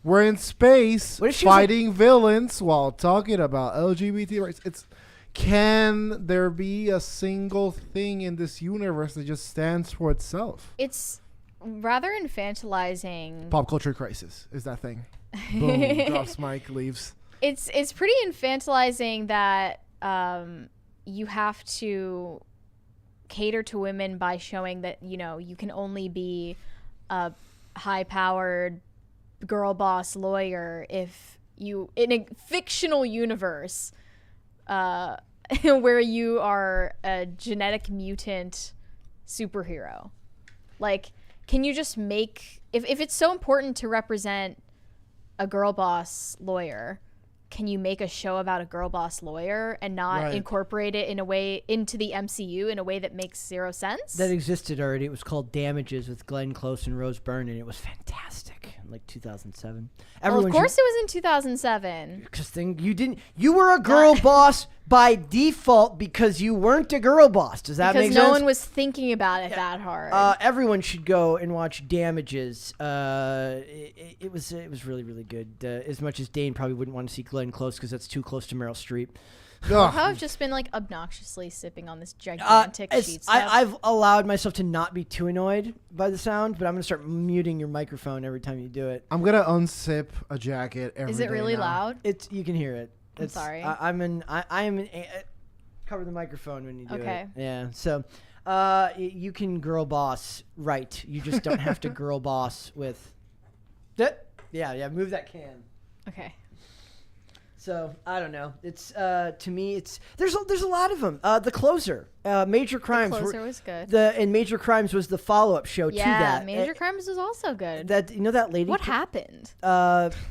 We're in space fighting villains while talking about LGBT rights. Can there be a single thing in this universe that just stands for itself? It's rather infantilizing. Pop culture crisis is that thing. Boom. Drops mic, leaves. It's pretty infantilizing that you have to cater to women by showing that, you can only be a high-powered girl boss lawyer if you, in a fictional universe where you are a genetic mutant superhero. Like, can you just make, if it's so important to represent a girl boss lawyer, can you make a show about a girl boss lawyer and not incorporate it in a way into the MCU in a way that makes zero sense? That existed already. It was called Damages with Glenn Close and Rose Byrne, and it was fantastic in 2007. Well, of course it was in 2007. Because you were a girl boss by default because you weren't a girl boss. Does that make sense? Because no one was thinking about it that hard. Everyone should go and watch Damages. It was really, really good. As much as Dane probably wouldn't want to see Glenn Close because that's too close to Meryl Streep. How I've just been obnoxiously sipping on this gigantic sheet stuff. I've allowed myself to not be too annoyed by the sound, but I'm gonna start muting your microphone every time you do it. I'm gonna unzip a jacket every day. Is it really now. loud? You can hear it. I'm sorry. I am cover the microphone when you do it. Okay. Yeah. So, you can girl boss right. You just don't have to girl boss with that. Yeah. Move that can. Okay. So I don't know. It's to me, there's a lot of them. The Closer, Major Crimes. The Closer was good. And Major Crimes was the follow-up show to that. Yeah, Major Crimes was also good. That lady. What happened?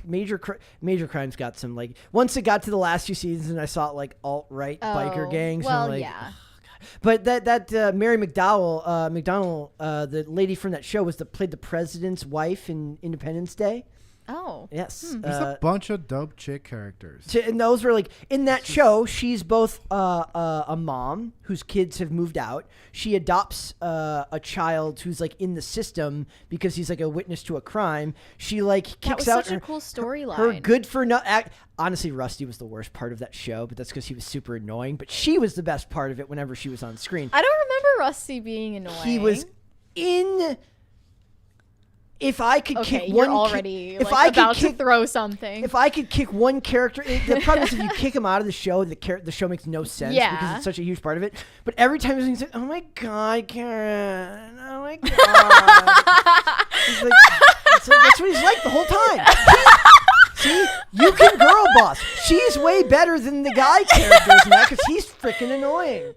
Major Crimes got some once it got to the last few seasons, and I saw alt-right biker gangs. Well, and yeah. But that Mary McDonnell, the lady from that show played the president's wife in Independence Day. Oh. Yes. There's a bunch of dope chick characters. And those were in that show, she's both a mom whose kids have moved out. She adopts a child who's in the system because he's a witness to a crime. She kicks out. That was such a cool storyline. Her good for nothing. Honestly, Rusty was the worst part of that show, but that's because he was super annoying. But she was the best part of it whenever she was on screen. I don't remember Rusty being annoying. He was in. If I could kick you're one, already about to throw something. If I could kick one character, the problem is if you kick him out of the show, the show makes no sense because it's such a huge part of it. But every time he's like, "Oh my God, Karen! Oh my God!" that's what he's like the whole time. See, you can girl boss. She's way better than the guy characters in that because he's freaking annoying.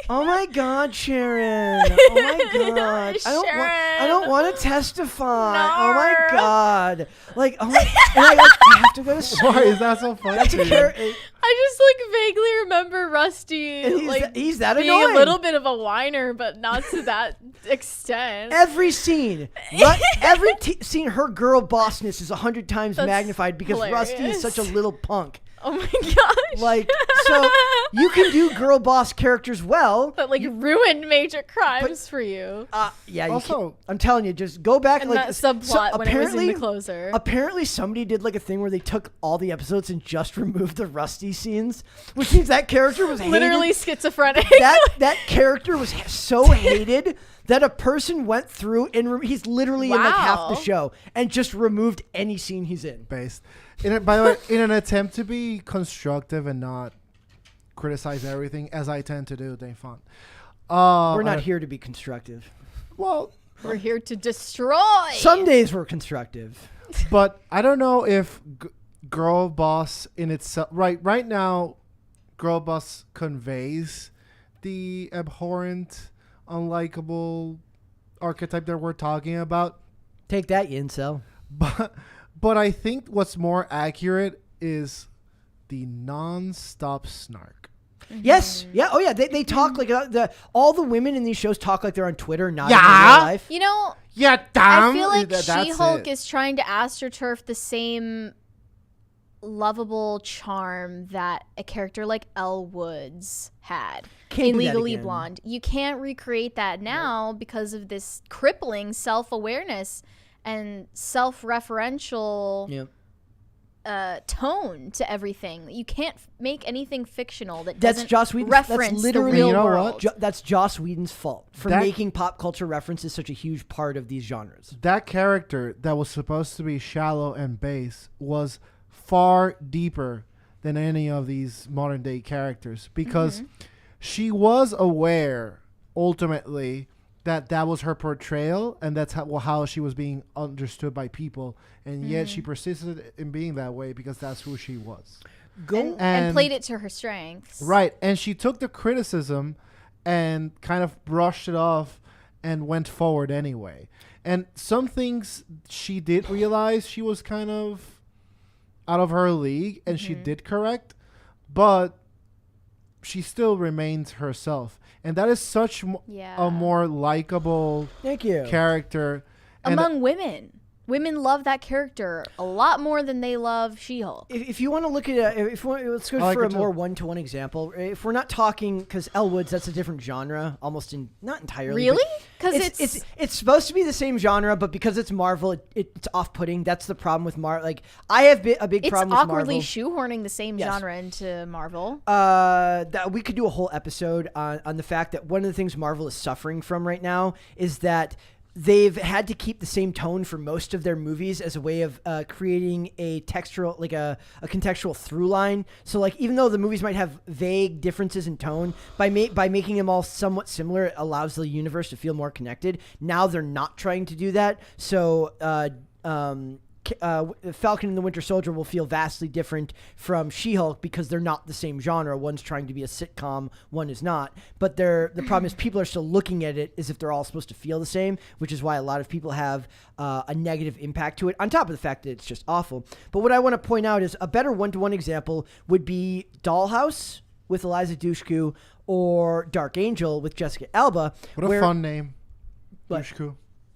Oh my God, Sharon! Oh my God! I don't want to testify. No. Oh my God! I have to go to school. Why is that so funny? That's I just vaguely remember Rusty he's that being annoying. a little bit of a whiner, but not to that extent. Every scene, scene, her girl bossness is 100 times magnified because hilarious. Rusty is such a little punk. Oh my gosh! you can do girl boss characters well. But ruined major crimes for you. Yeah. Also, I'm telling you, just go back. And that subplot when it was in the closer. Apparently, somebody did a thing where they took all the episodes and just removed the Rusty scenes, which means that character was literally hated. schizophrenic. That character was so hated that a person went through and he's literally in half the show and just removed any scene he's in. Based. By the way, in an attempt to be constructive and not criticize everything, as I tend to do, Dave Font. We're not here to be constructive. Well, we're here to destroy. Some days we're constructive. But I don't know if Girl Boss in itself... Right now, Girl Boss conveys the abhorrent, unlikable archetype that we're talking about. Take that, you incel. But I think what's more accurate is the non-stop snark. Mm-hmm. Yes. Yeah. Oh, yeah. They talk all the women in these shows talk like they're on Twitter, not in real life. You know, yeah, damn. I feel like She-Hulk is trying to astroturf the same lovable charm that a character like Elle Woods had in Legally Blonde. You can't recreate that now because of this crippling self-awareness and self-referential tone to everything. You can't make anything fictional that doesn't reference the real world. That's Joss Whedon's fault for making pop culture references such a huge part of these genres. That character that was supposed to be shallow and base was far deeper than any of these modern day characters because she was aware ultimately that was her portrayal and that's how she was being understood by people, and yet she persisted in being that way because that's who she was. And played it to her strengths. Right, and she took the criticism and kind of brushed it off and went forward anyway. And some things she did realize she was kind of out of her league, and she did correct, but she still remains herself. And that is such a more likable character. Among women. Women love that character a lot more than they love She-Hulk. If you want to look at it, let's go for a more one-to-one example. If we're not talking, because Elle Woods, that's a different genre, not entirely. Really? Because it's supposed to be the same genre, but because it's Marvel, it's off-putting. That's the problem with Marvel. Like, I have a big problem with Marvel. It's awkwardly shoehorning the same genre into Marvel. We could do a whole episode on the fact that one of the things Marvel is suffering from right now is that they've had to keep the same tone for most of their movies as a way of creating a textural, a contextual through line. So, even though the movies might have vague differences in tone, by making them all somewhat similar, it allows the universe to feel more connected. Now they're not trying to do that. So, Falcon and the Winter Soldier will feel vastly different from She-Hulk because they're not the same genre. One's trying to be a sitcom, one is not. But the problem is people are still looking at it as if they're all supposed to feel the same, which is why a lot of people have a negative impact to it, on top of the fact that it's just awful. But what I want to point out is a better one-to-one example would be Dollhouse with Eliza Dushku or Dark Angel with Jessica Alba. What a fun name. Dushku.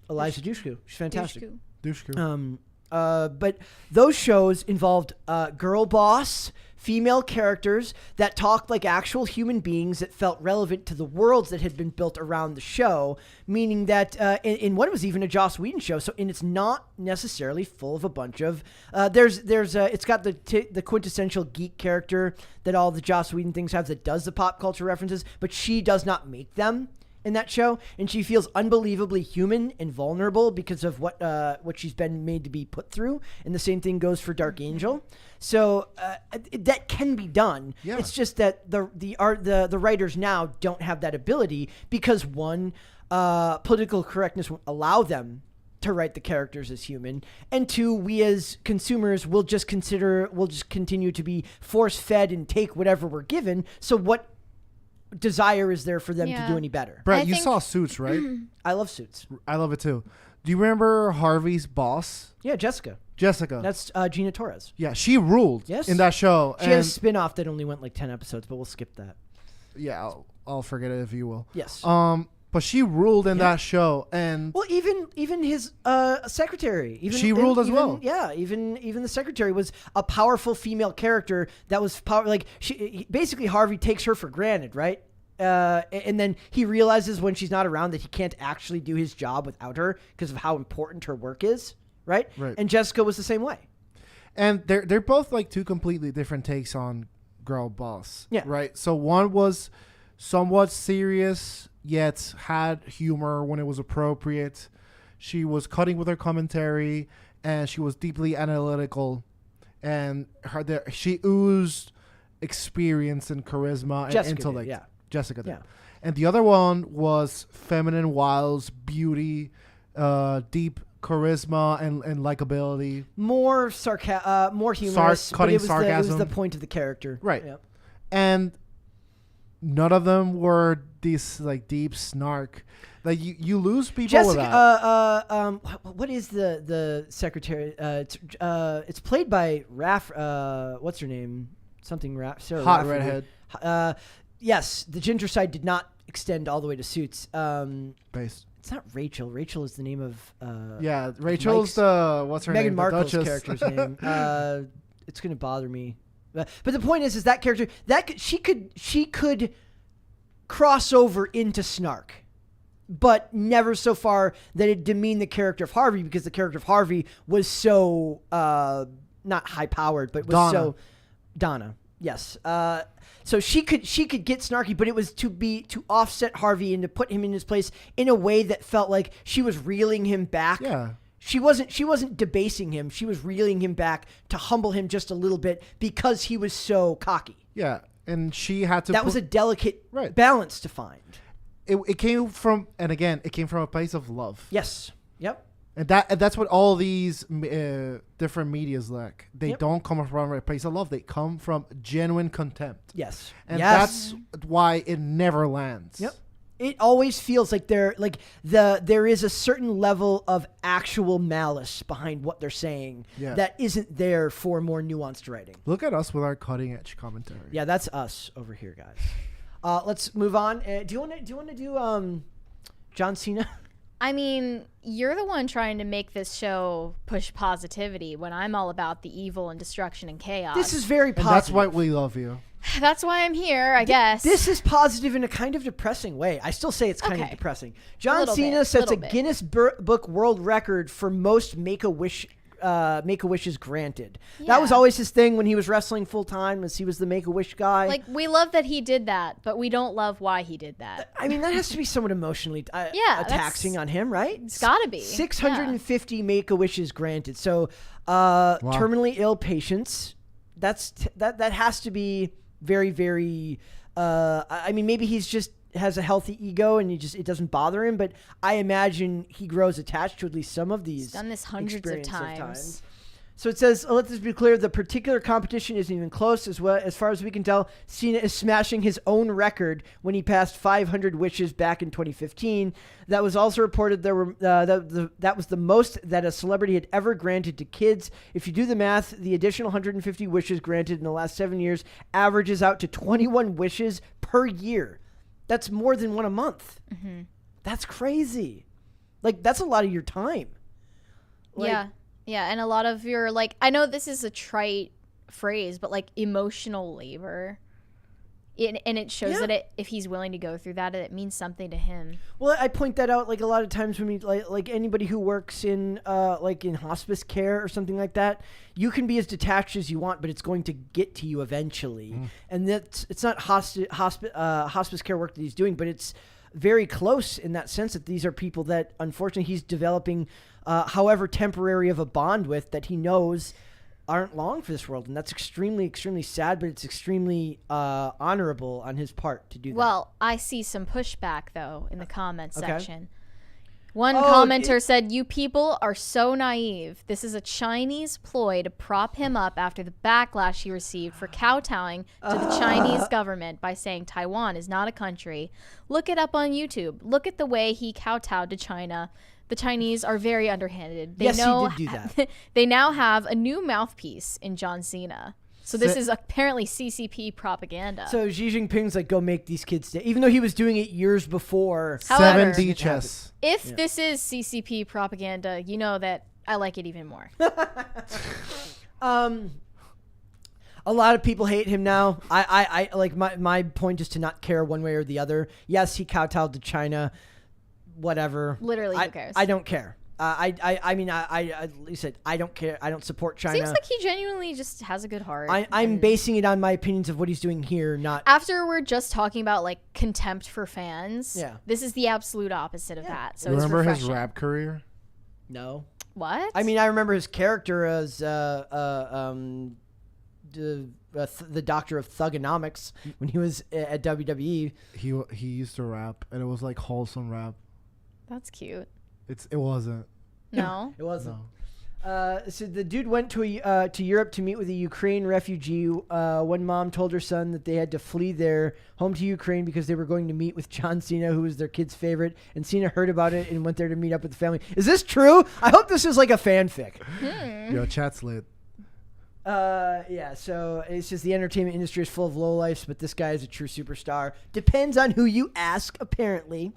Eliza Dushku. She's fantastic. Dushku. But those shows involved girl boss, female characters that talked like actual human beings that felt relevant to the worlds that had been built around the show, meaning that in what was even a Joss Whedon show, and it's not necessarily full of a bunch of it's got the quintessential geek character that all the Joss Whedon things have that does the pop culture references, but she does not make them in that show, and she feels unbelievably human and vulnerable because of what she's been made to be put through. And the same thing goes for Dark Angel. So that can be done. Yeah. It's just that the writers now don't have that ability because one, political correctness won't allow them to write the characters as human, and two, we as consumers will just continue to be force-fed and take whatever we're given. So what desire is there for them to do any better? Brett, you saw Suits, right? I love Suits. I love it too. Do you remember Harvey's boss? Yeah, Jessica. That's Gina Torres. Yeah, she ruled in that show. She had a spin-off that only went 10 episodes, but we'll skip that. Yeah, I'll forget it if you will. Yes. But she ruled in that show, and well, even his secretary, she ruled as well. Yeah, even the secretary was a powerful female character that was like basically Harvey takes her for granted, right? And then he realizes when she's not around that he can't actually do his job without her because of how important her work is, right? Right. And Jessica was the same way. And they're both like two completely different takes on girl boss. Yeah. Right. So one was somewhat serious, yet had humor when it was appropriate. She was cutting with her commentary, and she was deeply analytical, and she oozed experience and charisma and intellect. Jessica did. Yeah. And the other one was feminine wiles, beauty, deep charisma and likability. More humorous, cutting but sarcasm. It was the point of the character. Right. Yep. And none of them were this like deep snark. Like you lose people with that. What is the secretary? It's played by what's her name? Something Sarah Hot Rafferty. redhead. Yes, the ginger side did not extend all the way to Suits. Based. It's not Rachel. Rachel is the name of. Yeah, Rachel's what's her name? Meghan Markle's character's name. It's gonna bother me, but the point is that character she could cross over into snark, but never so far that it demeaned the character of Harvey, because the character of Harvey was so not high powered, but was Donna. Yes. So she could get snarky, but it was to offset Harvey and to put him in his place in a way that felt like she was reeling him back. Yeah. She wasn't debasing him. She was reeling him back to humble him just a little bit because he was so cocky. Yeah, and she had to. That was a delicate balance to find. It came from a place of love. Yes. Yep. And that's what all these different medias lack. They don't come from a place of love. They come from genuine contempt. Yes. And that's why it never lands. Yep. It always feels like there is a certain level of actual malice behind what they're saying that isn't there for more nuanced writing. Look at us with our cutting edge commentary. Yeah, that's us over here, guys. Let's move on. Do you want to do John Cena? I mean, you're the one trying to make this show push positivity when I'm all about the evil and destruction and chaos. This is very positive. And that's why we love you. That's why I'm here, I guess. This is positive in a kind of depressing way. I still say it's kind of depressing. John Cena sets a Guinness Book World Record for most Make-A-Wishes granted. Yeah. That was always his thing when he was wrestling full time, as he was the Make-A-Wish guy. Like, we love that he did that, but we don't love why he did that. I mean, that has to be somewhat emotionally taxing on him, right? It's gotta be. 650 Make-A-Wishes granted. So, terminally ill patients. That has to be very, very. I mean, maybe he's just has a healthy ego and it doesn't bother him, but I imagine he grows attached to at least some of these. He's done this hundreds of times. So it says, let this be clear, the particular competition isn't even close. As far as we can tell, Cena is smashing his own record when he passed 500 wishes back in 2015. That was also reported that was the most that a celebrity had ever granted to kids. If you do the math, the additional 150 wishes granted in the last 7 years averages out to 21 wishes per year. That's more than one a month. Mm-hmm. That's crazy. Like, that's a lot of your time. Yeah, and a lot of your, like, I know this is a trite phrase, but, like, emotional labor. And it shows that if he's willing to go through that, it means something to him. Well, I point that out, like, a lot of times when we, like anybody who works in, like, in hospice care or something like that, you can be as detached as you want, but it's going to get to you eventually. Mm. And it's not hospice care work that he's doing, but it's very close in that sense that these are people that, unfortunately, he's developing however temporary of a bond with that he knows aren't long for this world. And that's extremely, extremely sad, but it's extremely honorable on his part to do that. Well, I see some pushback, though, in the comment section. One commenter said, "You people are so naive. This is a Chinese ploy to prop him up after the backlash he received for kowtowing to the Chinese government by saying Taiwan is not a country. Look it up on YouTube. Look at the way he kowtowed to China. The Chinese are very underhanded. He did do that. They now have a new mouthpiece in John Cena." So this is apparently CCP propaganda. So Xi Jinping's like, go make these kids stay, even though he was doing it years before. However, 7D chess. If this is CCP propaganda, you know that I like it even more. A lot of people hate him now. I like my point is to not care one way or the other. Yes, he kowtowed to China. Whatever. Literally, who cares? I don't care. I mean, at least I don't care. I don't support China. Seems like he genuinely just has a good heart. I'm basing it on my opinions of what he's doing here, not after we're just talking about like contempt for fans. Yeah, this is the absolute opposite of that. So remember it's his rap career? No. What? I mean, I remember his character as the doctor of thugonomics when he was at WWE. He used to rap, and it was like wholesome rap. That's cute. It wasn't. No, it wasn't. No. So the dude went to Europe to meet with a Ukraine refugee. One mom told her son that they had to flee their home to Ukraine because they were going to meet with John Cena, who was their kid's favorite. And Cena heard about it and went there to meet up with the family. Is this true? I hope this is like a fanfic. Yo, chat's lit. Yeah, so it's just the entertainment industry is full of lowlifes, but this guy is a true superstar. Depends on who you ask, apparently.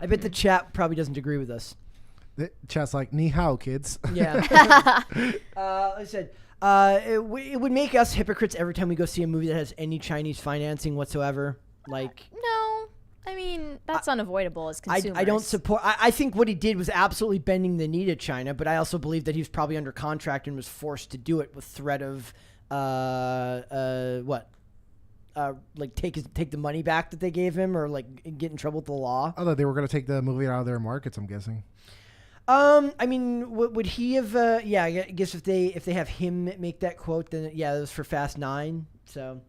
I bet the chat probably doesn't agree with us. The chat's like, ni hao, kids. Yeah. Like I said, it would make us hypocrites every time we go see a movie that has any Chinese financing whatsoever. Like, no. I mean, that's unavoidable as consumers. I don't support. I think what he did was absolutely bending the knee to China, but I also believe that he was probably under contract and was forced to do it with threat of like take the money back that they gave him, or like get in trouble with the law. I thought they were going to take the movie out of their markets, I'm guessing. I mean, would he have? Yeah, I guess if they have him make that quote, then yeah, it was for Fast 9. So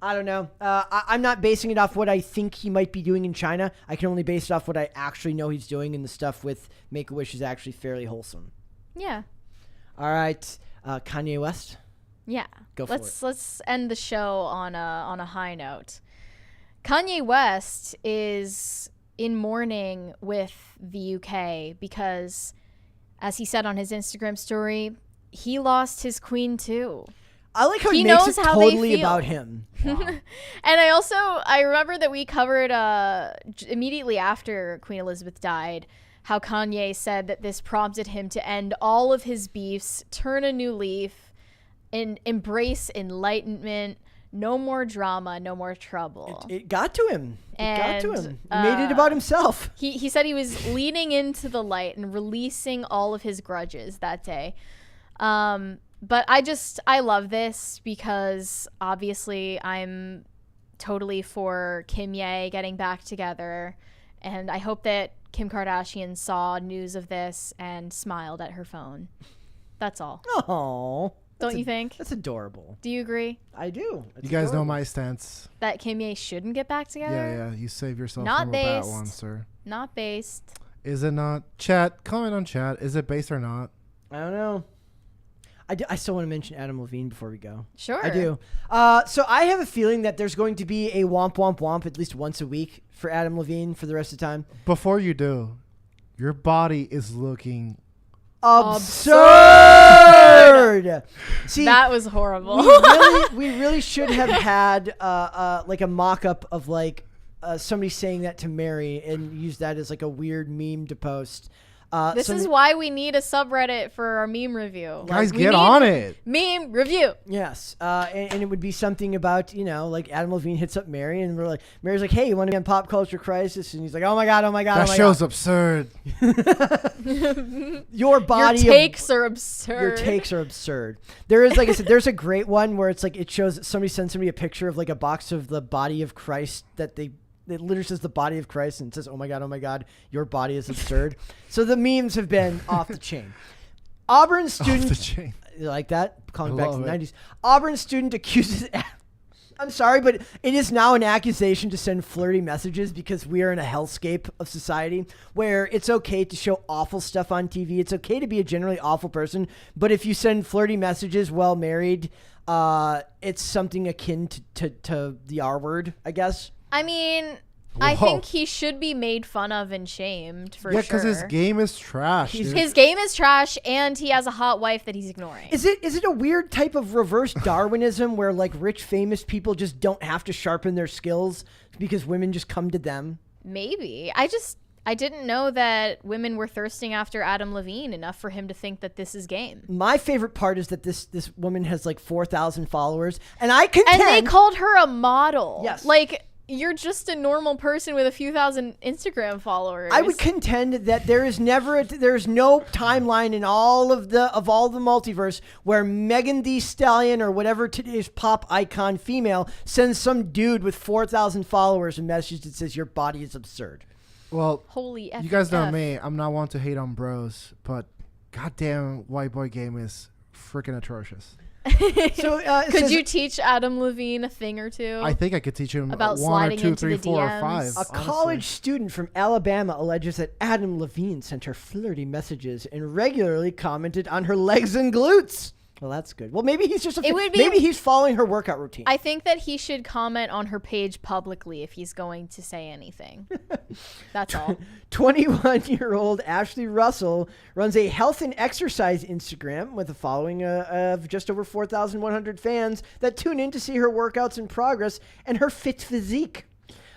I don't know. I'm not basing it off what I think he might be doing in China. I can only base it off what I actually know he's doing, and the stuff with Make-A-Wish is actually fairly wholesome. Yeah. All right, Kanye West. Yeah. Go for it. Let's end the show on a high note. Kanye West is in mourning with the UK because, as he said on his Instagram story, he lost his queen too. I like how he makes it totally about him. Wow. And I remember that we covered immediately after Queen Elizabeth died, how Kanye said that this prompted him to end all of his beefs, turn a new leaf, and embrace enlightenment. No more drama, no more trouble. It got to him. He made it about himself. He said he was leaning into the light and releasing all of his grudges that day. But I love this because obviously I'm totally for Kim Ye getting back together. And I hope that Kim Kardashian saw news of this and smiled at her phone. That's all. Oh. Don't you think? That's adorable. Do you agree? I do. You guys know my stance. That Kim Ye shouldn't get back together? Yeah. You save yourself Not from a bad one, sir. Not based. Is it not? Chat, comment on chat. Is it based or not? I don't know. I still want to mention Adam Levine before we go. Sure. I do. So I have a feeling that there's going to be a womp womp womp at least once a week for Adam Levine for the rest of the time. Before you do, your body is looking absurd. See, that was horrible. we really should have had like a mock-up of like somebody saying that to Mary and use that as like a weird meme to post. This is why we need a subreddit for our meme review. Guys, get on it. Meme review. Yes. And it would be something about, like Adam Levine hits up Mary and Mary's like, hey, you want to be on Pop Culture Crisis? And he's like, oh my God. That show's absurd. Your takes are absurd. Your takes are absurd. There is, like I said, there's a great one where it's like, it shows that somebody sends somebody a picture of like a box of the body of Christ that it literally says the body of Christ and it says, oh my God, your body is absurd. So the memes have been off the chain. Auburn student. Off the chain. You like that? Calling back to the 90s. Auburn student accuses. I'm sorry, but it is now an accusation to send flirty messages because we are in a hellscape of society where it's okay to show awful stuff on TV. It's okay to be a generally awful person. But if you send flirty messages while married, it's something akin to the R word, I guess. I mean, I think he should be made fun of and shamed for sure. Yeah, because his game is trash. His game is trash, and he has a hot wife that he's ignoring. Is it a weird type of reverse Darwinism where like rich famous people just don't have to sharpen their skills because women just come to them? Maybe. I didn't know that women were thirsting after Adam Levine enough for him to think that this is game. My favorite part is that this woman has like 4,000 followers, and I contend. And they called her a model. Yes. Like, you're just a normal person with a few thousand Instagram followers. I would contend that there is no timeline in all of the multiverse where Megan Thee Stallion or whatever today's pop icon female sends some dude with 4,000 followers a message that says your body is absurd. Well, holy you guys know me. I'm not one to hate on bros, but goddamn, white boy game is freaking atrocious. So, could you teach Adam Levine a thing or two? I think I could teach him about 1 or 2, 3, 4, or DMs. 5. A honestly. college student from Alabama alleges that Adam Levine sent her flirty messages and regularly commented on her legs and glutes. Well, that's good. Well, maybe he's just maybe he's following her workout routine. I think that he should comment on her page publicly if he's going to say anything. That's all. 21-year-old Ashley Russell runs a health and exercise Instagram with a following of just over 4,100 fans that tune in to see her workouts in progress and her fit physique.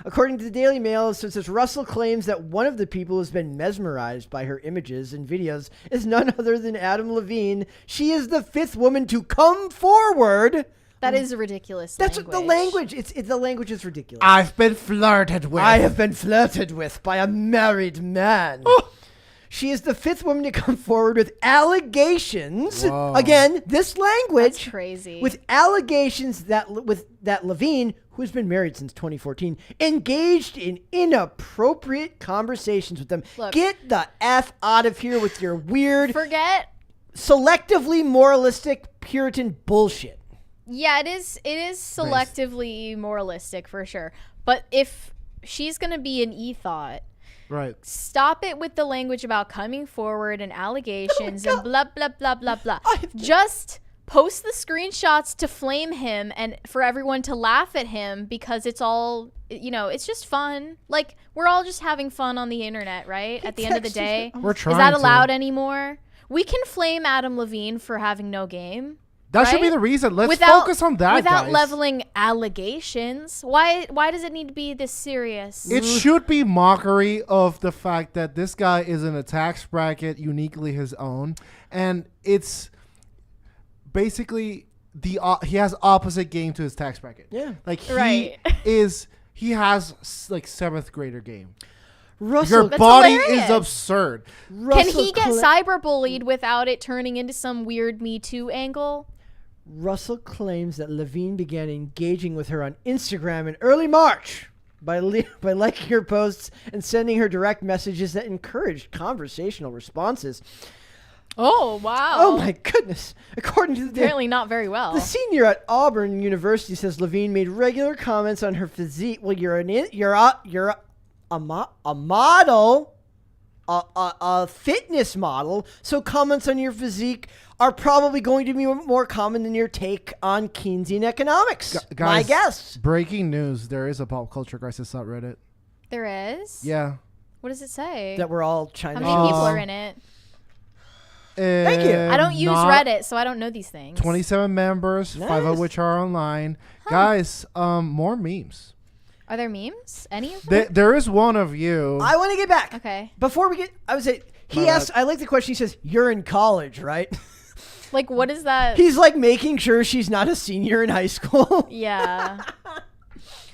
According to the Daily Mail, it says Russell claims that one of the people who's been mesmerized by her images and videos is none other than Adam Levine. She is the fifth woman to come forward. That is a ridiculous That's language. the language. The language is ridiculous. I've been flirted with. I have been flirted with by a married man. She is the fifth woman to come forward with allegations. Whoa. Again, this language. That's crazy. With allegations that Levine, who's been married since 2014, engaged in inappropriate conversations with them. Look, get the F out of here with your weird, selectively moralistic Puritan bullshit. Yeah, it is selectively moralistic for sure. But if she's going to be an e-thought, right, stop it with the language about coming forward and allegations and blah, blah, blah, blah, blah. Just post the screenshots to flame him and for everyone to laugh at him because it's all, it's just fun. Like, we're all just having fun on the internet, right? At the end of the day. We're trying Is that allowed anymore? We can flame Adam Levine for having no game. That should be the reason. Let's focus on that, without guys. leveling allegations. Why does it need to be this serious? It should be mockery of the fact that this guy is in a tax bracket uniquely his own, and it's basically he has opposite game to his tax bracket. Yeah, like he has like 7th grader game. Russell, your body is absurd. Can he get cyberbullied without it turning into some weird Me Too angle? Russell claims that Levine began engaging with her on Instagram in early March by liking her posts and sending her direct messages that encouraged conversational responses. Oh, wow. Oh, my goodness. According to apparently not very well. The senior at Auburn University says Levine made regular comments on her physique. Well, you're a model, a fitness model, so comments on your physique are probably going to be more common than your take on Keynesian economics. Guys, my guess. Breaking news: there is a pop culture crisis subreddit. There is? Yeah. What does it say? That we're all China. How many people are in it? Thank you. I don't use Reddit, so I don't know these things. 27 members, 5 of which are online. Guys, more memes. Are there memes? Any of them? There is one of you. I want to get back. Okay. Before we get, I would say, he asked, I like the question, he says, you're in college, right? Like, what is that? He's like making sure she's not a senior in high school. Yeah.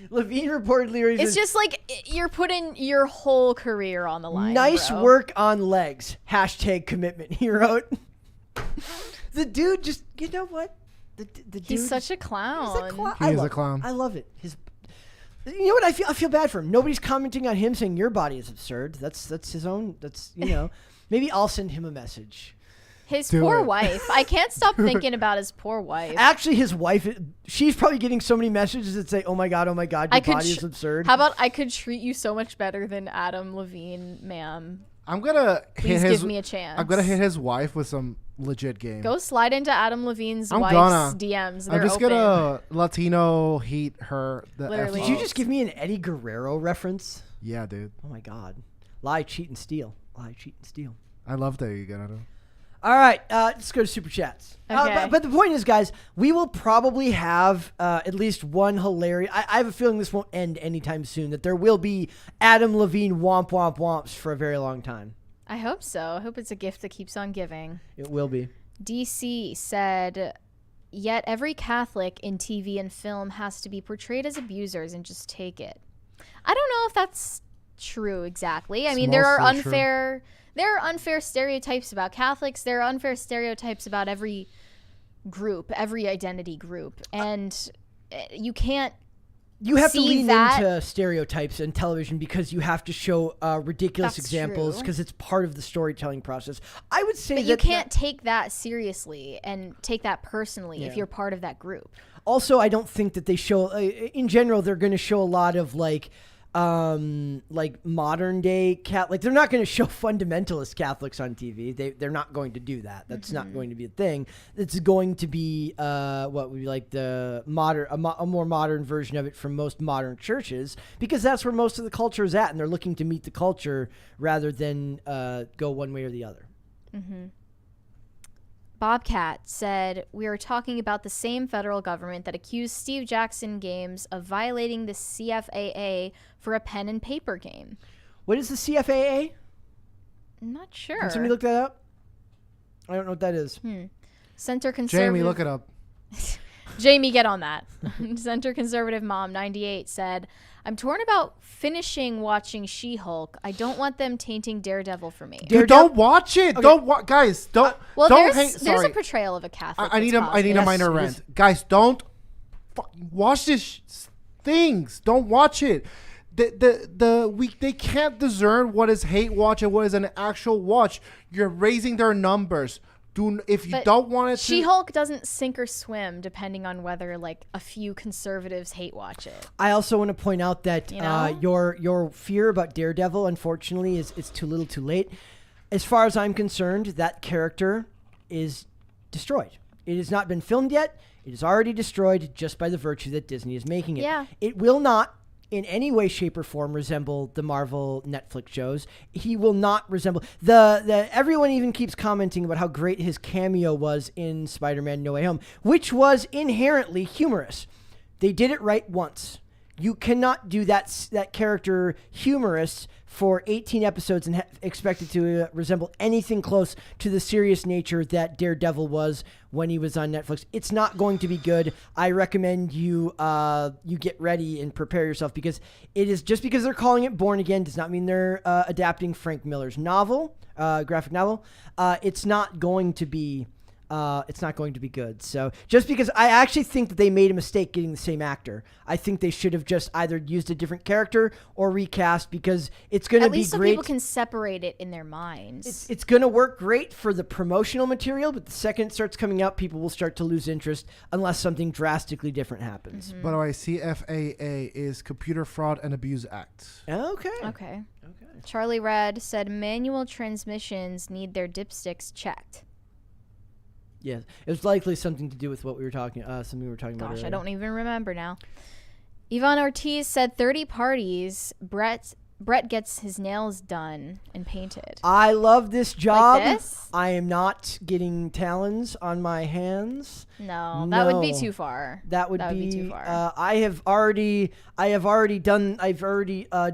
Levine reportedly... It's just like you're putting your whole career on the line. Nice work on legs. # commitment, he wrote. The dude just, you know what? The dude, he's such a clown. He's a clown. He is a clown. I love it. You know what? I feel bad for him. Nobody's commenting on him saying your body is absurd. That's his own. That's, maybe I'll send him a message. His poor wife. I can't stop thinking about his poor wife. Actually, his wife, she's probably getting so many messages that say, oh my God, your body is absurd. How about I could treat you so much better than Adam Levine, ma'am? I'm gonna Please give me a chance. I'm gonna hit his wife with some legit game. Go slide into Adam Levine's wife's DMs. I'm just gonna Latino heat her. Literally. Did you just give me an Eddie Guerrero reference? Yeah, dude. Oh my God. Lie, cheat, and steal. Lie, cheat, and steal. I love that you get it. All right, let's go to Super Chats. Okay. But the point is, guys, we will probably have at least one hilarious... I have a feeling this won't end anytime soon, that there will be Adam Levine womp womp womps for a very long time. I hope so. I hope it's a gift that keeps on giving. It will be. DC said, yet every Catholic in TV and film has to be portrayed as abusers and just take it. I don't know if that's true exactly. I mean, there are unfair stereotypes about Catholics. There are unfair stereotypes about every group, every identity group. And you can't You have to lean into stereotypes in television because you have to show ridiculous examples because it's part of the storytelling process. I would say but you can't take that seriously and take that personally if you're part of that group. Also, I don't think that they show, in general, they're going to show a lot of like modern day like they're not going to show fundamentalist Catholics on TV. They're not going to do that. That's not going to be a thing. It's going to be what would be like the modern, a more modern version of it from most modern churches, because that's where most of the culture is at, and they're looking to meet the culture rather than go one way or the other. Bobcat said, we are talking about the same federal government that accused Steve Jackson Games of violating the CFAA for a pen and paper game. What is the CFAA? I'm not sure. Can somebody look that up? I don't know what that is. Center Conservative... Jamie, look it up. Jamie, get on that. Center Conservative Mom 98 said, I'm torn about finishing watching She-Hulk. I don't want them tainting Daredevil for me. Dude, don't watch it. Okay. Guys, don't. Don't hate. There's a portrayal of a Catholic. I need a minor rant. Guys, don't watch this things. Don't watch it. They can't discern what is hate watch and what is an actual watch. You're raising their numbers. If you don't want it to... She-Hulk doesn't sink or swim depending on whether like a few conservatives hate watch it. I also want to point out that your fear about Daredevil, unfortunately, it's too little too late. As far as I'm concerned, that character is destroyed. It has not been filmed yet. It is already destroyed just by the virtue that Disney is making it. Yeah. It will not in any way, shape, or form resemble the Marvel Netflix shows. He will not resemble everyone even keeps commenting about how great his cameo was in Spider-Man No Way Home, which was inherently humorous. They did it right once. You cannot do that character humorous for 18 episodes and expect it to resemble anything close to the serious nature that Daredevil was when he was on Netflix. It's not going to be good. I recommend you get ready and prepare yourself, because it is just because they're calling it Born Again does not mean they're adapting Frank Miller's novel, graphic novel. It's not going to be good. So just because I actually think that they made a mistake getting the same actor, I think they should have just either used a different character or recast, because it's going to be great. At least so people can separate it in their minds. It's going to work great for the promotional material, but the second it starts coming out, people will start to lose interest unless something drastically different happens. By the way, CFAA is Computer Fraud and Abuse Act. Okay. Charlie Red said manual transmissions need their dipsticks checked. Yeah, it was likely something to do with what we were talking. Something we were talking about. Gosh, earlier. I don't even remember now. Yvonne Ortiz said 30 parties. Brett gets his nails done and painted. I love this job. Like this? I am not getting talons on my hands. No, that would be too far. That would be too far. I've already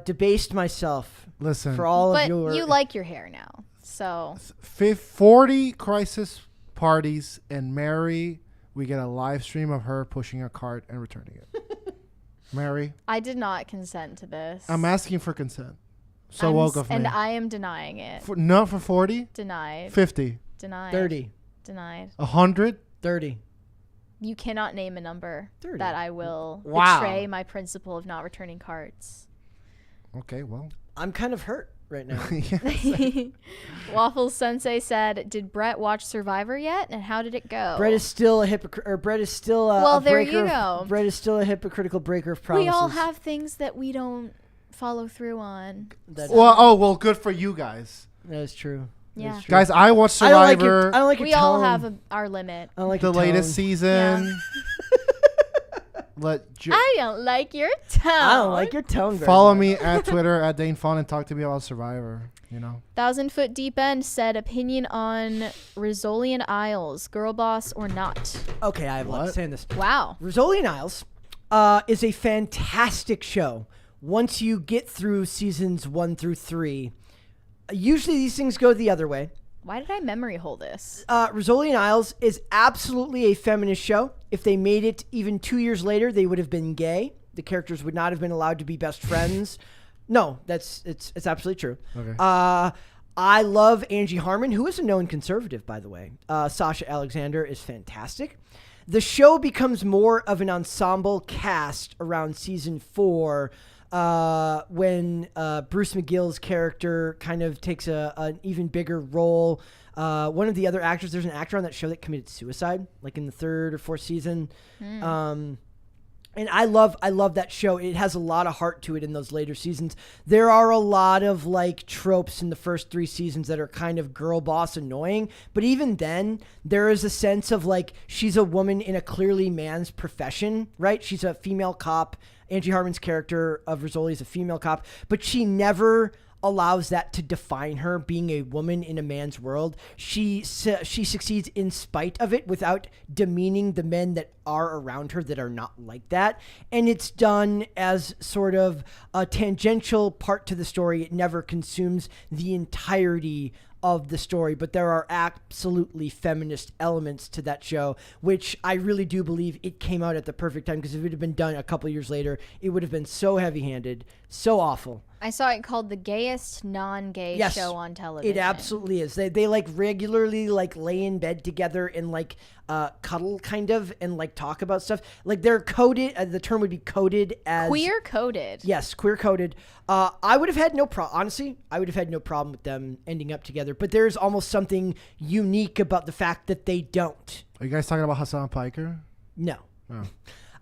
debased myself. Listen, for all of your. But you like your hair now, so 40 crisis parties, and Mary, we get a live stream of her pushing a cart and returning it. Mary, I did not consent to this. I'm asking for consent. So woke of me. And I am denying it. For 40? Denied. 50. Denied. 30. Denied. 100? 30. You cannot name a number 30. that I will betray my principle of not returning carts. Okay, well. I'm kind of hurt right now. Waffles Sensei said, "Did Brett watch Survivor yet? And how did it go?" Brett is still a hypocrite. Or Brett is still a well. A there breaker you go. Brett is still a hypocritical breaker of promises. We all have things that we don't follow through on. Well, good for you guys. That is true. Yeah. Guys, I watched Survivor. I don't like your we tone. all have our limit. I don't like the your tone. latest season. I don't like your tone. I don't like your tone. Follow much. me at Twitter at Dane Fawn and talk to me about Survivor. 1,000 Foot Deep End said opinion on Rizzoli and Isles, girl boss or not. Okay, I have a lot to say on this. Wow. Rizzoli and Isles is a fantastic show. Once you get through seasons 1 through 3, usually these things go the other way. Why did I memory hold this? Rizzoli and Isles is absolutely a feminist show. If they made it even 2 years later, they would have been gay. The characters would not have been allowed to be best friends. No, it's absolutely true. Okay. I love Angie Harmon, who is a known conservative, by the way. Sasha Alexander is fantastic. The show becomes more of an ensemble cast around season 4 when Bruce McGill's character kind of takes an even bigger role. One of the other actors, there's an actor on that show that committed suicide, like in the 3rd or 4th season. And I love that show. It has a lot of heart to it in those later seasons. There are a lot of like tropes in the first 3 seasons that are kind of girl boss annoying. But even then, there is a sense of like she's a woman in a clearly man's profession, right? She's a female cop. Angie Harmon's character of Rizzoli is a female cop, but she never allows that to define her being a woman in a man's world. She succeeds in spite of it without demeaning the men that are around her that are not like that. And it's done as sort of a tangential part to the story. It never consumes the entirety of the story, but there are absolutely feminist elements to that show, which I really do believe it came out at the perfect time, because if it had been done a couple years later, it would have been so heavy-handed, so awful. I saw it called the gayest non-gay show on television. It absolutely is. They like regularly like lay in bed together and like cuddle kind of and like talk about stuff. Like they're coded. The term would be coded as queer coded. Yes, queer coded. I would have had no problem. Honestly, I would have had no problem with them ending up together. But there's almost something unique about the fact that they don't. Are you guys talking about Hassan Piker? No. Oh.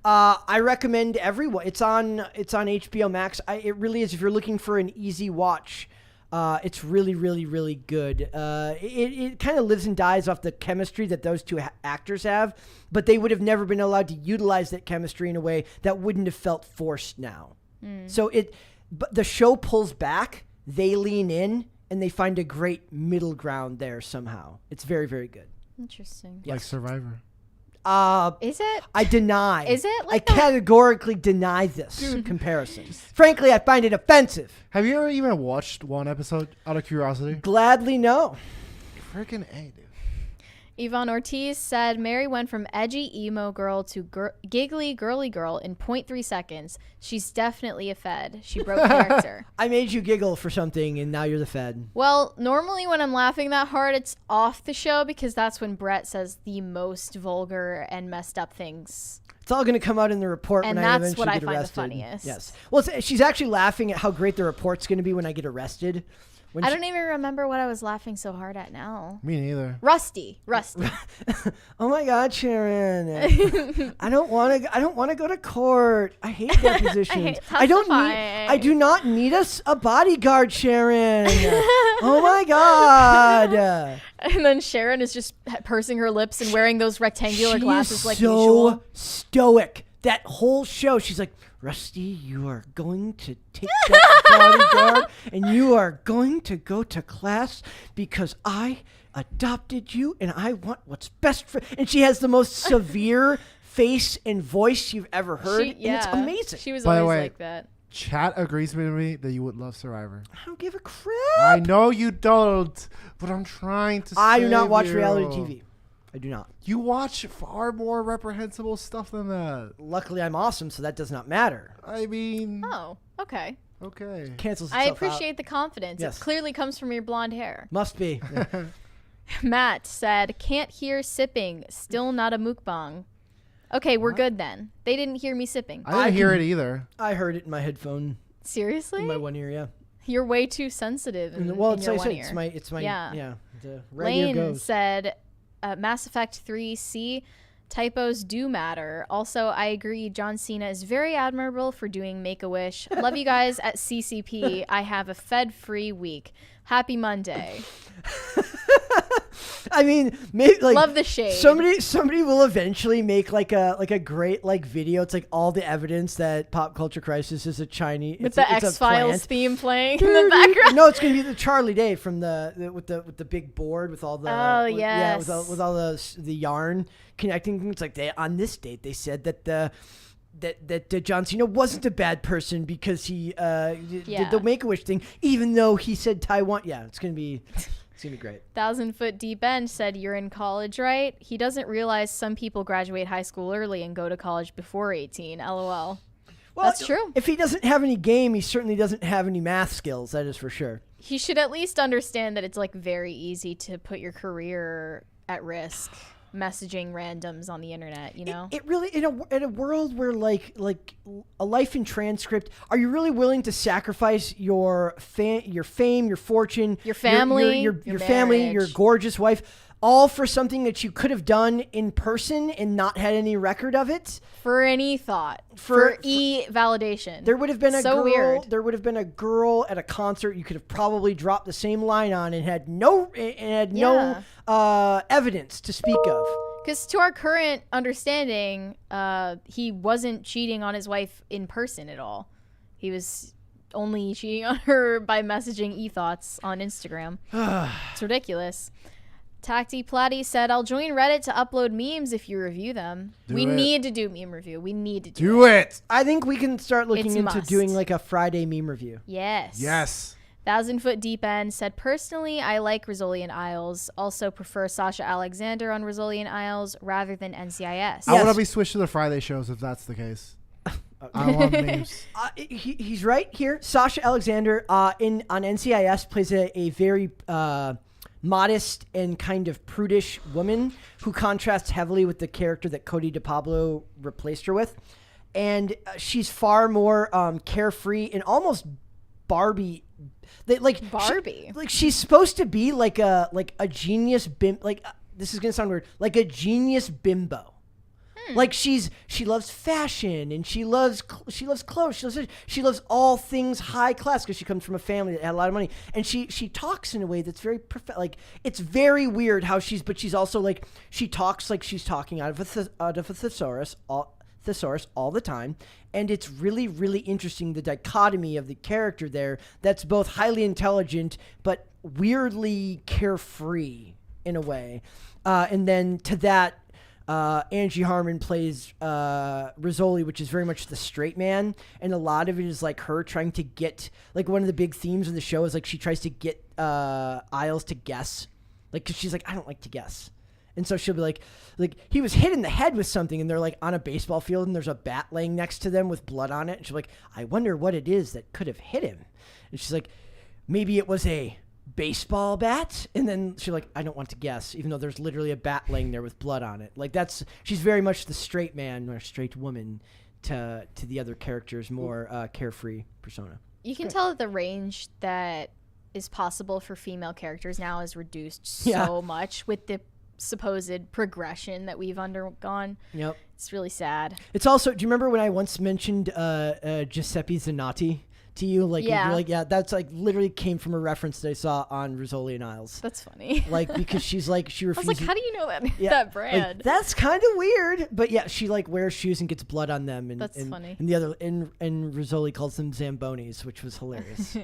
I recommend everyone. It's on HBO Max. It really is. If you're looking for an easy watch, it's really, really, really good. It kind of lives and dies off the chemistry that those two actors have, but they would have never been allowed to utilize that chemistry in a way that wouldn't have felt forced now. So but the show pulls back, they lean in, and they find a great middle ground there somehow. It's very, very good. Interesting. Like Survivor. Is it? I deny. Is it? I categorically deny this comparison. Frankly, I find it offensive. Have you ever even watched one episode out of curiosity? Gladly no. Freaking A, dude. Yvonne Ortiz said Mary went from edgy emo girl to giggly girly girl in 0.3 seconds. She's definitely a Fed. She broke character. I made you giggle for something, and now you're the Fed. Well, normally when I'm laughing that hard, it's off the show because that's when Brett says the most vulgar and messed up things. It's all going to come out in the report and when I that's eventually what I get find arrested. the funniest. Yes. Well, she's actually laughing at how great the report's going to be when I get arrested. I don't even remember what I was laughing so hard at now. Me neither. Rusty. Oh my God, Sharon! I don't want to go to court. I hate depositions. I do not need a bodyguard, Sharon. Oh my God! And then Sharon is just pursing her lips and wearing those rectangular glasses like so usual. Stoic. That whole show, she's like, Rusty, you are going to take that bodyguard and you are going to go to class because I adopted you and I want what's best for... And she has the most severe face and voice you've ever heard. And it's amazing. She was By always the way, like that. Chat agrees with me that you would love Survivor. I don't give a crap. I know you don't, but I'm trying to I do not save watch you. reality TV. I do not. You watch far more reprehensible stuff than that. Luckily, I'm awesome, so that does not matter. I mean... Oh, okay. Okay. Cancels I itself appreciate the confidence. Yes. It clearly comes from your blonde hair. Must be. Yeah. Matt said, can't hear sipping. Still not a mukbang. Okay, we're good then. They didn't hear me sipping. I didn't hear it either. I heard it in my headphone. Seriously? In my one ear, yeah. You're way too sensitive in, well, in your one ear. It's my Yeah. yeah. The right ear Lane goes. said, Mass Effect 3C, Typos do matter. Also, I agree. John Cena is very admirable for doing Make-A-Wish. Love you guys at CCP. I have a Fed-free week. Happy Monday. I mean, maybe like love the shade. Somebody will eventually make like a great like video. It's like all the evidence that Pop Culture Crisis is a Chinese with the X-Files theme playing in the background. No, it's gonna be the Charlie Day from with the big board with all the with all the yarn connecting. It's like on this date they said that that John Cena wasn't a bad person because he did the Make-A-Wish thing, even though he said Taiwan. Yeah, it's gonna be. It's gonna be great. 1,000-Foot Deep End said, "You're in college, right?" He doesn't realize some people graduate high school early and go to college before 18. LOL. Well, that's true. If he doesn't have any game, he certainly doesn't have any math skills. That is for sure. He should at least understand that it's like very easy to put your career at risk. Messaging randoms on the internet, you know. It really in a world where like a life in transcript. Are you really willing to sacrifice your fame, your fortune, your family, your family, your gorgeous wife, all for something that you could have done in person and not had any record of it? For any thought, for validation. There would have been weird. There would have been a girl at a concert you could have probably dropped the same line on and had no evidence to speak of. Because to our current understanding, he wasn't cheating on his wife in person at all. He was only cheating on her by messaging e-thoughts on Instagram. It's ridiculous. Tacti Platty said, "I'll join Reddit to upload memes if you review them." We need to do meme review. We need to do it. I think we can start looking into doing like a Friday meme review. Yes. 1,000-Foot Deep End said, "Personally, I like Rizzoli and Isles. Also prefer Sasha Alexander on Rizzoli and Isles rather than NCIS." I want to be switched to the Friday shows if that's the case. I want memes. He's right here. Sasha Alexander on NCIS plays a very modest and kind of prudish woman who contrasts heavily with the character that Cody DiPablo replaced her with. And she's far more carefree and almost Barbie. She's supposed to be like a genius this is gonna sound weird, like a genius bimbo. Like she loves fashion and she loves clothes. She loves all things high class because she comes from a family that had a lot of money. And she talks in a way that's very like it's very weird how she's also like she talks like she's talking out of a thesaurus all the time. And it's really, really interesting, the dichotomy of the character there that's both highly intelligent but weirdly carefree in a way. And then to that, Angie Harmon plays Rizzoli, which is very much the straight man, and a lot of it is like her trying to get, like, one of the big themes of the show is like she tries to get Isles to guess, like, because she's like, I don't like to guess. And so she'll be like he was hit in the head with something, and they're like on a baseball field, and there's a bat laying next to them with blood on it, and she's like, I wonder what it is that could have hit him. And she's like, maybe it was a baseball bat. And then she's like, I don't want to guess, even though there's literally a bat laying there with blood on it. Like, she's very much the straight man or straight woman to the other character's more carefree persona. You can tell that the range that is possible for female characters now is reduced so much with the supposed progression that we've undergone. Yep. It's really sad. It's also, do you remember when I once mentioned Giuseppe Zanotti to you? Like, yeah. You're like, yeah, that's like literally came from a reference that I saw on Rizzoli and Isles. That's funny. Like, because she's like, she refuses. I was like, how do you know that brand? Like, that's kind of weird. But yeah, she like wears shoes and gets blood on them. And, that's funny. And the other, and Rizzoli calls them Zambonis, which was hilarious.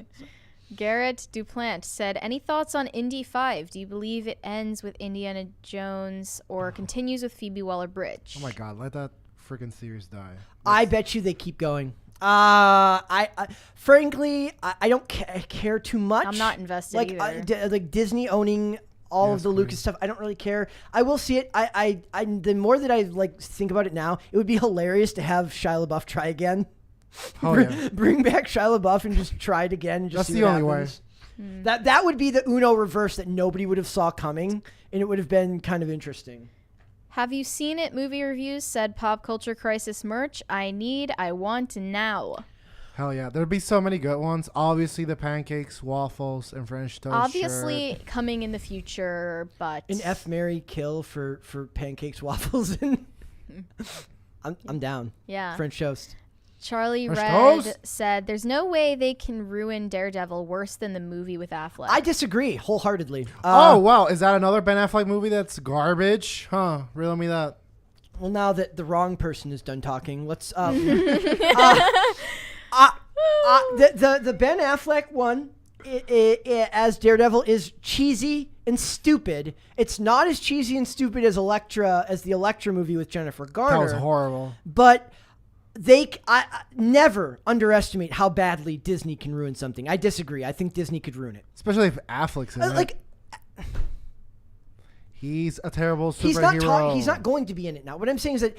Garrett Duplant said, any thoughts on Indy 5? Do you believe it ends with Indiana Jones or continues with Phoebe Waller-Bridge? Oh my God, let that freaking series die. I bet you they keep going. I frankly, I don't care too much. I'm not invested either. Like Disney owning all of the Lucas stuff, I don't really care. I will see it. I the more that I like think about it now, it would be hilarious to have Shia LaBeouf try again. Oh, yeah. Bring back Shia LaBeouf and just try it again. And just That's the only way. That would be the Uno reverse that nobody would have saw coming, and it would have been kind of interesting. Have you seen it? Movie reviews said Pop Culture Crisis merch. I want now. Hell yeah. There'd be so many good ones. Obviously the pancakes, waffles, and French toast Obviously shirt. Coming in the future, but... An F, Marry, Kill for pancakes, waffles, and... I'm down. Yeah. French toast. Charlie French Red toast? said, "There's no way they can ruin Daredevil worse than the movie with Affleck." I disagree wholeheartedly. Oh, wow. Is that another Ben Affleck movie that's garbage? Huh. Reel me that. Well, now that the wrong person is done talking, let's. The Ben Affleck one as Daredevil is cheesy and stupid. It's not as cheesy and stupid as the Elektra movie with Jennifer Garner. That was horrible. But I never underestimate how badly Disney can ruin something. I disagree. I think Disney could ruin it. Especially if Affleck's in it. He's a terrible superhero. He's not going to be in it now. What I'm saying is that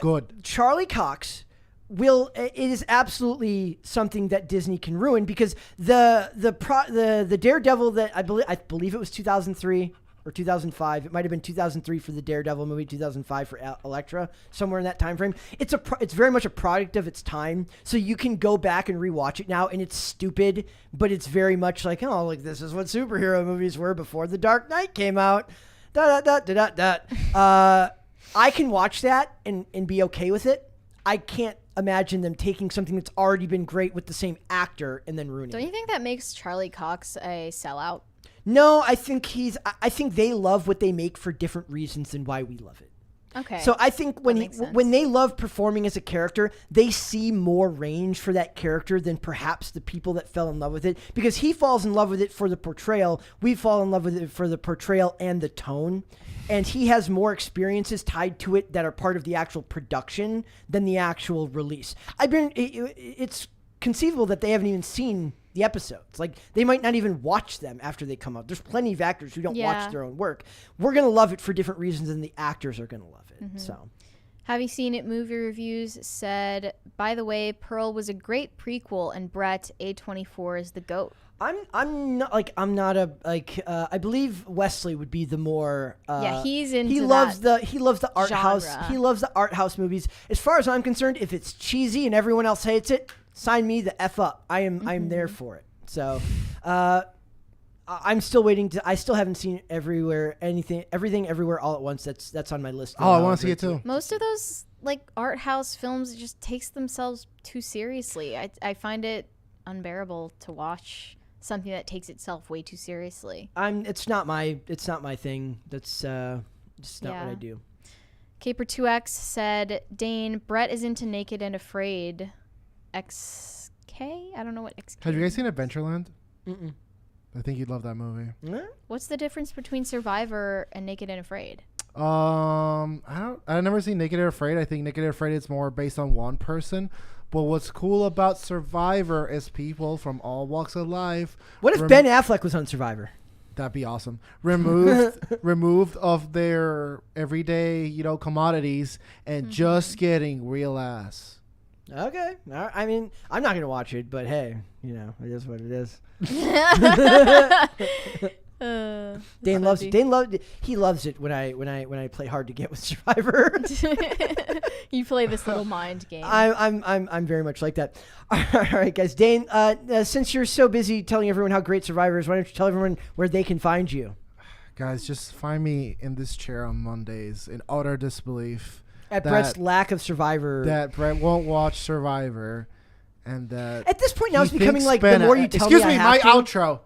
good. Charlie Cox it is absolutely something that Disney can ruin because the Daredevil that I believe it was 2003 or 2005. It might have been 2003 for the Daredevil movie, 2005 for Elektra, somewhere in that time frame. It's very much a product of its time. So you can go back and rewatch it now, and it's stupid, but it's very much like, oh, like this is what superhero movies were before The Dark Knight came out. I can watch that and be okay with it. I can't imagine them taking something that's already been great with the same actor and then ruining it. Don't you think that makes Charlie Cox a sellout? No, I think they love what they make for different reasons than why we love it. Okay. So I think when they love performing as a character, they see more range for that character than perhaps the people that fell in love with it, because he falls in love with it for the portrayal. We fall in love with it for the portrayal and the tone. And he has more experiences tied to it that are part of the actual production than the actual release. It's conceivable that they haven't even seen the episodes. Like, they might not even watch them after they come out. There's plenty of actors who don't watch their own work. We're going to love it for different reasons than the actors are going to love it. Mm-hmm. So, Have You Seen It movie reviews said, by the way, Pearl was a great prequel and Brett A24 is the GOAT. I'm not I believe Wesley would be the more he's into he loves the art genre. house. He loves the art house movies. As far as I'm concerned, if it's cheesy and everyone else hates it, sign me the F up. I am there for it. So I'm still waiting I still haven't seen everything everywhere all at once. That's on my list. Oh, I want to see it too. Most of those like art house films just takes themselves too seriously. I find it unbearable to watch something that takes itself way too seriously. It's not my thing. That's just not what I do. Caper2X said, Dane, Brett is into Naked and Afraid. XK? I don't know what XK Have you guys seen Adventureland? Mm-mm. I think you'd love that movie. What's the difference between Survivor and Naked and Afraid? I've never seen Naked and Afraid. I think Naked and Afraid is more based on one person. But what's cool about Survivor is people from all walks of life. What if Ben Affleck was on Survivor? That'd be awesome. Removed of their everyday, commodities and just getting real ass. Okay. I mean, I'm not going to watch it, but hey, it is what it is. Dane loves it when I play hard to get with Survivor. You play this little mind game. I'm very much like that. All right, guys. Dane, since you're so busy telling everyone how great Survivor is, why don't you tell everyone where they can find you? Guys, just find me in this chair on Mondays in utter disbelief at Brett's lack of Survivor. That Brett won't watch Survivor, and that at this point now it's becoming like the more you tell me. Excuse me, my outro.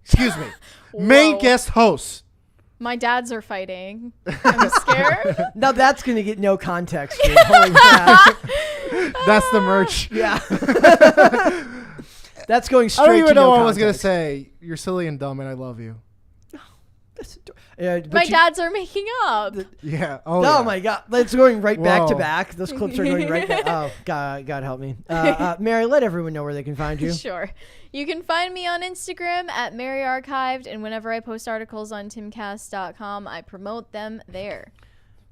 Excuse me. Main guest host. My dads are fighting. I'm scared. Now that's going to get no context. Holy crap. That's the merch. Yeah. That's going straight to no context. I don't even know what I was going to say. You're silly and dumb, and I love you. My dads are making up. Yeah. Oh my God. It's going right back to back. Those clips are going right back. Oh, God help me. Mary, let everyone know where they can find you. Sure. You can find me on Instagram at MaryArchived, and whenever I post articles on timcast.com, I promote them there.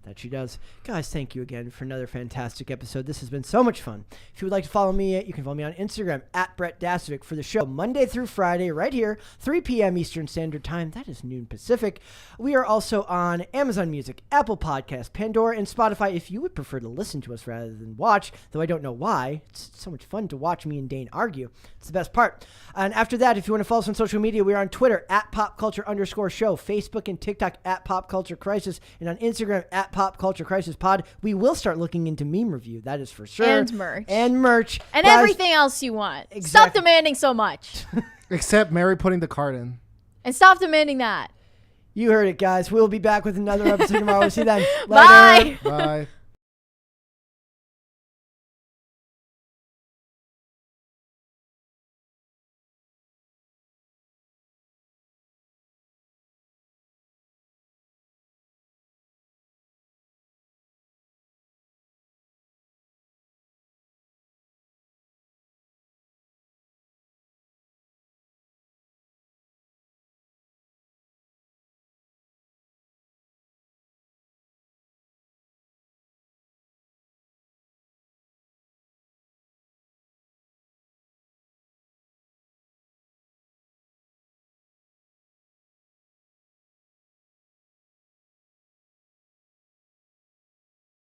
That she does. Guys, thank you again for another fantastic episode. This has been so much fun. If you would like to follow me, you can follow me on Instagram at Brett Dasovic for the show Monday through Friday right here, 3 p.m. Eastern Standard Time. That is noon Pacific. We are also on Amazon Music, Apple Podcasts, Pandora, and Spotify if you would prefer to listen to us rather than watch, though I don't know why. It's so much fun to watch me and Dane argue. It's the best part. And after that, if you want to follow us on social media, we are on Twitter at PopCulture_show, Facebook and TikTok at PopCultureCrisis, and on Instagram at Pop Culture Crisis Pod. We will start looking into meme review. That is for sure. And merch. And merch. And Guys, everything else you want. Exactly. Stop demanding so much. Except Mary putting the card in. And stop demanding that. You heard it, guys. We'll be back with another episode tomorrow. We'll see you then. Bye. Bye.